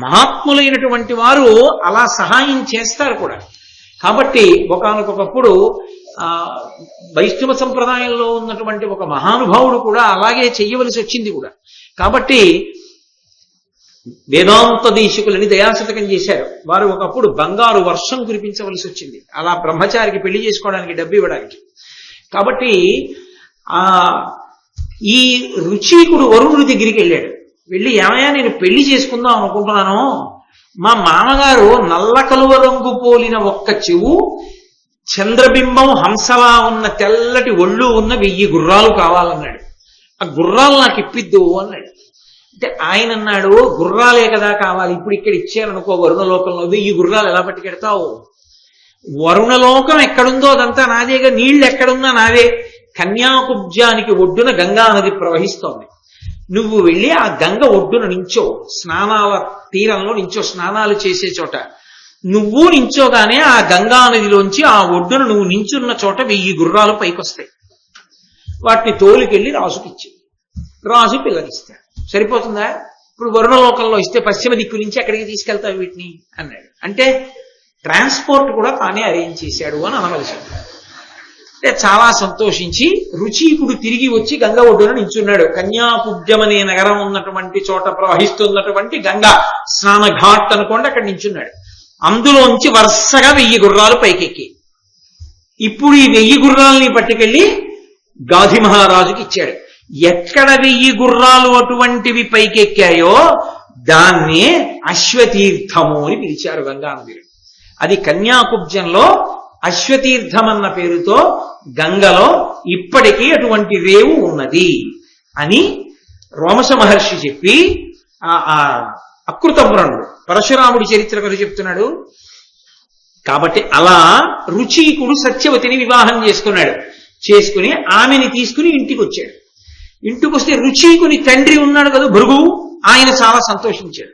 మహాత్ములైనటువంటి వారు అలా సహాయం చేస్తారు కూడా. కాబట్టి ఒకానొకప్పుడు వైష్ణవ సంప్రదాయంలో ఉన్నటువంటి ఒక మహానుభావుడు కూడా అలాగే చెయ్యవలసి వచ్చింది కూడా. కాబట్టి వేదాంత దేశికులని దయాశతకం చేశారు. వారు ఒకప్పుడు బంగారు వర్షం కురిపించవలసి వచ్చింది అలా బ్రహ్మచారికి పెళ్లి చేసుకోవడానికి డబ్బు ఇవ్వడానికి. కాబట్టి ఈ రుచీకుడు వరుణుడి దగ్గరికి వెళ్ళాడు. వెళ్ళి, ఏమయ్యా నేను పెళ్లి చేసుకుందాం అనుకుంటున్నాను, మా మామగారు నల్ల కలువ రంగు పోలిన ఒక్క చెవు, చంద్రబింబం హంసలా ఉన్న తెల్లటి ఒళ్ళు ఉన్న 1000 గుర్రాలు కావాలన్నాడు. ఆ గుర్రాలు నాకు ఇప్పిద్దు అన్నాడు. అంటే ఆయన అన్నాడు, గుర్రాలే కదా కావాలి, ఇప్పుడు ఇక్కడ ఇచ్చారనుకో వరుణలోకంలో 1000 గుర్రాలు ఎలా పట్టుకెడతావు? వరుణలోకం ఎక్కడుందో అదంతా నాదేగా, నీళ్లు ఎక్కడున్నా నావే. కన్యాకుబ్జానికి ఒడ్డున గంగా నది ప్రవహిస్తోంది. నువ్వు వెళ్ళి ఆ గంగ ఒడ్డున నించో, స్నానాల తీరంలో నించో, స్నానాలు చేసే చోట నువ్వు నించోగానే ఆ గంగా నదిలోంచి ఆ ఒడ్డున నువ్వు నించున్న చోట 1000 గుర్రాలు పైకొస్తాయి. వాటిని తోలుకెళ్ళి రాజుకిచ్చి, రాజు పిల్లనిస్తాడు. సరిపోతుందా? ఇప్పుడు వరుణలోకంలో ఇస్తే పశ్చిమ దిక్కు నుంచి ఎక్కడికి తీసుకెళ్తావు వీటిని అన్నాడు. అంటే ట్రాన్స్పోర్ట్ కూడా తానే అరేంజ్ చేశాడు అని అనవలసి. అంటే చాలా సంతోషించి రుచీకుడు తిరిగి వచ్చి గంగ ఒడ్డున నించున్నాడు. కన్యాకుబ్జమనే నగరం ఉన్నటువంటి చోట ప్రవహిస్తున్నటువంటి గంగా స్నాన ఘాట్ అనుకోండి, అక్కడ నించున్నాడు. అందులోంచి వరుసగా 1000 గుర్రాలు పైకెక్కి, ఇప్పుడు ఈ 1000 గుర్రాలని పట్టుకెళ్ళి గాధి మహారాజుకి ఇచ్చాడు. ఎక్కడ 1000 గుర్రాలు అటువంటివి పైకెక్కాయో దాన్నే అశ్వతీర్థము అని పిలిచారు గంగానదిలో. అది కన్యాకుబ్జంలో అశ్వతీర్థం అన్న పేరుతో గంగలో ఇప్పటికీ అటువంటి రేవు ఉన్నది అని రోమశ మహర్షి చెప్పి, అకృతపురాణుడు పరశురాముడి చరిత్ర కథ చెప్తున్నాడు. కాబట్టి అలా రుచీకుడు సత్యవతిని వివాహం చేసుకున్నాడు. చేసుకుని ఆమెని తీసుకుని ఇంటికి వచ్చాడు. ఇంటికొస్తే రుచికుని తండ్రి ఉన్నాడు కదా భృగువు, ఆయన చాలా సంతోషించాడు.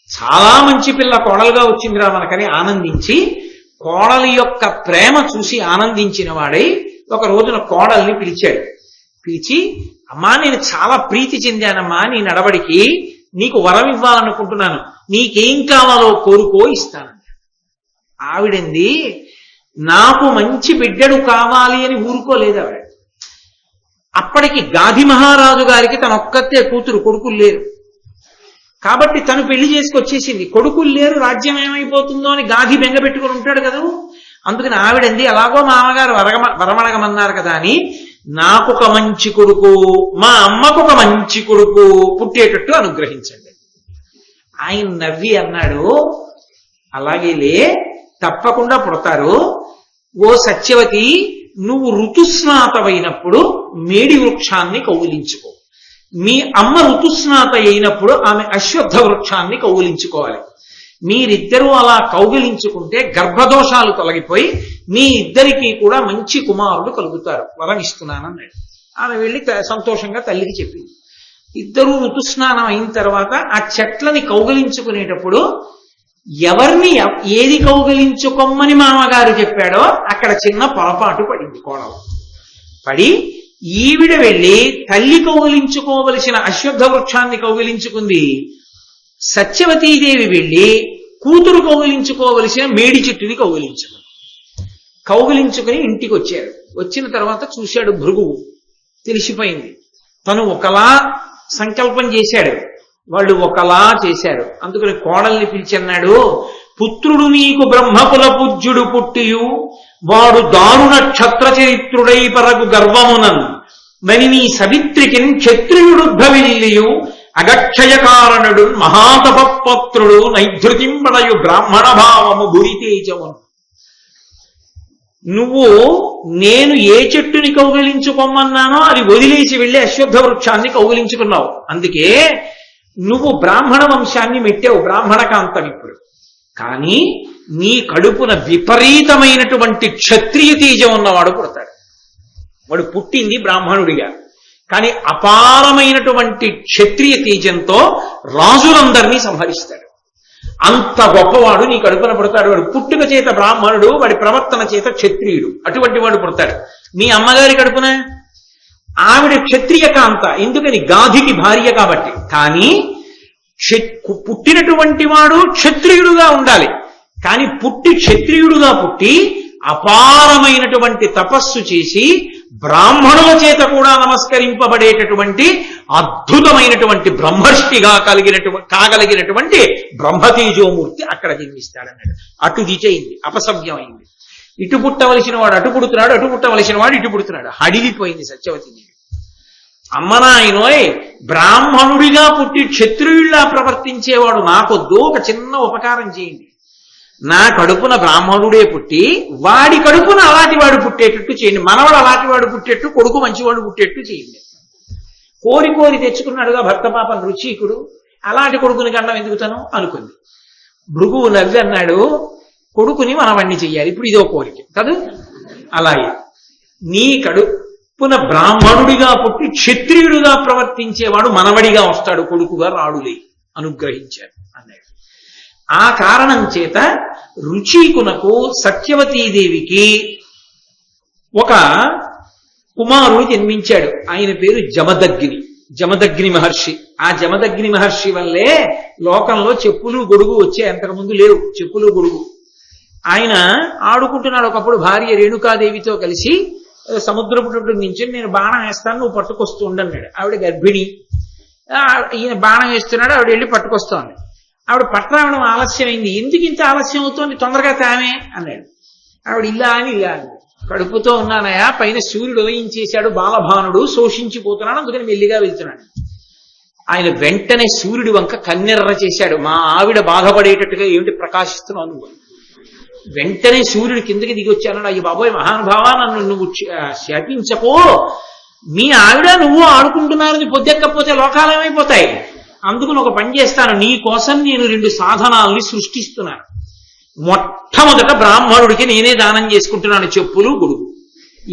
చాలా మంచి పిల్ల కోడలుగా వచ్చిందిరా మనకని ఆనందించి, కోడలి యొక్క ప్రేమ చూసి ఆనందించిన వాడై ఒక రోజున కోడల్ని పిలిచాడు. పిలిచి, అమ్మా నేను చాలా ప్రీతి చెందానమ్మా నీ నడవడికి, నీకు వరం ఇవ్వాలనుకుంటున్నాను, నీకేం కావాలో కోరుకో ఇస్తాను. ఆవిడంది, నాకు మంచి బిడ్డడు కావాలి అని ఊరుకోలేదు ఆవిడ. అప్పటికి గాధి మహారాజు గారికి తన ఒక్కతే కూతురు, కొడుకులు లేరు. కాబట్టి తను పెళ్లి చేసుకొచ్చేసింది. కొడుకులు లేరు, రాజ్యం ఏమైపోతుందో అని గాధి బెంగ పెట్టుకుని ఉంటాడు కదా. అందుకని ఆవిడంది, అలాగో మామగారు వరమడగమన్నారు కదా అని నాకొక మంచి కొడుకు, మా అమ్మకొక మంచి కొడుకు పుట్టేటట్టు అనుగ్రహించండి. ఆయన నవ్వి అన్నాడు, అలాగేలే, తప్పకుండా పుడతారు. ఓ సత్యవతి, నువ్వు ఋతుస్నాతమైనప్పుడు మేడి వృక్షాన్ని కౌగిలించుకో. మీ అమ్మ ఋతుస్నాత అయినప్పుడు ఆమె అశ్వత్థ వృక్షాన్ని కౌగిలించుకోవాలి. మీరిద్దరూ అలా కౌగిలించుకుంటే గర్భదోషాలు తొలగిపోయి మీ ఇద్దరికీ కూడా మంచి కుమారుడు కలుగుతారు, వరం ఇస్తున్నానన్నాడు. ఆమె వెళ్ళి సంతోషంగా తల్లికి చెప్పింది. ఇద్దరూ ఋతుస్నానం అయిన తర్వాత ఆ చెట్లని కౌగిలించుకునేటప్పుడు ఎవరిని ఏది కౌగిలించుకోమని మామగారు చెప్పాడో అక్కడ చిన్న పొరపాటు పడింది. కోడలు పడి ఈవిడ వెళ్ళి తల్లి కౌగిలించుకోవలసిన అశ్వత్థ వృక్షాన్ని కౌగిలించుకుంది. సత్యవతీదేవి వెళ్ళి కూతురు కౌగిలించుకోవలసిన మేడి చెట్టుని కౌగిలించుకుని ఇంటికి వచ్చాడు. వచ్చిన తర్వాత చూశాడు భృగువు, తెలిసిపోయింది. తను ఒకలా సంకల్పం చేశాడు, వాళ్ళు ఒకలా చేశారు. అందుకని కోడల్ని పిలిచన్నాడు, పుత్రుడు నీకు బ్రహ్మకుల పూజ్యుడు పుట్టియు వాడు దారుణ క్షత్ర చరిత్రుడై పరగు గర్వమునన్ మని నీ సవిత్రికిన్ క్షత్రియుడుద్భవిల్లియు అగక్షయ కారణుడు మహాతపత్రుడు నైధృతింబడయు బ్రాహ్మణ భావము గురితేజమును. నువ్వు నేను ఏ చెట్టుని కౌగిలించుకోమన్నానో అది వదిలేసి వెళ్ళి అశ్వత్థ వృక్షాన్ని కౌగిలించుకున్నావు. అందుకే నువ్వు బ్రాహ్మణ వంశాన్ని మెట్టావు, బ్రాహ్మణ కాంతం. ఇప్పుడు కానీ నీ కడుపున విపరీతమైనటువంటి క్షత్రియ తేజం ఉన్నవాడు పుడతాడు. వాడు పుట్టింది బ్రాహ్మణుడిగా, కానీ అపారమైనటువంటి క్షత్రియ తేజంతో రాజులందరినీ సంహరిస్తాడు. అంత గొప్పవాడు నీ కడుపున పుడతాడు. వాడు పుట్టుక చేత బ్రాహ్మణుడు, వాడి ప్రవర్తన చేత క్షత్రియుడు. అటువంటి వాడు పుడతాడు. మీ అమ్మగారి కడుపున ఆవిడ క్షత్రియ కాంత, ఎందుకని గాధికి భార్య కాబట్టి. కానీ పుట్టినటువంటి వాడు క్షత్రియుడుగా ఉండాలి. కానీ క్షత్రియుడుగా పుట్టి అపారమైనటువంటి తపస్సు చేసి బ్రాహ్మణుల చేత కూడా నమస్కరింపబడేటటువంటి అద్భుతమైనటువంటి బ్రహ్మర్షిగా కాగలిగినటువంటి బ్రహ్మతేజోమూర్తి అక్కడ జన్మిస్తాడన్నాడు. అటు దిచయింది, అపసవ్యమైంది. ఇటు పుట్టవలసిన వాడు అటు పుడుతున్నాడు, అటు పుట్టవలసిన వాడు ఇటు పుడుతున్నాడు. హడిలిపోయింది సత్యవతి. అమ్మనాయనోయ్, బ్రాహ్మణుడిగా పుట్టి క్షత్రియుల్లా ప్రవర్తించేవాడు నాకొద్దు, ఒక చిన్న ఉపకారం చేయండి. నా కడుపున బ్రాహ్మణుడే పుట్టి వాడి కడుపున అలాంటి వాడు పుట్టేటట్టు చేయండి. మనవాడు అలాంటి వాడు పుట్టేట్టు, కొడుకు మంచివాడు పుట్టేట్టు చేయండి. కోరి తెచ్చుకున్నాడుగా భర్త పాపం రుచికుడు, అలాంటి కొడుకుని గండం ఎందుకుతాను అనుకుంది. భృగువు నవ్వి అన్నాడు, కొడుకుని మనవణ్ణి చెయ్యాలి. ఇప్పుడు ఇదో కోరిక కాదు. అలాగే నీ కడుపున బ్రాహ్మణుడిగా పుట్టి క్షత్రియుడిగా ప్రవర్తించేవాడు మనవడిగా వస్తాడు, కొడుకుగా రాడులే, అనుగ్రహించాడు అన్నాడు. ఆ కారణం చేత రుచికునకు సత్యవతీదేవికి ఒక కుమారుడు జన్మించాడు. ఆయన పేరు జమదగ్ని మహర్షి. ఆ జమదగ్ని మహర్షి వల్లే లోకంలో చెప్పులు గొడుగు వచ్చాయి. అంతకుముందు లేవు చెప్పులు గొడుగు. ఆయన ఆడుకుంటున్నాడు. ఒకప్పుడు భార్య రేణుకాదేవితో కలిసి సముద్రపు నుంచి నేను బాణం వేస్తాను, నువ్వు పట్టుకొస్తూ ఉండన్నాడు. ఆవిడ గర్భిణి. ఈయన బాణం వేస్తున్నాడు, ఆవిడ వెళ్ళి పట్టుకొస్తోంది. ఆవిడ పట్టరావడం ఆలస్యమైంది. ఎందుకు ఇంత ఆలస్యం అవుతోంది, తొందరగా తామే అన్నాడు. ఆవిడ ఇలా అని కడుపుతో ఉన్నానయా, పైన సూర్యుడు ఉదయించేశాడు, బాలభానుడు శోషించిపోతున్నాడు, అందుకని మెల్లిగా వెళ్తున్నాడు. ఆయన వెంటనే సూర్యుడి వంక కన్నెర్ర చేశాడు. మా ఆవిడ బాధపడేటట్టుగా ఏమిటి ప్రకాశిస్తున్నావు నువ్వు? వెంటనే సూర్యుడు కిందకి దిగి వచ్చాడు. అయ్యి బాబోయ్ మహానుభావా, నన్ను నువ్వు శాపించకో, మీ ఆవిడ నువ్వు ఆడుకుంటున్నారని పొద్దెక్కపోతే లోకాలేమైపోతాయి. అందుకని ఒక పని చేస్తాను, నీ కోసం నేను 2 సాధనాలని సృష్టిస్తున్నాను. మొట్టమొదట బ్రాహ్మణుడికి నేనే దానం చేసుకుంటున్నాను చెప్పులు గొడుగు.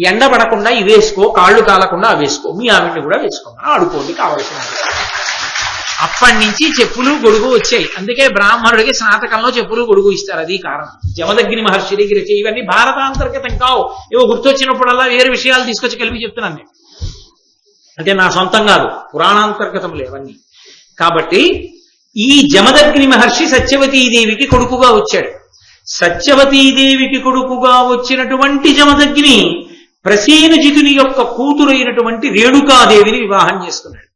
ఎండ పడకుండా ఇవి వేసుకో, కాళ్ళు కాలకుండా అవి వేసుకో, మీ ఆవిడ్ని కూడా వేసుకోమని ఆడుకోండి కావలసిన. అప్పటి నుంచి చెప్పులు గొడుగు వచ్చాయి. అందుకే బ్రాహ్మణుడికి స్నాతకంలో చెప్పులు గొడుగు ఇస్తారు. అది కారణం. జమదగ్ని మహర్షి దగ్గర ఇవన్నీ భారతాంతర్గతం కావు, ఏవో గుర్తొచ్చినప్పుడల్లా వేరే విషయాలు తీసుకొచ్చి కలిపి చెప్తున్నాను నేను. అంటే నా సొంతం కాదు, పురాణాంతర్గతములు అవన్నీ. కాబట్టి ఈ జమదగ్ని మహర్షి సత్యవతీదేవికి కొడుకుగా వచ్చాడు. సత్యవతీదేవికి కొడుకుగా వచ్చినటువంటి జమదగ్ని ప్రసేనజితుని యొక్క కూతురైనటువంటి రేణుకాదేవిని వివాహం చేసుకున్నాడు.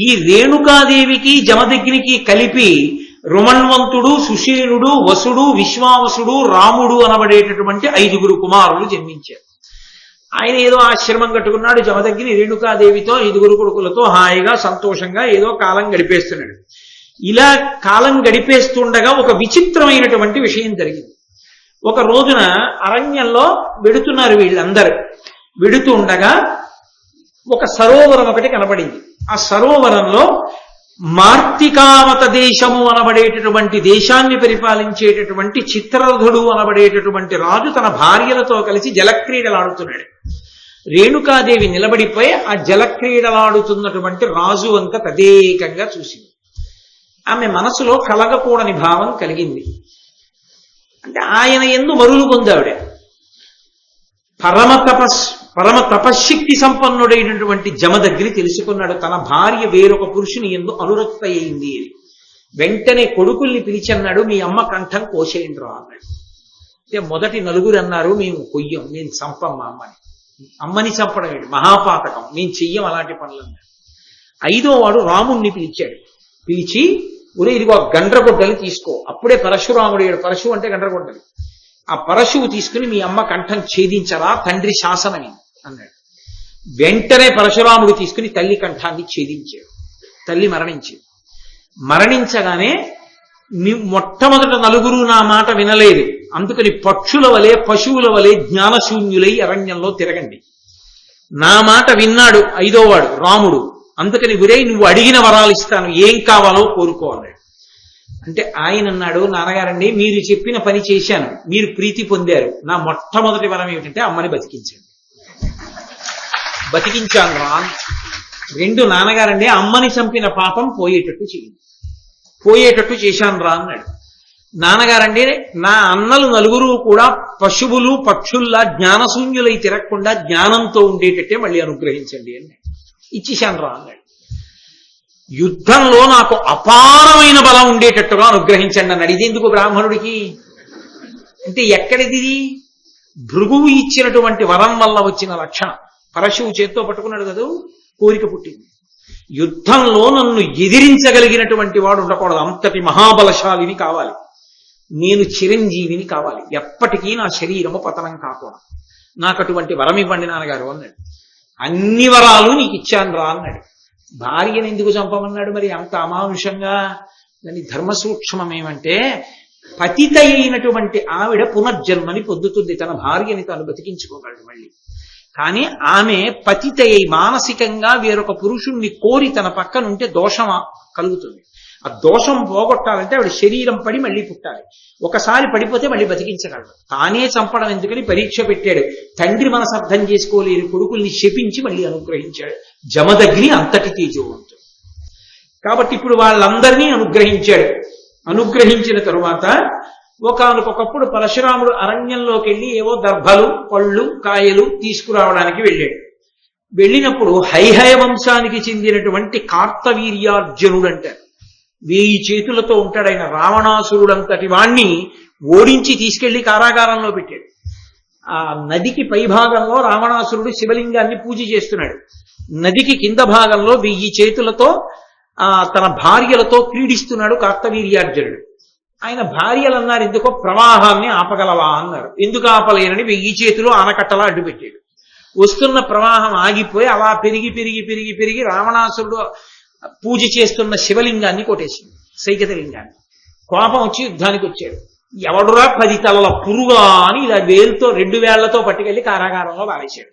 ఈ రేణుకాదేవికి జమదగ్నికి కలిపి రుమణ్వంతుడు, సుషేణుడు, వసుడు, విశ్వావసుడు, రాముడు అనబడేటటువంటి 5 కుమారులు జన్మించారు. ఆయన ఏదో ఆశ్రమం కట్టుకున్నాడు. జమదగ్ని రేణుకాదేవితో 5 కొడుకులతో హాయిగా సంతోషంగా ఏదో కాలం గడిపేస్తున్నాడు. ఇలా కాలం గడిపేస్తుండగా ఒక విచిత్రమైనటువంటి విషయం జరిగింది. ఒక రోజున అరణ్యంలో వెడుతున్నారు వీళ్ళందరూ. వెడుతూ ఉండగా ఒక సరోవరం ఒకటి కనబడింది. ఆ సరోవరంలో మార్తికావత దేశము అనబడేటటువంటి దేశాన్ని పరిపాలించేటటువంటి చిత్రరథుడు అనబడేటటువంటి రాజు తన భార్యలతో కలిసి జలక్రీడలాడుతున్నాడు. రేణుకాదేవి నిలబడిపోయి ఆ జలక్రీడలాడుతున్నటువంటి రాజు వంక తదేకంగా చూసింది. ఆమె మనసులో కలగకూడని భావం కలిగింది. అంటే ఆయన యందు మరులు పొందావిడ. పరమ తపశ్శక్తి సంపన్నుడైనటువంటి జమదగ్ని తెలుసుకున్నాడు తన భార్య వేరొక పురుషుని యందు అనురక్త అయింది అని. వెంటనే కొడుకుల్ని పిలిచన్నాడు, మీ అమ్మ కంఠం కోసేయండి రా అన్నాడు. అంటే మొదటి 4 అన్నారు, మేము కొయ్యం, మేము చంపం మా అమ్మని. అమ్మని చంపడం ఏంటి, మహాపాతకం, మేము చెయ్యం అలాంటి పనులు అన్నాడు. 5వ వాడు రాముణ్ణి పిలిచాడు. పిలిచి, ఒరే ఇదిగో గండ్రగొడ్డలు తీసుకో, అప్పుడే పరశురాముడు, పరశువు అంటే గండ్రగొడ్డలు, ఆ పరశువు తీసుకుని మీ అమ్మ కంఠం ఛేదించరా, తండ్రి శాసనమే అన్నాడు. వెంటనే పరశురాముడు తీసుకుని తల్లి కంఠాన్ని ఛేదించాడు. తల్లి మరణించింది. మరణించగానే మొట్టమొదట 4 నా మాట వినలేదు, అందుకని పక్షుల వలె పశువుల వలె జ్ఞానశూన్యులై అరణ్యంలో తిరగండి. నా మాట విన్నాడు 5వ వాడు రాముడు. అందుకని గురై నువ్వు అడిగిన వరాలు ఇస్తాను, ఏం కావాలో కోరుకోవాలి. అంటే ఆయన అన్నాడు, నాన్నగారండి మీరు చెప్పిన పని చేశాను, మీరు ప్రీతి పొందారు, నా మొట్టమొదటి వరం ఏమిటంటే అమ్మని బతికించండి. బతికించాను రా. 2 నాన్నగారండి అమ్మని చంపిన పాపం పోయేటట్టు చేశాను రా అన్నాడు. నాన్నగారండి నా అన్నలు 4 కూడా పశువులు పక్షుల్లా జ్ఞానశూన్యులై తిరగకుండా జ్ఞానంతో ఉండేటట్టే మళ్ళీ అనుగ్రహించండి అని ఇచ్చేశాను రా అన్నాడు. యుద్ధంలో నాకు అపారమైన బలం ఉండేటట్టుగా అనుగ్రహించండి అన్నాడు. ఇదెందుకు బ్రాహ్మణుడికి అంటే, ఎక్కడిది భృగువు ఇచ్చినటువంటి వరం వల్ల వచ్చిన లక్షణం. పరశువు చేత్తో పట్టుకున్నాడు కదా, కోరిక పుట్టింది. యుద్ధంలో నన్ను ఎదిరించగలిగినటువంటి వాడు ఉండకూడదు, అంతటి మహాబలశాలిని కావాలి, నేను చిరంజీవిని కావాలి, ఎప్పటికీ నా శరీరము పతనం కాకూడదు, నాకు అటువంటి వరం ఇవ్వండి నాన్నగారు అన్నాడు. అన్ని వరాలు నీకు ఇచ్చాను రా అన్నాడు. భార్యను ఎందుకు చంపమన్నాడు మరి అంత అమానుషంగా? దాని ధర్మ సూక్ష్మం ఏమంటే, పతిత అయినటువంటి ఆవిడ పునర్జన్మని పొందుతుంది, తన భార్యని తాను బతికించుకోగలడు మళ్ళీ. కానీ ఆమె పతిత అయి మానసికంగా వేరొక పురుషుణ్ణి కోరి తన పక్కనుంటే దోషం కలుగుతుంది. ఆ దోషం పోగొట్టాలంటే ఆవిడ శరీరం పడి మళ్ళీ పుట్టాలి. ఒకసారి పడిపోతే మళ్ళీ బతికించగలడు. తానే చంపడం ఎందుకని పరీక్ష పెట్టాడు. తండ్రి మనసు అర్థం చేసుకోలేని కొడుకుల్ని శపించి మళ్ళీ అనుగ్రహించాడు. జమదగ్ని అంతటి తేజోవంతుడు కాబట్టి ఇప్పుడు వాళ్ళందరినీ అనుగ్రహించాడు. అనుగ్రహించిన తరువాత ఒకానొకప్పుడు పరశురాముడు అరణ్యంలోకి వెళ్ళి ఏవో దర్భలు పళ్ళు కాయలు తీసుకురావడానికి వెళ్ళాడు. వెళ్ళినప్పుడు హైహయ వంశానికి చెందినటువంటి కార్తవీర్యార్జునుడు అంటారు, 1000 చేతులతో ఉంటాడు ఆయన. రావణాసురుడంతటి వాణ్ణి ఓడించి తీసుకెళ్లి కారాగారంలో పెట్టాడు. ఆ నదికి పై భాగంలో రావణాసురుడు శివలింగాన్ని పూజ చేస్తున్నాడు. నదికి కింద భాగంలో 1000 చేతులతో తన భార్యలతో క్రీడిస్తున్నాడు కార్తవీర్యార్జునుడు. ఆయన భార్యలు అన్నారు, ఎందుకో ప్రవాహాన్ని ఆపగలవా అన్నారు. ఎందుకు ఆపలేనని 1000 చేతులు ఆనకట్టలా అడ్డుపెట్టాడు. వస్తున్న ప్రవాహం ఆగిపోయి అలా పెరిగి పెరిగి పెరిగి పెరిగి రావణాసురుడు పూజ చేస్తున్న శివలింగాన్ని కొట్టేసింది, సైకతలింగాన్ని. కోపం వచ్చి యుద్ధానికి వచ్చాడు. ఎవడురా 10 తలల పురుగా అని ఇలా వేలుతో 2 వేళ్లతో పట్టుకెళ్లి కారాగారంలో పారేశాడు.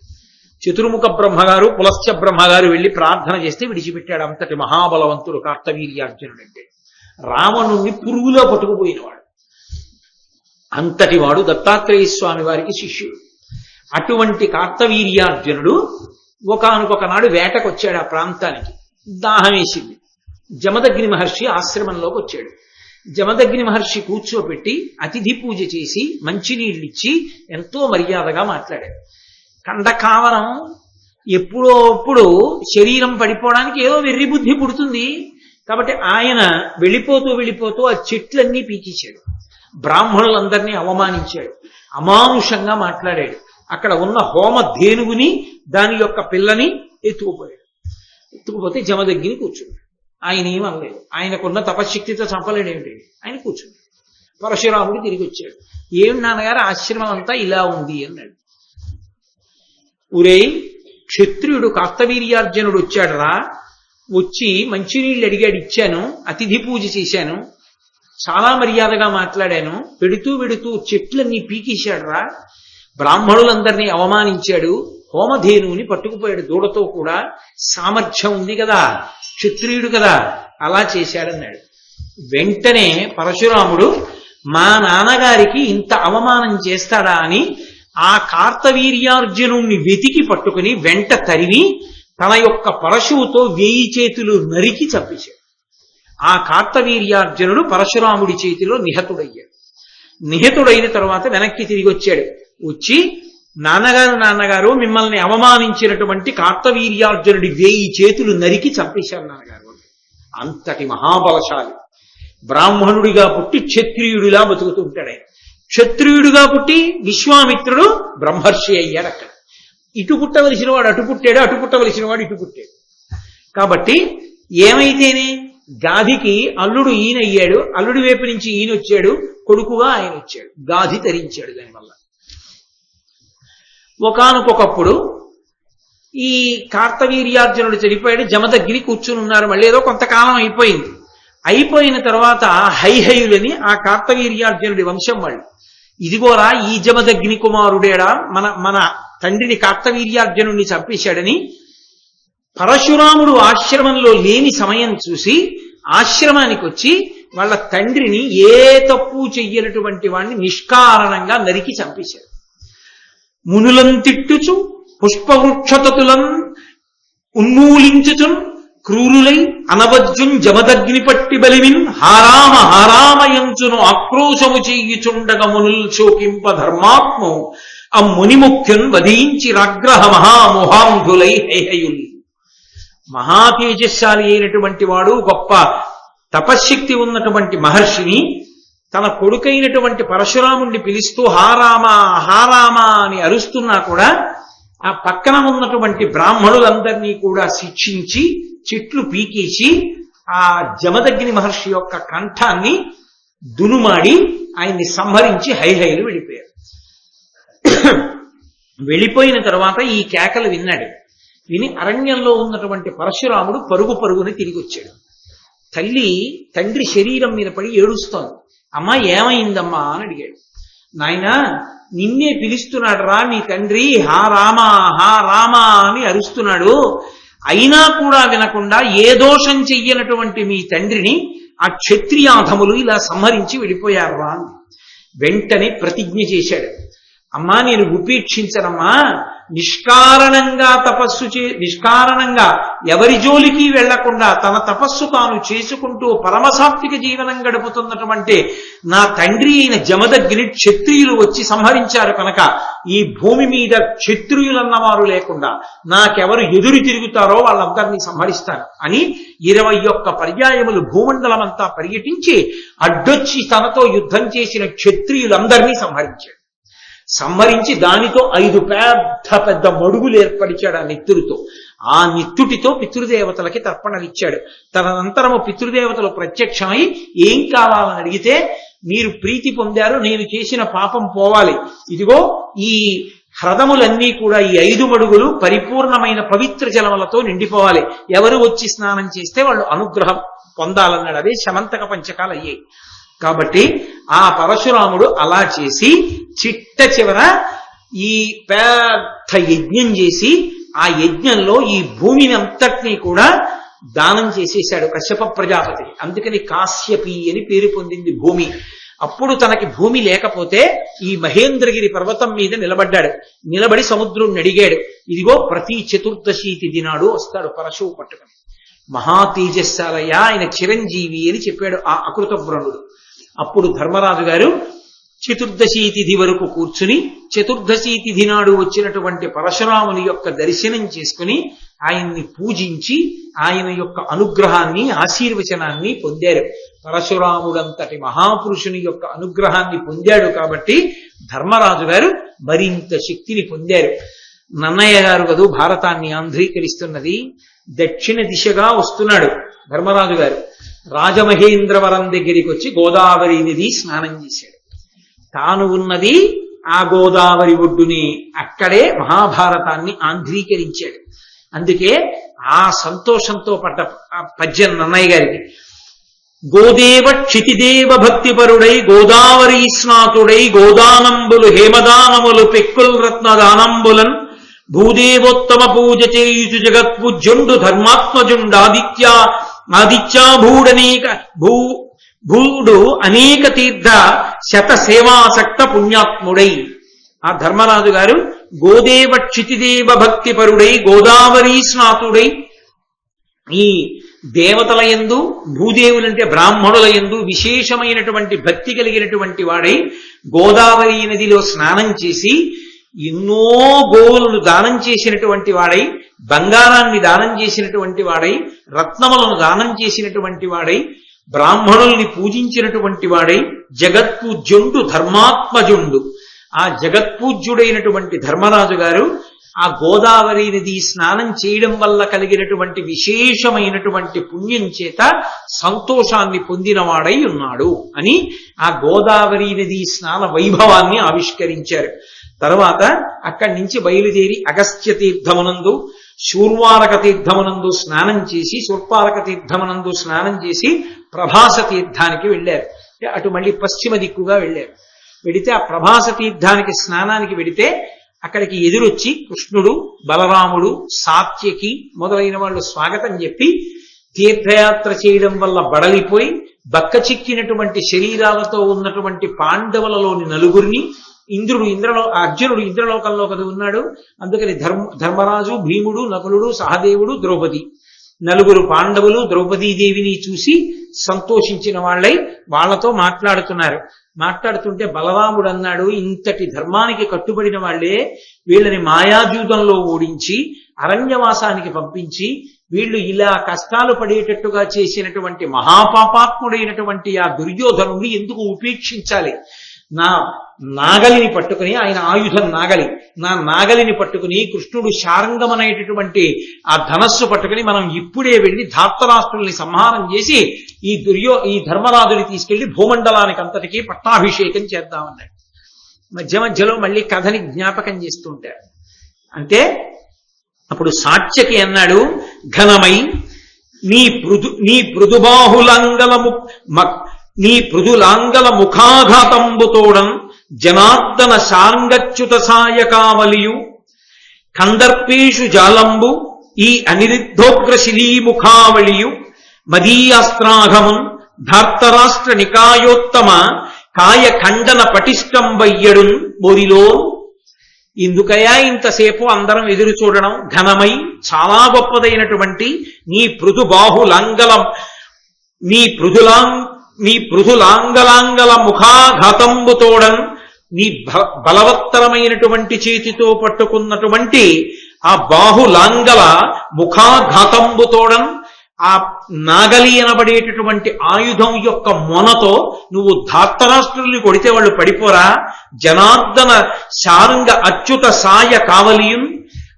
చతుర్ముఖ బ్రహ్మగారు పులశ్చ బ్రహ్మగారు వెళ్లి ప్రార్థన చేస్తే విడిచిపెట్టాడు. అంతటి మహాబలవంతుడు కార్తవీర్యార్జునుడు అంటే. రావణుణ్ణి పురుగులో పట్టుకుపోయినవాడు. అంతటి వాడు దత్తాత్రేయ స్వామి వారికి శిష్యుడు. అటువంటి కార్తవీర్యార్జునుడు ఒకానొకనాడు వేటకొచ్చాడు ఆ ప్రాంతానికి. దాహం వేసింది. జమదగ్ని మహర్షి ఆశ్రమంలోకి వచ్చాడు. జమదగ్ని మహర్షి కూర్చోపెట్టి అతిథి పూజ చేసి మంచినీళ్ళిచ్చి ఎంతో మర్యాదగా మాట్లాడాడు. కండకావరం ఎప్పుడో అప్పుడు శరీరం పడిపోవడానికి ఏదో వెర్రి బుద్ధి పుడుతుంది. కాబట్టి ఆయన వెళ్ళిపోతూ ఆ చెట్లన్నీ పీకించాడు. బ్రాహ్మణులందరినీ అవమానించాడు. అమానుషంగా మాట్లాడాడు. అక్కడ ఉన్న హోమ ధేనుగుని దాని యొక్క పిల్లని ఎత్తుకుపోయాడు. ఎత్తుకుపోతే జమదగ్ని కూర్చున్నాడు. ఆయన ఏమనలేదు. ఆయనకున్న తపశ్శక్తితో చంపలేడు ఏమిటి, ఆయన కూర్చున్నాడు. పరశురాముడు తిరిగి వచ్చాడు. ఏం నాన్నగారు ఆశ్రమం అంతా ఇలా ఉంది అన్నాడు. ఊరే క్షత్రియుడు కార్తవీర్యార్జునుడు వచ్చాడురా, వచ్చి మంచినీళ్ళు అడిగాడు, ఇచ్చాను. అతిథి పూజ చేశాను, చాలా మర్యాదగా మాట్లాడాను. పెడుతూ చెట్లన్నీ పీకేశాడురా, బ్రాహ్మణులందరినీ అవమానించాడు, హోమధేనువుని పట్టుకుపోయాడు దూడతో కూడా. సామర్థ్యం ఉంది కదా, క్షత్రియుడు కదా, అలా చేశాడన్నాడు. వెంటనే పరశురాముడు మా నాన్నగారికి ఇంత అవమానం చేస్తాడా అని ఆ కార్తవీర్యార్జునుణ్ణి వెతికి పట్టుకుని వెంట తరిమి తన యొక్క పరశువుతో 1000 చేతులు నరికి చంపేశాడు. ఆ కార్తవీర్యార్జునుడు పరశురాముడి చేతిలో నిహతుడయ్యాడు. నిహతుడైన తర్వాత వెనక్కి తిరిగి వచ్చాడు. వచ్చి నాన్నగారు మిమ్మల్ని అవమానించినటువంటి కార్తవీర్యార్జునుడి 1000 చేతులు నరికి చంపేశారు నాన్నగారు. అంతటి మహాబలశాలి. బ్రాహ్మణుడిగా పుట్టి క్షత్రియుడిలా బతుకుతుంటాడు ఆయన. క్షత్రియుడిగా పుట్టి విశ్వామిత్రుడు బ్రహ్మర్షి అయ్యాడు. అక్కడ ఇటు పుట్టవలసిన వాడు అటు పుట్టాడు, అటు పుట్టవలసిన వాడు ఇటు పుట్టాడు. కాబట్టి ఏమైతేనే గాధికి అల్లుడు ఈయన అయ్యాడు, అల్లుడి వైపు నుంచి ఈయన వచ్చాడు, కొడుకుగా ఆయన వచ్చాడు, గాధి తరించాడు. దానివల్ల ఒకానొకప్పుడు ఈ కార్తవీర్యార్జునుడు చనిపోయాడు. జమదగ్ని కూర్చుని ఉన్నారు. మళ్ళీ ఏదో కొంతకాలం అయిపోయింది. అయిపోయిన తర్వాత హైహయులని ఆ కార్తవీర్యార్జునుడి వంశం వాళ్ళు, ఇదిగోరా ఈ జమదగ్ని కుమారుడేడా మన తండ్రిని కార్తవీర్యార్జునుడిని చంపేశాడని పరశురాముడు ఆశ్రమంలో లేని సమయం చూసి ఆశ్రమానికి వచ్చి వాళ్ళ తండ్రిని ఏ తప్పు చెయ్యనటువంటి వాడిని నిష్కారణంగా నరికి చంపేశాడు. మునులం తిట్టుచు పుష్పవృక్షతతులం ఉన్మూలించుచున్ క్రూరులై అనవజ్జున్ జమదగ్ని పట్టి బలిమిన్ హారామయంచును ఆక్రోశము చెయ్యుచుండగ మునుల్ శోకింప ధర్మాత్ము ఆ మునిముఖ్యున్ వధించి రాగ్రహ మహామోహాంధులై హైహయుల్. మహాతేజశాలి అయినటువంటి వాడు, గొప్ప తపశ్శక్తి ఉన్నటువంటి మహర్షిని తన కొడుకైనటువంటి పరశురాముణ్ణి పిలుస్తూ హారామా అని అరుస్తున్నా కూడా ఆ పక్కన ఉన్నటువంటి బ్రాహ్మణులందరినీ కూడా శిక్షించి చెట్లు పీకేసి ఆ జమదగ్ని మహర్షి యొక్క కంఠాన్ని దునుమాడి ఆయన్ని సంహరించి హైహైలు వెళ్ళిపోయారు. వెళ్ళిపోయిన తర్వాత ఈ కేకలు విన్నాడు. విని అరణ్యంలో ఉన్నటువంటి పరశురాముడు పరుగుని తిరిగి వచ్చాడు. తండ్రి శరీరం మీద పడి ఏడుస్తోంది. అమ్మా ఏమైందమ్మా అని అడిగాడు. నాయనా నిన్నే పిలుస్తున్నాడు రా నీ తండ్రి, హా రామా అని అరుస్తున్నాడు. అయినా కూడా వినకుండా ఏ దోషం చెయ్యనటువంటి మీ తండ్రిని ఆ క్షత్రియాధములు ఇలా సంహరించి వెళ్ళిపోయారు రా. వెంటనే ప్రతిజ్ఞ చేశాడు. అమ్మా నేను ఉపేక్షించనమ్మా, నిష్కారణంగా నిష్కారణంగా ఎవరి జోలికి వెళ్లకుండా తన తపస్సు తాను చేసుకుంటూ పరమసాత్విక జీవనం గడుపుతున్నటువంటి నా తండ్రి అయిన జమదగ్ని క్షత్రియులు వచ్చి సంహరించారు కనుక ఈ భూమి మీద క్షత్రియులన్నవారు లేకుండా నాకెవరు ఎదురు తిరుగుతారో వాళ్ళందరినీ సంహరిస్తాను అని 21 పర్యాయములు భూమండలమంతా పర్యటించి అడ్డొచ్చి తనతో యుద్ధం చేసిన క్షత్రియులందరినీ సంహరించి దానితో 5 పెద్ద మడుగులు ఏర్పరిచాడు ఆ నెత్తురుతో. ఆ నెత్తుటితో పితృదేవతలకి తర్పణలిచ్చాడు. తదనంతరము పితృదేవతలు ప్రత్యక్షమై ఏం కావాలని అడిగితే, మీరు ప్రీతి పొందారు, నేను చేసిన పాపం పోవాలి, ఇదిగో ఈ హ్రదములన్నీ కూడా ఈ 5 మడుగులు పరిపూర్ణమైన పవిత్ర జలములతో నిండిపోవాలి, ఎవరు వచ్చి స్నానం చేస్తే వాళ్ళు అనుగ్రహం పొందాలన్నాడు. అదే శమంతక పంచకాలు అయ్యాయి. కాబట్టి ఆ పరశురాముడు అలా చేసి చిట్ట చివర ఈ పెద్ద యజ్ఞం చేసి ఆ యజ్ఞంలో ఈ భూమిని అంతటినీ కూడా దానం చేసేశాడు కశ్యప ప్రజాపతి. అందుకని కాశ్యపి అని పేరు పొందింది భూమి. అప్పుడు తనకి భూమి లేకపోతే ఈ మహేంద్రగిరి పర్వతం మీద నిలబడ్డాడు. నిలబడి సముద్రుణ్ణి అడిగాడు. ఇదిగో ప్రతి చతుర్దశి తిథి నాడు వస్తాడు పరశువు పట్టుకుని. మహా తేజస్సాలయ్య, ఆయన చిరంజీవి అని చెప్పాడు ఆ అకృతవ్రణుడు. అప్పుడు ధర్మరాజు గారు చతుర్దశి తిథి వరకు కూర్చుని చతుర్దశి తిథి నాడు వచ్చినటువంటి పరశురాముని యొక్క దర్శనం చేసుకుని ఆయన్ని పూజించి ఆయన యొక్క అనుగ్రహాన్ని ఆశీర్వచనాన్ని పొందారు. పరశురాముడంతటి మహాపురుషుని యొక్క అనుగ్రహాన్ని పొందాడు కాబట్టి ధర్మరాజు గారు మరింత శక్తిని పొందారు. నన్నయ్య గారు కదూ భారతాన్ని ఆంధ్రీకరిస్తున్నది. దక్షిణ దిశగా వస్తున్నాడు ధర్మరాజు గారు. రాజమహేంద్రవరం దగ్గరికి వచ్చి గోదావరి నది స్నానం చేశాడు. తాను ఉన్నది ఆ గోదావరి ఒడ్డుని, అక్కడే మహాభారతాన్ని ఆంధ్రీకరించాడు. అందుకే ఆ సంతోషంతో పడ్డ పద్యం నన్నయ్య గారికి. గోదేవ క్షితిదేవ భక్తిపరుడై గోదావరి స్నాతుడై గోదానంబులు హేమదానములు పెక్కుల్ రత్నదానంబులన్ భూదేవోత్తమ పూజ చేయుచు జగత్పూజ్యుండు ధర్మాత్మజుండు ఆదిత్యాభూడనేక భూడు అనేక తీర్థ శత సేవాసక్త పుణ్యాత్ముడై. ఆ ధర్మరాజు గారు గోదేవ క్షితిదేవ భక్తిపరుడై గోదావరి స్నాతుడై, ఈ దేవతల యందు భూదేవులంటే బ్రాహ్మణుల యందు విశేషమైనటువంటి భక్తి కలిగినటువంటి వాడై గోదావరి నదిలో స్నానం చేసి ఎన్నో గోవులను దానం చేసినటువంటి వాడై, బంగారాన్ని దానం చేసినటువంటి వాడై, రత్నములను దానం చేసినటువంటి వాడై, బ్రాహ్మణుల్ని పూజించినటువంటి వాడై, జగత్పూజ్యుండు ధర్మాత్మజుండు. ఆ జగత్పూజ్యుడైనటువంటి ధర్మరాజు గారు ఆ గోదావరి నది స్నానం చేయడం వల్ల కలిగినటువంటి విశేషమైనటువంటి పుణ్యం చేత సంతోషాన్ని పొందినవాడై ఉన్నాడు అని ఆ గోదావరి నది స్నాన వైభవాన్ని ఆవిష్కరించారు. తర్వాత అక్కడి నుంచి బయలుదేరి అగస్త్య తీర్థమునందు శూర్వారక తీర్థమునందు స్నానం చేసి శూర్పారక తీర్థమునందు స్నానం చేసి ప్రభాస తీర్థానికి వెళ్ళారు. అటు మళ్ళీ పశ్చిమ దిక్కుగా వెళ్ళారు. వెడితే ఆ ప్రభాస తీర్థానికి స్నానానికి వెడితే అక్కడికి ఎదురొచ్చి కృష్ణుడు, బలరాముడు, సాత్యకి మొదలైన వాళ్ళు స్వాగతం చెప్పి తీర్థయాత్ర చేయడం వల్ల బడలిపోయి బక్క చిక్కినటువంటి శరీరాలతో ఉన్నటువంటి పాండవులలోని నలుగురిని అర్జునుడు ఇంద్రలోకంలో కదా ఉన్నాడు. అందుకని ధర్మరాజు, భీముడు, నకులుడు, సహదేవుడు, ద్రౌపది నలుగురు పాండవులు ద్రౌపదీదేవిని చూసి సంతోషించిన వాళ్ళై వాళ్లతో మాట్లాడుతున్నారు. మాట్లాడుతుంటే బలరాముడు అన్నాడు, ఇంతటి ధర్మానికి కట్టుబడిన వాళ్లే వీళ్ళని మాయాజూదంలో ఓడించి అరణ్యవాసానికి పంపించి వీళ్ళు ఇలా కష్టాలు పడేటట్టుగా చేసినటువంటి మహాపాపాత్ముడైనటువంటి ఆ దుర్యోధనుడిని ఎందుకు ఉపేక్షించాలి? నా నాగలిని పట్టుకుని, ఆయన ఆయుధం నాగలి, నా నాగలిని పట్టుకుని కృష్ణుడు శారంగమనేటటువంటి ఆ ధనస్సు పట్టుకుని మనం ఇప్పుడే వెళ్ళి ధార్తరాష్ట్రుల్ని సంహారం చేసి ఈ ధర్మరాజుని తీసుకెళ్లి భూమండలానికి అంతటికీ పట్టాభిషేకం చేద్దామన్నాడు. మధ్య మధ్యలో మళ్ళీ కథని జ్ఞాపకం చేస్తూ ఉంటాడు. అంటే అప్పుడు సాత్యకి అన్నాడు, ఘనమై నీ పృథులాంగల ముఖాఘాతంబుతోడం జనార్దన శాంగచ్యుత సాయకావలియు కందర్పేషు జాలంబు ఈ అనిరుద్ధోగ్రశిలీముఖావళియు మదీయాస్త్రాఘమున్ ధార్తరాష్ట్ర నికాయోత్తమ కాయ ఖండన పటిష్టంబయ్యడున్ బోరిలో. ఇందుకయా ఇంతసేపు అందరం ఎదురు చూడడం? ఘనమై చాలా గొప్పదైనటువంటి నీ పృథులాంగలాంగల ముఖాఘాతంబుతోడన్, నీ బలవత్తరమైనటువంటి చేతితో పట్టుకున్నటువంటి ఆ బాహులాంగల ముఖాఘాతంబుతోడన్, ఆ నాగలి అనబడేటటువంటి ఆయుధం యొక్క మొనతో నువ్వు ధార్తరాష్ట్రుల్ని కొడితే వాళ్ళు పడిపోరా? జనార్దన శారంగ అచ్యుత సాయ కావలియున్,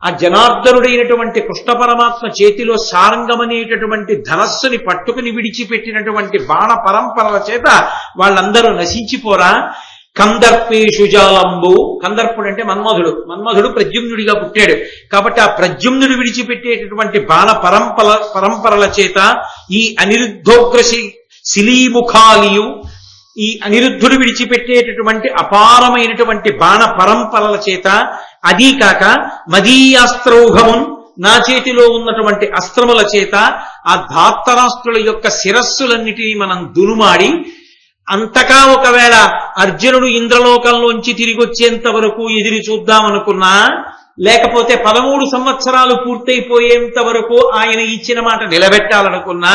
ఆ జనార్దనుడైనటువంటి కృష్ణ పరమాత్మ చేతిలో శారంగమనేటటువంటి ధనస్సుని పట్టుకుని విడిచిపెట్టినటువంటి బాణ పరంపరల చేత వాళ్ళందరూ నశించిపోరా? కందర్పేషు జాలంబు, కందర్పుడు అంటే మన్మధుడు ప్రద్యుమ్నుడిగా పుట్టాడు కాబట్టి ఆ ప్రద్యుమ్నుడు విడిచిపెట్టేటటువంటి బాణ పరంపరల చేత ఈ అనిరుద్ధోగ్రశి శిలీముఖాలియు, ఈ అనిరుద్ధుడు విడిచిపెట్టేటటువంటి అపారమైనటువంటి బాణ పరంపరల చేత, అదీ కాక మదీయాస్త్రౌఘమున్, నా చేతిలో ఉన్నటువంటి అస్త్రముల చేత ఆ ధార్తరాష్ట్రుల యొక్క శిరస్సులన్నిటినీ మనం దునుమాడి అంతకా ఒకవేళ అర్జునుడు ఇంద్రలోకంలోంచి తిరిగి వచ్చేంత వరకు ఎదురు చూద్దామనుకున్నా, లేకపోతే 13 సంవత్సరాలు పూర్తయిపోయేంత వరకు ఆయన ఇచ్చిన మాట నిలబెట్టాలనుకున్నా,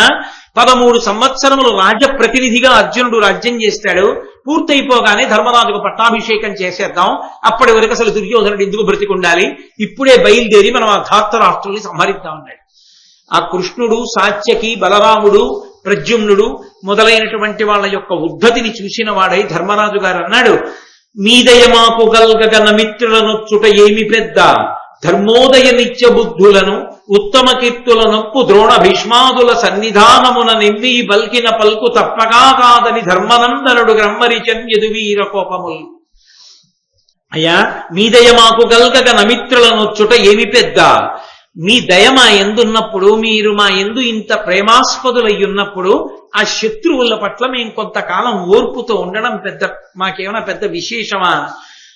13 సంవత్సరములు రాజప్రతినిధిగా అర్జునుడు రాజ్యం చేస్తాడు. పూర్తయిపోగానే ధర్మరాజుకు పట్టాభిషేకం చేసేద్దాం, అప్పటి వరకు అసలు దుర్యోధనుడు ఎందుకు బ్రతికుండాలి, ఇప్పుడే బయలుదేరి మనం ఆ ధార్తరాష్ట్రుల్ని సంహరిద్దాం అన్నాడు. ఆ కృష్ణుడు, సాత్యకి, బలరాముడు, ప్రద్యుమ్నుడు మొదలైనటువంటి వాళ్ళ యొక్క ఉద్ధతిని చూసిన వాడై ధర్మరాజు గారు అన్నాడు, మీదయమాకు గల్గగన మిత్రులనొచ్చుట ఏమి పెద్ద, ధర్మోదయ నిత్య బుద్ధులను ఉత్తమ కీర్తులనొప్పు ద్రోణ భీష్మాదుల సన్నిధానమున నిమ్మి బల్కిన పల్కు తప్పగా కాదని ధర్మనందనుడు గ్రమ్మరిచన్ యదువీర కోపములు. అయ్యా, మీ దయ మాకు గల్గగన మిత్రులనొచ్చుట ఏమి పెద్ద, మీ దయ మా ఎందున్నప్పుడు, మీరు మా ఎందు ఇంత ప్రేమాస్పదులయ్యున్నప్పుడు ఆ శత్రువుల పట్ల మేము కొంతకాలం ఓర్పుతో ఉండడం మాకేమైనా పెద్ద విశేషమా?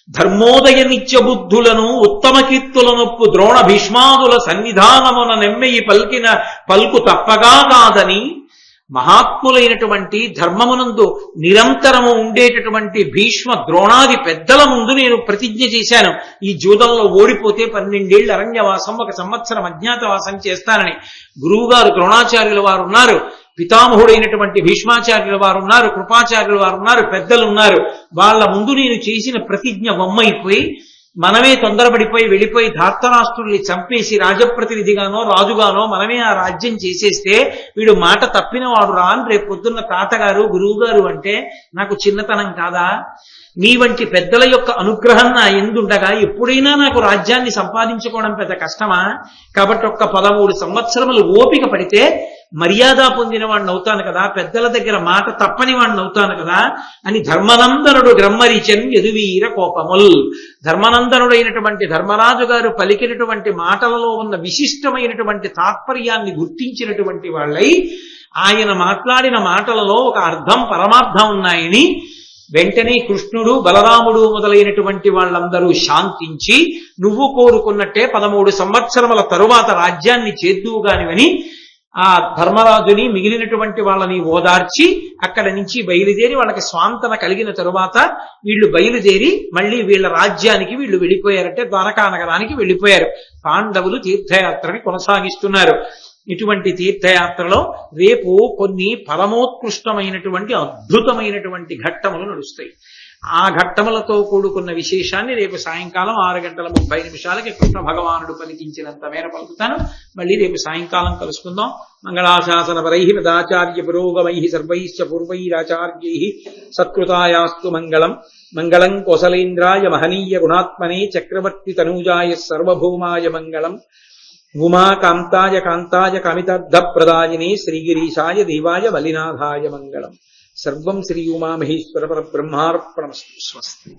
ధర్మోదయ నిత్య బుద్ధులను ఉత్తమ కీర్తులనొప్పు ద్రోణ భీష్మాదుల సన్నిధానమున నెమ్మెయి పల్కిన పల్కు తప్పగా కాదని, మహాత్ములైనటువంటి ధర్మమునందు నిరంతరము ఉండేటటువంటి భీష్మ ద్రోణాది పెద్దల ముందు నేను ప్రతిజ్ఞ చేశాను, ఈ జూదంలో ఓడిపోతే 12 ఏళ్ల అరణ్యవాసం, 1 సంవత్సరం అజ్ఞాతవాసం చేస్తానని. గురువుగారు ద్రోణాచార్యుల వారు ఉన్నారు, పితామహుడైనటువంటి భీష్మాచార్యుల వారు ఉన్నారు, కృపాచార్యుల వారు ఉన్నారు, పెద్దలు ఉన్నారు. వాళ్ళ ముందు నేను చేసిన ప్రతిజ్ఞ వమ్మైపోయి మనమే తొందరపడిపోయి వెళ్ళిపోయి ధార్తరాష్ట్రుల్ని చంపేసి రాజప్రతినిధిగానో రాజుగానో మనమే ఆ రాజ్యం చేసేస్తే వీడు మాట తప్పిన వాడు రా అని రేపు పొద్దున్న తాతగారు గురువుగారు అంటే నాకు చిన్నతనం కాదా? నీ వంటి పెద్దల యొక్క అనుగ్రహం నా ఎందుండగా ఎప్పుడైనా నాకు రాజ్యాన్ని సంపాదించుకోవడం పెద్ద కష్టమా? కాబట్టి 13 సంవత్సరములు ఓపిక పడితే మర్యాద పొందిన వాడిని అవుతాను కదా, పెద్దల దగ్గర మాట తప్పని వాడిని అవుతాను కదా అని ధర్మనందనుడు గ్రమ్మరిచన్ యదువీర కోపముల్. ధర్మనందనుడైనటువంటి ధర్మరాజు గారు పలికినటువంటి మాటలలో ఉన్న విశిష్టమైనటువంటి తాత్పర్యాన్ని గుర్తించినటువంటి వాళ్ళై ఆయన మాట్లాడిన మాటలలో ఒక అర్థం పరమార్థం ఉన్నాయని వెంటనే కృష్ణుడు, బలరాముడు మొదలైనటువంటి వాళ్ళందరూ శాంతించి నువ్వు కోరుకున్నట్టే 13 సంవత్సరముల తరువాత రాజ్యాన్ని చేద్దువుగానివని ఆ ధర్మరాజుని మిగిలినటువంటి వాళ్ళని ఓదార్చి అక్కడి నుంచి బయలుదేరి వాళ్ళకి స్వాంతన కలిగిన తరువాత వీళ్ళు బయలుదేరి మళ్ళీ వీళ్ళ రాజ్యానికి వీళ్ళు వెళ్ళిపోయారంటే ద్వారకా నగరానికి వెళ్ళిపోయారు. పాండవులు తీర్థయాత్రని కొనసాగిస్తున్నారు. ఇటువంటి తీర్థయాత్రలో రేపు కొన్ని పరమోత్కృష్టమైనటువంటి అద్భుతమైనటువంటి ఘట్టములు నడుస్తాయి. ఆ ఘట్టములతో కూడుకున్న విశేషాన్ని రేపు సాయంకాలం 6:30 కృష్ణ భగవానుడు పలికించినంత మేర పలుకుతాను. మళ్ళీ రేపు సాయంకాలం కలుసుకుందాం. మంగళాశాసన పరై మదాచార్య పురోగమై సర్వైశ్చ పూర్వైరాచార్యై సత్కృతాయాస్తు మంగళం. మంగళం కోసలేంద్రాయ మహనీయ గుణాత్మనే చక్రవర్తి తనూజాయ సర్వభౌమాయ మంగళం. ఉమా కాంతాయ కాంతాయ కామితార్థ ప్రదాయినే శ్రీగిరీశాయ దేవాయ బలినాథాయ మంగళం. సర్వం శ్రీ ఉమామహేశ్వర పరబ్రహ్మార్పణమస్తు. స్వస్తి.